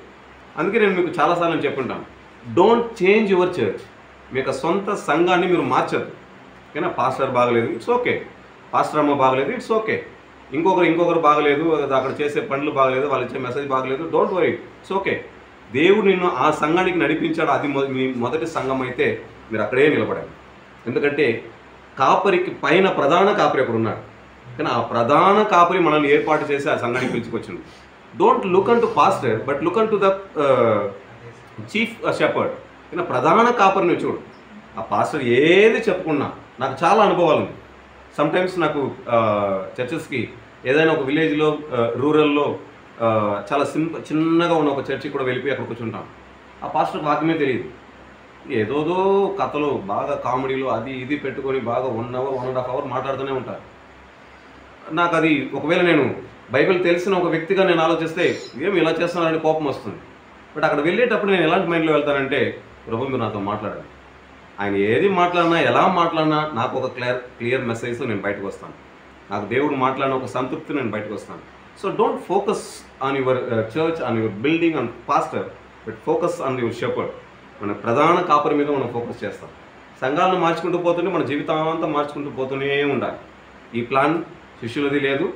Speaker 1: అందుకే నేను మీకు చాలాసార్లు చెప్పుంటాను, డోంట్ చేంజ్ యువర్ చర్చ్. మీ యొక్క సొంత సంఘాన్ని మీరు మార్చద్దు. ఓకేనా? పాస్టర్ బాగలేదు, ఇట్స్ ఓకే. పాస్టర్ అమ్మ బాగలేదు, ఇట్స్ ఓకే. ఇంకొకరు బాగలేదు, అక్కడ చేసే పనులు బాగలేదు, వాళ్ళు ఇచ్చే మెసేజ్ బాగలేదు, డోంట్ వరీ, ఇట్స్ ఓకే. దేవుడు నిన్ను ఆ సంఘానికి నడిపించాడు, అది మీ మొదటి సంఘం అయితే మీరు అక్కడే నిలబడండి. ఎందుకంటే కాపరికి పైన ప్రధాన కాపరి ఒకడు ఉన్నాడు, కానీ ఆ ప్రధాన కాపరి మనల్ని ఏర్పాటు చేసి ఆ సంఘానికి పిలుచుకొచ్చింది. Don't look on to pastor, but look on to the chief shepherd. కానీ ప్రధాన కాపరిని చూడు. ఆ పాస్టర్ ఏది చెప్పుకున్నా, నాకు చాలా అనుభవాలు ఉంది. సమ్టైమ్స్ నాకు చర్చెస్కి ఏదైనా ఒక విలేజ్లో రూరల్లో చాలా చిన్నగా ఉన్న ఒక చర్చికి కూడా వెళ్ళిపోయి అక్కడ కూర్చుంటాం. ఆ పాస్టర్ వాక్యమే తెలియదు, ఏదోదో కథలు బాగా కామెడీలు అది ఇది పెట్టుకొని బాగా 1 hour 1.5 hour మాట్లాడుతూనే ఉంటారు. నాకు అది ఒకవేళ నేను బైబిల్ తెలిసిన ఒక వ్యక్తిగా నేను ఆలోచిస్తే ఏమి ఇలా చేస్తున్నానని కోపం వస్తుంది. బట్ అక్కడ వెళ్ళేటప్పుడు నేను ఎలాంటి మైండ్లో వెళ్తానంటే, ప్రభు మీరు నాతో మాట్లాడండి. ఆయన ఏది మాట్లాడినా ఎలా మాట్లాడినా నాకు ఒక క్లియర్ మెసేజ్తో నేను బయటకు వస్తాను. నాకు దేవుడు మాట్లాడిన ఒక సంతృప్తి నేను బయటకు వస్తాను. So don't focus on your church, on your building, on pastor, but focus on your shepherd. మన ప్రధాన కాపరి మీద మనం ఫోకస్ చేస్తాం. సంఘాలను మార్చుకుంటూ పోతుంటే మన జీవితాంతం మార్చుకుంటూ పోతూనే ఉండాలి. ఈ ప్లాన్ శిష్యులది లేదు,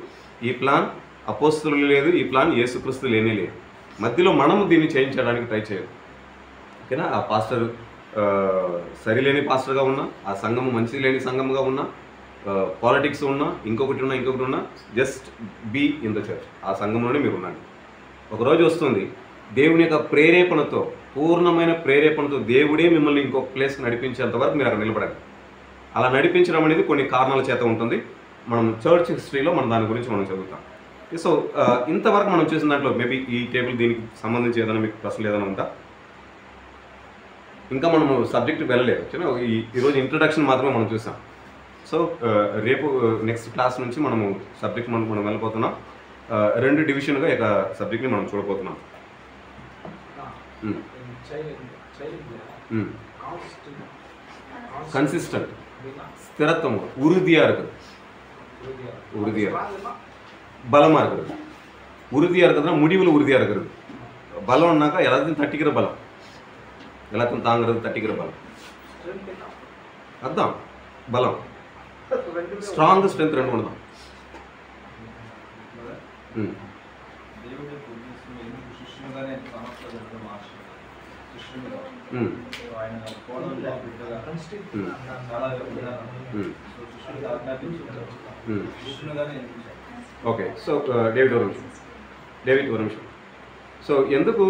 Speaker 1: ఈ ప్లాన్ అపోస్తలులు లేదు, ఈ ప్లాన్ యేసుక్రీస్తు లేనే లేదు. మధ్యలో మనము దీన్ని చేయించడానికి ట్రై చేయాలి. ఓకేనా? ఆ పాస్టర్ సరిలేని పాస్టర్గా ఉన్నా, ఆ సంఘము మంచి లేని సంఘముగా ఉన్నా, పాలిటిక్స్ ఉన్నా, ఇంకొకటి ఉన్నా, just be in the church. ఆ సంఘంలోనే మీరు ఉండండి. ఒకరోజు వస్తుంది దేవుని యొక్క ప్రేరేపణతో, పూర్ణమైన ప్రేరేపణతో దేవుడే మిమ్మల్ని ఇంకొక ప్లేస్కి నడిపించేంత వరకు మీరు అక్కడ నిలబడాలి. అలా నడిపించడం అనేది కొన్ని కారణాల చేత ఉంటుంది. మనం చర్చ్ హిస్టరీలో మనం దాని గురించి మనం చదువుతాం. సో ఇంతవరకు మనం చూసిన దాంట్లో మేబీ ఈ టేబుల్ దీనికి సంబంధించి ఏదైనా మీకు ప్రశ్నలు ఏదైనా ఉందా? ఇంకా మనము సబ్జెక్ట్కి వెళ్ళలేదు. ఈరోజు ఇంట్రడక్షన్ మాత్రమే మనం చూసాం. సో రేపు నెక్స్ట్ క్లాస్ నుంచి మనము సబ్జెక్ట్ మనం వెళ్ళిపోతున్నాం. 2 డివిజన్గా ఇక సబ్జెక్ట్ని మనం చూడబోతున్నాం. కన్సిస్టెంట్, స్థిరత్వం, உறுதியாக இருக்குது. பலமாக இருக்கிறது. உறுதியாக இருக்கிறதுனா முடிவில் உறுதியாக இருக்கிறது. பலம்னாக்கா எல்லாத்தையும் தட்டிக்கிற பலம், எல்லாத்தையும் தாங்கிறது, தட்டிக்கிற பலம், அதுதான் பலம். ஸ்ட்ராங் ஸ்ட்ரென்த் 2 ஒன்று தான். ఓకే. సో డేవిడ్ ఒక నిమిషం. సో ఎందుకు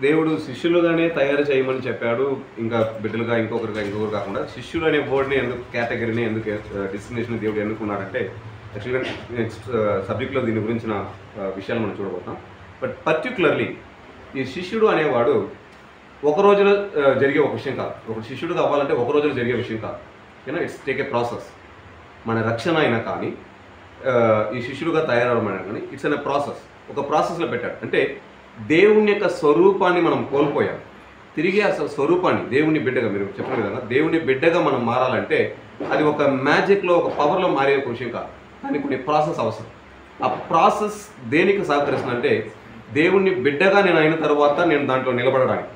Speaker 1: దేవుడు శిష్యులుగానే తయారు చేయమని చెప్పాడు, ఇంకా బిడ్డలుగా ఇంకొకరు కాకుండా శిష్యులు అనే వర్డ్ని ఎందుకు, కేటగిరీని ఎందుకు, డెస్టినేషన్ దేవుడు ఎన్నుకున్నాడంటే, యాక్చువల్గా నెక్స్ట్ సబ్జెక్ట్లో దీని గురించిన విషయాలు మనం చూడబోతాం. బట్ పర్టికులర్లీ ఈ శిష్యుడు అనేవాడు ఒక రోజులో జరిగే ఒక విషయం కాదు. ఒక శిష్యుడు అవ్వాలంటే ఒక రోజులో జరిగే విషయం కాదు. It's take a process. మన రక్షణ అయినా కానీ, ఈ శిష్యుడుగా తయారవడం అయినా కానీ, ఇట్స్ అనే ప్రాసెస్. ఒక ప్రాసెస్లో పెట్టాడు. అంటే దేవుని యొక్క స్వరూపాన్ని మనం కోల్పోయాం. తిరిగి అసలు స్వరూపాన్ని, దేవుని బిడ్డగా, మీరు చెప్పిన విధంగా దేవుని బిడ్డగా మనం మారాలంటే అది ఒక మ్యాజిక్లో, ఒక పవర్లో మారే ఒక విషయం కాదు. దానికి కొన్ని ప్రాసెస్ అవసరం. ఆ ప్రాసెస్ దేనికి సహకరిస్తుందంటే, దేవుని బిడ్డగా నేను అయిన తర్వాత నేను దాంట్లో నిలబడడానికి.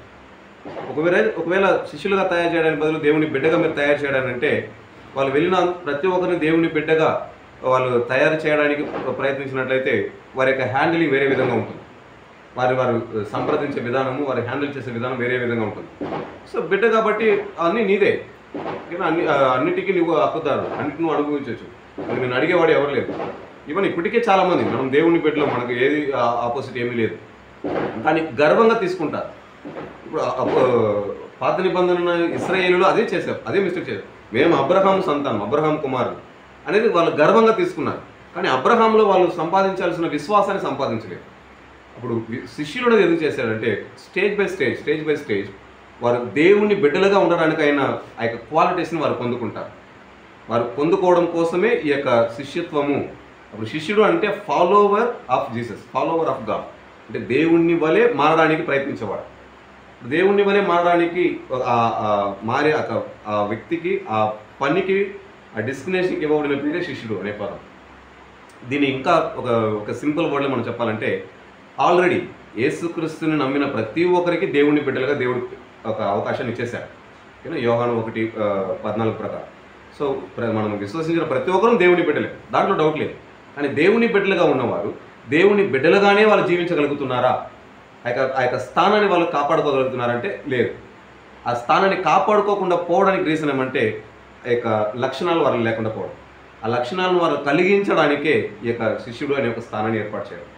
Speaker 1: ఒకవేళ శిష్యులుగా తయారు చేయడానికి బదులు దేవుని బిడ్డగా మీరు తయారు చేయడానంటే, వాళ్ళు వెళ్ళిన ప్రతి ఒక్కరిని దేవుని బిడ్డగా వాళ్ళు తయారు చేయడానికి ప్రయత్నించినట్లయితే వారి యొక్క హ్యాండిలింగ్ వేరే విధంగా ఉంటుంది. వారు సంప్రదించే విధానము, వారు హ్యాండిల్ చేసే విధానం వేరే విధంగా ఉంటుంది. సో బిడ్డ కాబట్టి అన్నీ నీదే, అన్నిటికీ నువ్వు హక్కుదారు, అన్నిటి నువ్వు అనుభవించవచ్చు. నేను అడిగేవాడు ఎవరు లేదు. ఈవెన్ ఇప్పటికే చాలామంది మనం దేవుని బిడ్డలో మనకు ఏది ఆపోజిట్ ఏమీ లేదు, కానీ గర్వంగా తీసుకుంటారు. ఇప్పుడు పాత నిబంధన ఇశ్రాయేలులో అదే చేశారు, అదే మిస్టేక్ చేశారు. మేము అబ్రహాం సంతానం, అబ్రహాం కుమారుడు అనేది వాళ్ళు గర్వంగా తీసుకున్నారు. కానీ అబ్రహాంలో వాళ్ళు సంపాదించాల్సిన విశ్వాసాన్ని సంపాదించలేదు. అప్పుడు శిష్యులు ఎందుకు చేశారంటే, స్టేజ్ బై స్టేజ్ వారు దేవుని బిడ్డలుగా ఉండడానికైనా ఆ యొక్క క్వాలిటీస్ని వారు పొందుకుంటారు. వారు పొందుకోవడం కోసమే ఈ యొక్క శిష్యత్వము. అప్పుడు శిష్యుడు అంటే follower of Jesus, follower of God, అంటే దేవుణ్ణి వలె మారడానికి ప్రయత్నించేవాడు. దేవుణ్ణి వలె మారడానికి మారే ఆ వ్యక్తికి, ఆ పనికి, ఆ డెస్టినేషన్కి ఇవ్వబడిన పేరే శిష్యుడు అనే పదం. దీన్ని ఇంకా ఒక సింపుల్ వర్డ్లో మనం చెప్పాలంటే, ఆల్రెడీ యేసుక్రీస్తుని నమ్మిన ప్రతి ఒక్కరికి దేవుని బిడ్డలుగా దేవుడు ఒక అవకాశాన్ని ఇచ్చేశాడు. యోహాను 1:14 ప్రకారం. సో మనం విశ్వసించిన ప్రతి ఒక్కరూ దేవుని బిడ్డలే, దాంట్లో డౌట్ లేదు. కానీ దేవుని బిడ్డలుగా ఉన్నవారు దేవుని బిడ్డలుగానే వాళ్ళు జీవించగలుగుతున్నారా, ఆ యొక్క స్థానాన్ని వాళ్ళు కాపాడుకోగలుగుతున్నారంటే లేదు. ఆ స్థానాన్ని కాపాడుకోకుండా పోవడానికి రీజన్ ఏమంటే ఈ యొక్క లక్షణాలు వారు లేకుండా పోవడం. ఆ లక్షణాలను వారు కలిగించడానికే ఈ యొక్క శిష్యుడు అనే ఒక స్థానాన్ని ఏర్పాటు చేయాలి.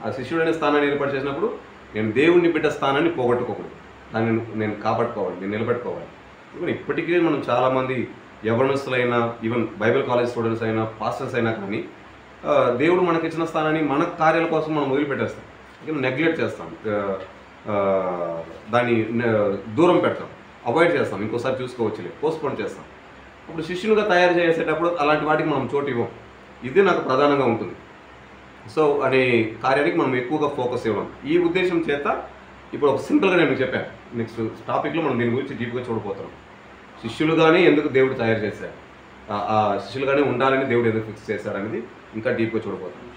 Speaker 1: ఆ శిష్యుడు అనే స్థానాన్ని ఏర్పాటు చేసినప్పుడు నేను దేవుణ్ణి బిడ్డ స్థానాన్ని పోగొట్టుకోకూడదు, దాన్ని నేను కాపాడుకోవాలి, నేను నిలబెట్టుకోవాలి. ఈవెన్ ఇప్పటికీ మనం చాలామంది యవనస్తులైనా, ఈవెన్ బైబిల్ కాలేజ్ స్టూడెంట్స్ అయినా, పాస్టర్స్ అయినా కానీ దేవుడు మనకిచ్చిన స్థానాన్ని మన కార్యాల కోసం మనం వదిలిపెట్టేస్తాం, నెగ్లెక్ట్ చేస్తాం, దాన్ని దూరం పెడతాం, అవాయిడ్ చేస్తాం, ఇంకోసారి చూసుకోవచ్చులే, పోస్ట్పోన్ చేస్తాం. అప్పుడు శిష్యులుగా తయారు చేసేటప్పుడు అలాంటి వాటికి మనం చోటు ఇవ్వం. ఇది నాకు ప్రధానంగా ఉంటుంది. సో అనే కార్యానికి మనం ఎక్కువగా ఫోకస్ ఇవ్వం. ఈ ఉద్దేశం చేత ఇప్పుడు ఒక సింపుల్గా నేను మీకు చెప్పాను. నెక్స్ట్ టాపిక్లో మనం దీని గురించి డీప్గా చూడబోతున్నాం. శిష్యులుగానే ఎందుకు దేవుడు తయారు చేశాడు, ఆ శిష్యులుగానే ఉండాలని దేవుడు ఎందుకు ఫిక్స్ చేశాడు అనేది ఇంకా డీప్గా చూడబోతున్నాం.